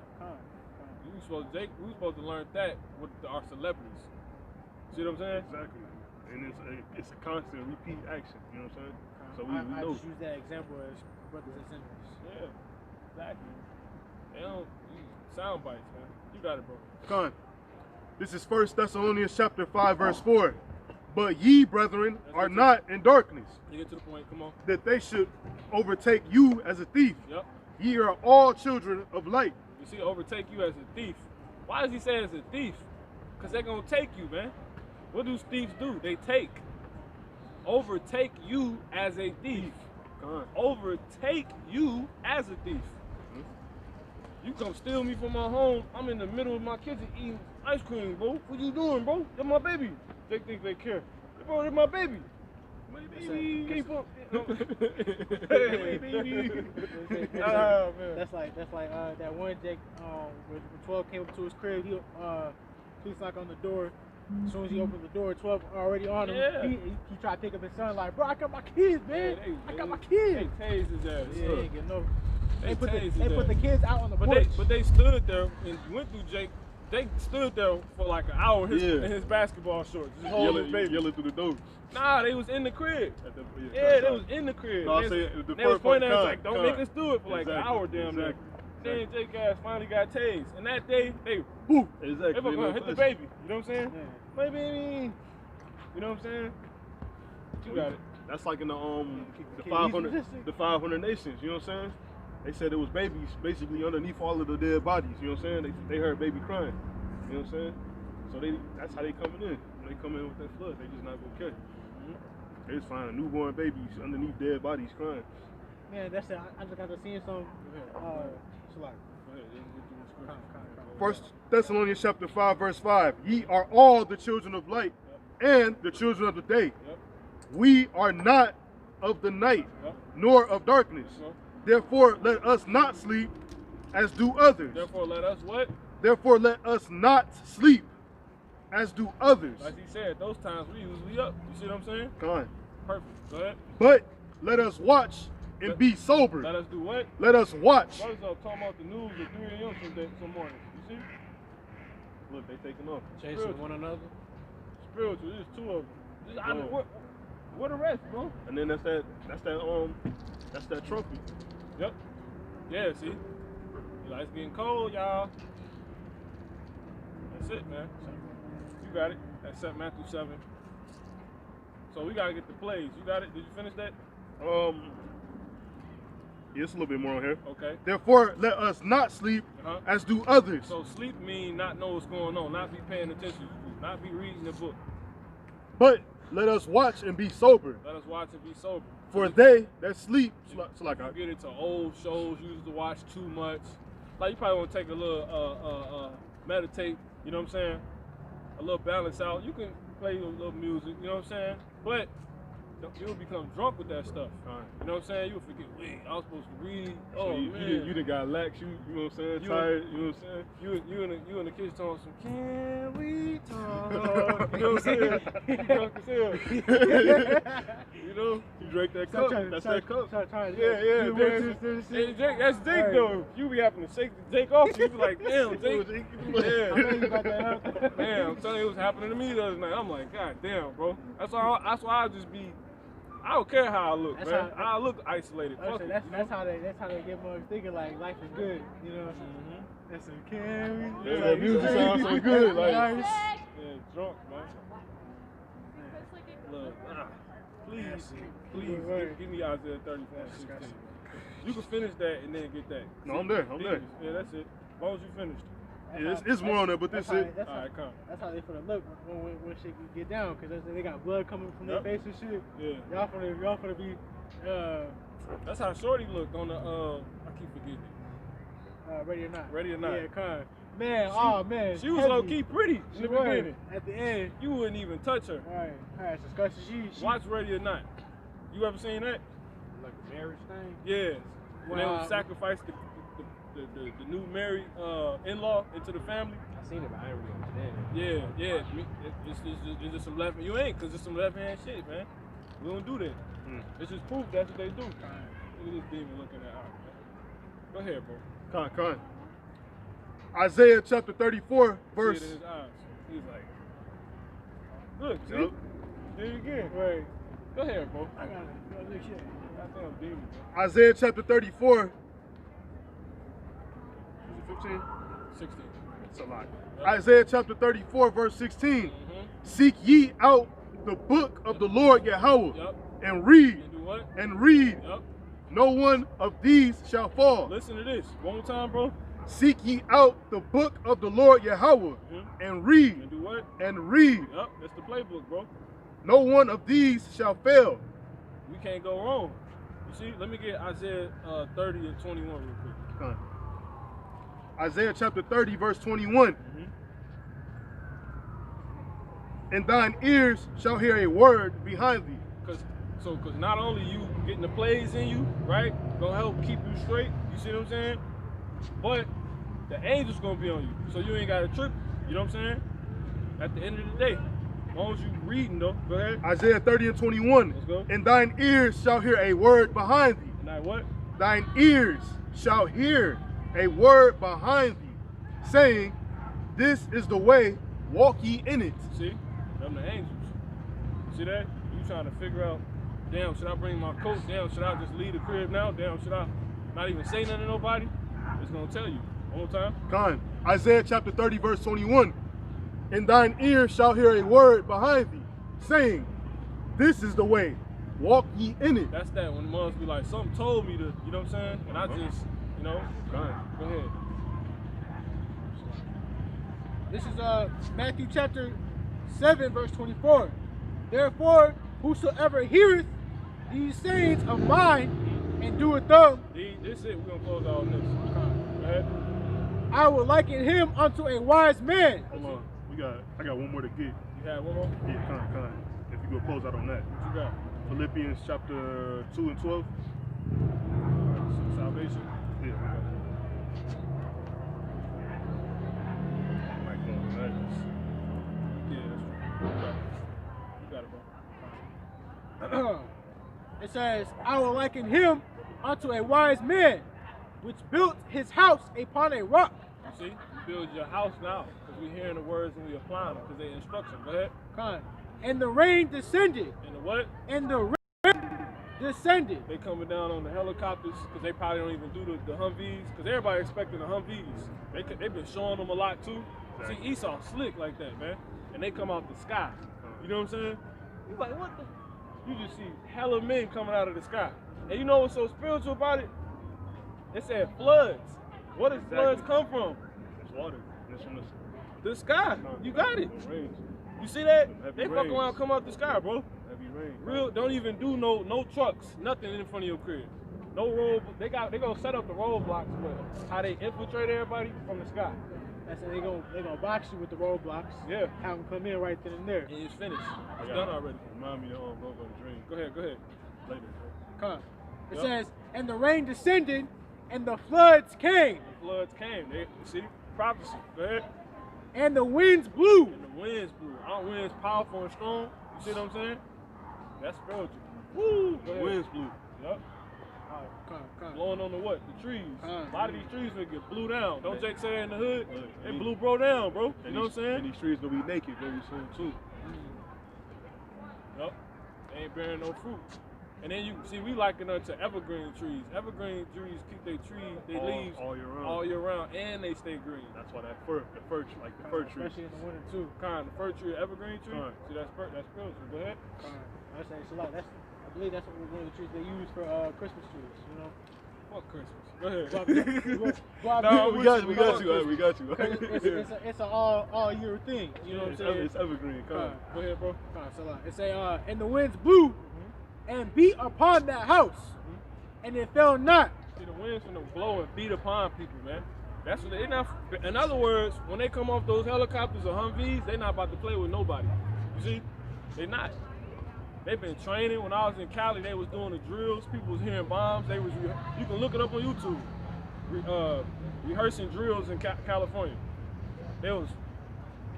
We supposed to learn that with our celebrities. See what I'm saying? Exactly. And it's a constant repeat action. You know what I'm saying? So we I know. just use that example as brothers and sisters. Yeah, exactly. They don't sound bites, man. You got it, bro. Con. This is 1 Thessalonians chapter 5, verse 4. But ye, brethren, are not in darkness, You get to the point. Come on. that they should overtake you as a thief. Yep. Ye are all children of light. You see, overtake you as a thief. Why does he say as a thief? Because they're going to take you, man. What do thieves do? They take. Overtake you as a thief. Overtake you as a thief. You come steal me from my home. I'm in the middle of my kitchen eating ice cream, bro. What you doing, bro? They're my baby. They think they care. Bro, they're my baby. My baby. Keep up. Hey, baby. Ah, man. That's like that one Jake when 12 came up to his crib, he knocked on the door. As soon as he opened the door, 12 already on him. Yeah. He tried to pick up his son like, bro, I got my kids, man. I got my kids. They tased his ass. Yeah, he ain't get no. They They tased put the his ass. kids out on the But porch. they stood there and went through Jake. They stood there for like an hour in Yeah. his basketball shorts, just holding his baby. Yelling through the door. Nah, they was in the crib. Yeah, Yeah, they was in the crib. No, I'm They saying the was first pointing at us part, like, don't con. make us do it for like an Exactly, hour damn near. exactly, Then Jake ass finally got tased. And that day, they Exactly. they fucking gonna hit the baby. You know what I'm saying? Yeah. My baby. You know what I'm saying? You got it. That's like in the Keep the 500 kids resistant. the 500 nations. You know what I'm saying? They said it was babies basically underneath all of the dead bodies. You know what I'm saying? They heard baby crying. You know what I'm saying? So that's how they coming in. When they come in with that flood, they just not gonna catch. They just find newborn babies underneath dead bodies crying. Man, that's it. I just got to see some. So like, First Thessalonians chapter 5, verse 5. Ye are all the children of light and the children of the day. Yep. We are not of the night, Yep. nor of darkness. Yep. Therefore, let us not sleep as do others. Therefore, let us what? Therefore, let us not sleep as do others. Like he said, those times we usually up. You see what I'm saying? Con. Perfect. Go ahead. But let us watch and be sober. Let us do what? Let us watch. Brothers are talking about the news at 3 a.m. some morning. You see? Look, they taking off. Chasing one another. Spiritual. There's two of them. Oh. What the rest, bro? And then that's that trumpet. Yep. Yeah, see? It's getting cold, y'all. That's it, man. You got it. That's Matthew 7. So we gotta get the plays. You got it? Did you finish that? Yeah, it's a little bit more on here. Okay. Therefore, let us not sleep Uh-huh. as do others. So sleep mean not know what's going on, not be paying attention, not be reading the book. But let us watch and be sober. Let us watch and be sober. For they that sleep, so like You get into old shows you used to watch too much. Like you probably want to take a little meditate, you know what I'm saying? A little balance out. You can play a little music, you know what I'm saying? But you'll become drunk with that stuff. You know what I'm saying? You'll forget, wait, I was supposed to read. Oh, you, man. you done got lax, you know what I'm saying? You- Tired, you know what I'm saying? You in the kitchen talking some, can we talk? You know what I'm saying? You drunk as hell. You know? You drank that cup. That's that cup. Yeah, man. That's Jake Right. though. You be having to shake the Jake off. You be like, damn, Jake. Yeah. Man, I'm telling you, it was happening to me the other night. I'm like, God damn, bro. That's why I just be. I don't care how I look, That's man. how- I look isolated. Fuck it, That's you know? how they get more thinking like life is good, you know. That's a can we? Yeah, that music sounds so good, like- Yeah, drunk, man. Look, please, give me Isaiah 34:16. You can finish that and then get that. No, I'm there, I'm there. Yeah, that's it. As long as you finished. Yeah, it's more on there, but this it. That's All right, come. how they finna look when shit get down, cause they got blood coming from Yep. their face and shit. Yeah. Y'all finna be That's how Shorty looked on the I keep forgetting it. ready or not. Ready or Not. Yeah, con. Man, man. She was heavy. low key pretty in She the was. beginning. At the end. You wouldn't even touch her. Alright, so she Watch Ready or Not. You ever seen that? Like a marriage thing. Yeah. When they Wow. would sacrifice the new married in-law into the family. I seen it, but I didn't really understand it. Yeah. It's just some left. You ain't, cause it's some left hand shit, man. We don't do that. It's just proof that's what they do. Look at this demon looking at her, man. Go ahead, bro. Con. Isaiah chapter 34, verse. See it in his eyes. He's like, look, see? Yup. Did it again. Right. Go ahead, bro. I got it. Look shit. Goddamn demon, bro. Isaiah chapter 34. Is it 15? 16. It's a lot. Isaiah chapter 34, verse 16. Mhm. Seek ye out the book of the Lord Yahweh Yep. and read, And do what? and read. Yep. No one of these shall fall. Listen to this. One more time, bro. Seek ye out the book of the Lord Yahweh Mhm. and read, And do what? and read. Yep. That's the playbook, bro. No one of these shall fail. We can't go wrong. You see, let me get Isaiah 30 and 21 real quick. Come on. Isaiah chapter 30, verse 21. Mhm. And thine ears shall hear a word behind thee. Cause not only you getting the plays in you, right, gonna help keep you straight. You see what I'm saying? But the angel's gonna be on you, so you ain't gotta trip. You know what I'm saying? At the end of the day, as long as you reading though, go ahead. Isaiah 30 and 21. Let's go. And thine ears shall hear a word behind thee. Now what? Thine ears shall hear a word behind thee, saying, this is the way, walk ye in it. See, them the angels. See that? You trying to figure out, damn, should I bring my coat? Damn, should I just leave the crib now? Damn, should I not even say nothing to nobody? It's gonna tell you. One more time. Con. Isaiah chapter 30, verse 21. And thine ears shall hear a word behind thee, saying, this is the way, walk ye in it. That's that when moms be like, something told me to, you know what I'm saying? And I just, you know, go ahead. This is Matthew chapter 7, verse 24. Therefore, whosoever heareth these sayings of mine and doeth them, This it. We're gonna close out on this. Go ahead. I will liken him unto a wise man. Hold on. I got one more to get. You had one more? Yeah, con. If you go close out on that. What you got? Philippians chapter 2 and 12. Salvation. Yeah, I got it. Might go on that. Yeah, that's right. You got it, bro. It says, I will liken him unto a wise man, which built his house upon a rock. You see, you build your house now because we're hearing the words and we applying them because they instruction. Go ahead. Con. And the rain descended, And the what? and the rain descended. They coming down on the helicopters because they probably don't even do the Humvees because everybody expecting the Humvees. They've been showing them a lot too. See, Esau slick like that, man. And they come out the sky. You know what I'm saying? You like, what the? You just see hella men coming out of the sky. And you know what's so spiritual about it? It said floods. Where does floods come from? It's water. It's from The sky. You got it. rain. You see that? Heavy They fuck rains. around, come out the sky, bro. Heavy rain. Real, don't even do no trucks, nothing in front of your crib. No road. They gonna set up the roadblocks, but how they infiltrate everybody from the sky. That's it. They gonna box you with the roadblocks. Yeah. Have them come in right then and there. And it's finished. It's done already. Remind me of Road Runner Dream. Go ahead. Later. Come. It Yep. says, and the rain descended, and the floods came, The floods came. They see prophecy. Go ahead. and the winds blew. And the winds blew. Our winds powerful and strong. You see what I'm saying? That's spiritual. Woo. Go ahead. Winds blew. Yep. Come. Blowing on the what? The trees. Uh. A lot of these trees will get blew down. Don't Jake say in the hood? Look, They and blew bro down, bro. You know what I'm And saying? these trees gonna be naked very soon too. Yup. They ain't bearing no fruit. And then you see, we liken them to evergreen trees. Evergreen trees keep their leaves all year round. all year round, and they stay green. That's why the fir tree. Especially in the winter too. Kind, the fir tree, evergreen tree. Kind. See, that's spiritual. Go ahead. That's a lot. I believe that's one of the trees they use for Christmas trees. You know. Fuck Christmas. Go ahead. No, we got you. It's an all year thing. You know what I'm saying? It's evergreen. Come on. Go ahead, bro. It say, and the winds blew and beat upon that house, and it fell not. See, the winds from them blow and beat upon people, man. That's what they not. In other words, when they come off those helicopters or Humvees, they not about to play with nobody. You see, they not. They've been training. When I was in Cali, they was doing the drills. People was hearing bombs. They was. You can look it up on YouTube. Rehearsing drills in California. They was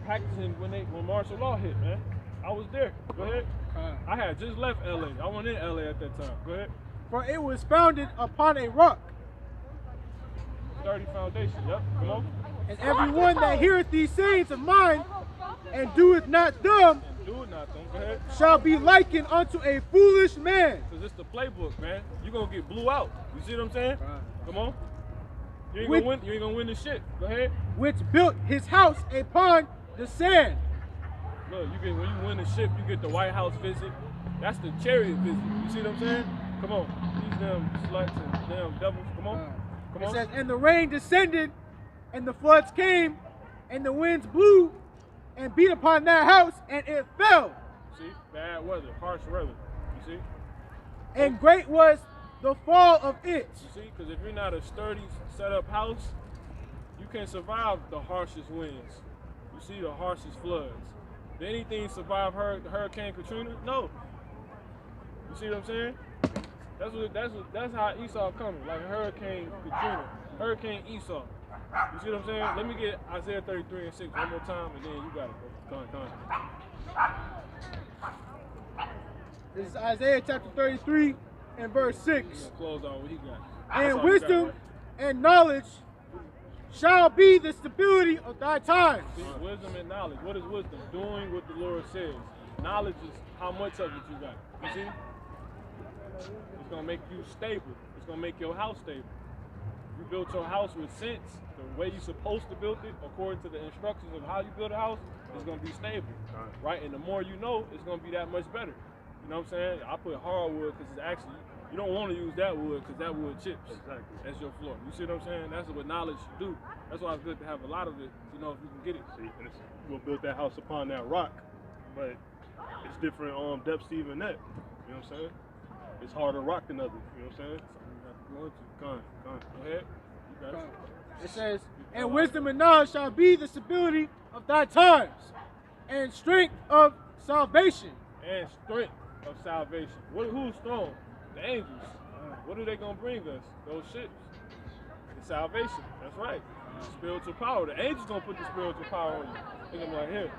practicing when martial law hit, man. I was there. Go ahead. I had just left LA. I wasn't in LA at that time. Go ahead. For it was founded upon a rock. Sturdy foundation. Yep. Come on. And everyone that heareth these sayings of mine and doeth not them And do it not, though. Go ahead. shall be likened unto a foolish man. Cause it's the playbook, man. You gonna get blew out. You see what I'm saying? Right. Come on. You ain't gonna win. You ain't gonna win the shit. Go ahead. which built his house upon the sand. Look, when you win the ship, you get the White House visit. That's the chariot visit. You see what I'm saying? Come on, these damn sluts and damn devils. Come on, come It on. says, and the rain descended, and the floods came, and the winds blew, and beat upon that house, and it fell. See, bad weather, harsh weather. You see? And great was the fall of it. You see? Because if you're not a sturdy, set-up house, you can't survive the harshest winds. You see, the harshest floods. Did anything survive Hurricane Katrina? No. You see what I'm saying? That's how Esau coming, like Hurricane Katrina, Hurricane Esau. You see what I'm saying? Let me get Isaiah 33:6 one more time, and then you got it, bro. Come on. This is Isaiah chapter 33 and verse 6. He's gonna close on what he got. That's And all you wisdom got, and knowledge shall be the stability of thy times. see, wisdom and knowledge. What is wisdom? Doing what the Lord says. Knowledge is how much of it you got. You see? It's gonna make you stable. It's gonna make your house stable. You built your house with sense, the way you're supposed to build it, according to the instructions of how you build a house, it's gonna be stable, right? And the more you know, it's gonna be that much better. You know what I'm saying? I put hardwood because it's actually, you don't want to use that wood because that wood chips. Exactly. That's your floor. You see what I'm saying? That's what knowledge should do. That's why it's good to have a lot of it, you know, if you can get it. See, and we'll build that house upon that rock, but it's different depths to even that. You know what I'm saying? It's harder rock than others. You know what I'm saying? Something you have to go into. Go Go ahead. You got it. It says, and wisdom and knowledge shall be the stability of thy times, and strength of salvation. And strength of salvation. Who's strong? The angels. What are they gonna bring us? Those ships. The salvation. That's right. Spiritual power. The angels gonna put the spiritual power on you. They're gonna be like, here.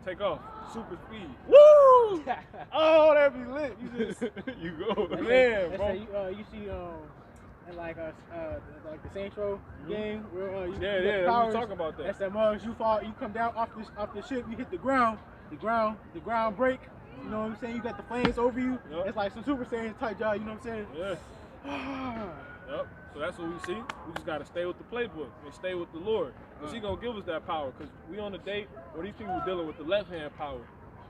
Take off. Super speed. Woo! Oh, that'd be lit. You just you go. man, That's bro. you see in like the Saints Row game where you Yeah, get yeah, we powers. was talking about that. That's that mugs. You fall, you come down off the ship, you hit the ground break. You know what I'm saying? You got the flames over you. Yep. It's like some Super Saiyan type job. You know what I'm saying? Yeah. Yep. So that's what we see. We just gotta stay with the playbook and stay with the Lord, cause He gonna give us that power. Cause we on a date where these people dealing with the left hand power.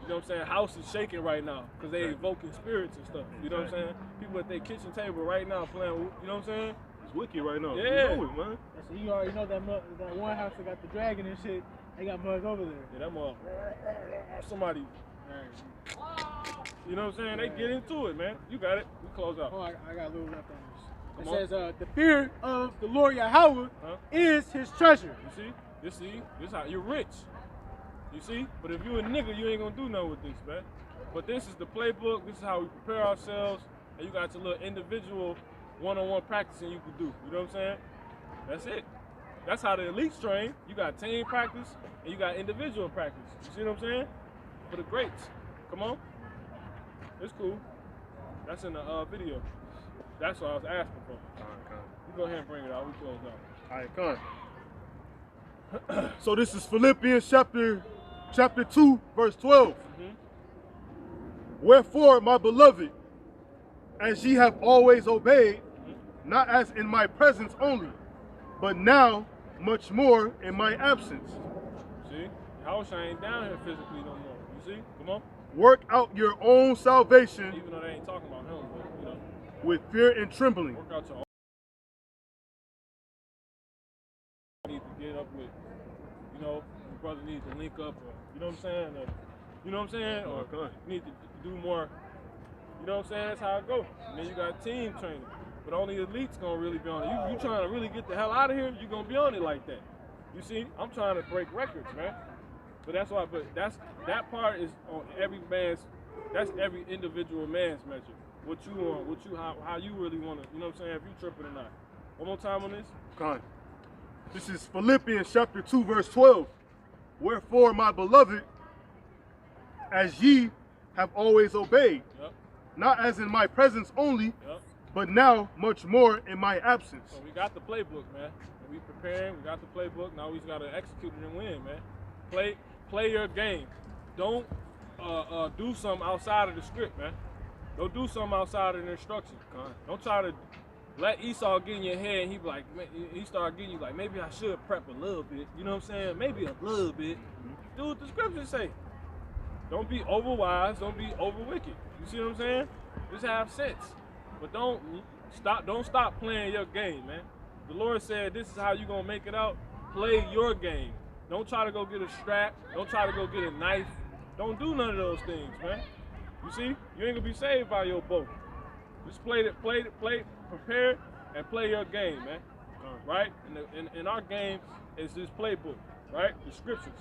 You know what I'm saying? House is shaking right now because they evoking spirits and stuff. You know what I'm saying? People at their kitchen table right now playing. You know what I'm saying? It's wicked right now. Yeah. You know it, man. So you already know that one house that got the dragon and shit. They got mugs over there. Yeah, that mother. Somebody. You know what I'm saying? They get into it, man. You got it. We close out. Oh, I got a little left on this. It Come on. says, the fear of the Lord Yahweh Huh? is his treasure. You see? This how you're rich. You see? But if you a nigga, you ain't gonna do nothing with this, man. But this is the playbook. This is how we prepare ourselves. And you got your little individual one-on-one practicing you can do. You know what I'm saying? That's it. That's how the elites train. You got team practice and you got individual practice. You see what I'm saying? For the greats. Come on. It's cool. That's in the video. That's what I was asking for. You go ahead and bring it out. We close out. All right, come. So this is Philippians chapter 2, verse 12. Wherefore, my beloved, as ye have always obeyed, not as in my presence only, but now much more in my absence. See? House ain't down here physically no more. You see? Come on. Work out your own salvation Even though they ain't talking about him, but you know, with fear and trembling. work out your own. Need to get up with, you know, your brother needs to link up, or you know what I'm saying? Or, you know what I'm saying? Or you need to do more. You know what I'm saying? That's how it goes. And then you got team training, but only elites gonna really be on it. You trying to really get the hell out of here? You gonna be on it like that? You see? I'm trying to break records, man. But that's why. But that part is on every man's. That's every individual man's measure. What you want, how you really want to. You know what I'm saying? If you tripping or not. One more time on this. Come. This is Philippians chapter 2, verse 12. Wherefore, my beloved, as ye have always obeyed, Yep. not as in my presence only, Yep. but now much more in my absence. So we got the playbook, man. We preparing. We got the playbook. Now we just gotta execute it and win, man. Play your game. Don't do something outside of the script, man. Don't do something outside of the instructions. Don't try to let Esau get in your head, and he be like, he start getting you like, maybe I should prep a little bit. You know what I'm saying? Maybe a little bit. Do what the scriptures say. Don't be over wise. Don't be over wicked. You see what I'm saying? Just have sense. But don't stop playing your game, man. The Lord said this is how you gonna make it out. Play your game. Don't try to go get a strap. Don't try to go get a knife. Don't do none of those things, man. You see? You ain't gonna be saved by your bow. Just play, prepare, and play your game, man. Right? And our game is this playbook, right? The scriptures.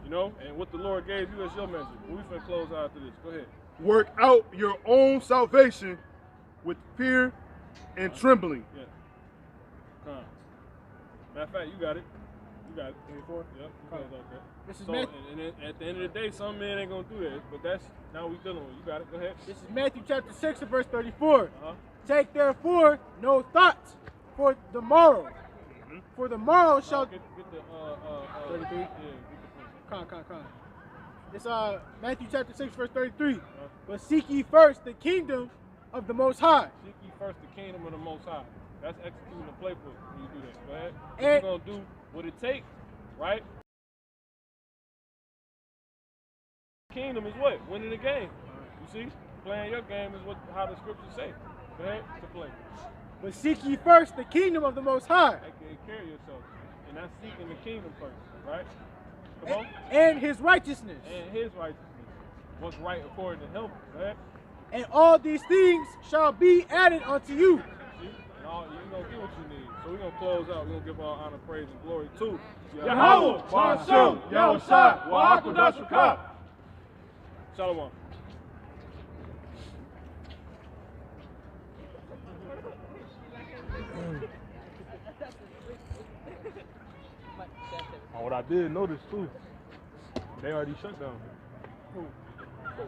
You know, and what the Lord gave you as your message. We finna close out after this. Go ahead. Work out your own salvation with fear and trembling. Yeah. Come. Matter of fact, you got it. You got it. 34? Yep. Close out there. This is So, and then at the end of the day, some men ain't gonna do that, but that's now we dealing with. You got it. Go ahead. This is Matthew chapter 6 and verse 34. Uh-huh. Take therefore no thought for the morrow. For the morrow shall... Get the 33? Yeah. Come. It's Matthew chapter 6 verse 33. But seek ye first the kingdom of the Most High. Seek ye first the kingdom of the Most High. That's executing the playbook when you do that. Go ahead. And You're gonna do what it takes, right? Kingdom is what? Winning the game. You see? Playing your game is how the scriptures say. Go ahead to play. But seek ye first the kingdom of the Most High. Take care of yourself. And that's seeking the kingdom first, right? Come on. And his righteousness. And his righteousness. What's right according to him. Go ahead. And all these things shall be added unto you. See? And all, you're going to get what you need. So we're going to close out. We're going to give all honor, praise, and glory to Yahweh, Hashem, Yahushua, Wa'akadosh Shukah. Shalom. What I did notice too, they already shut down.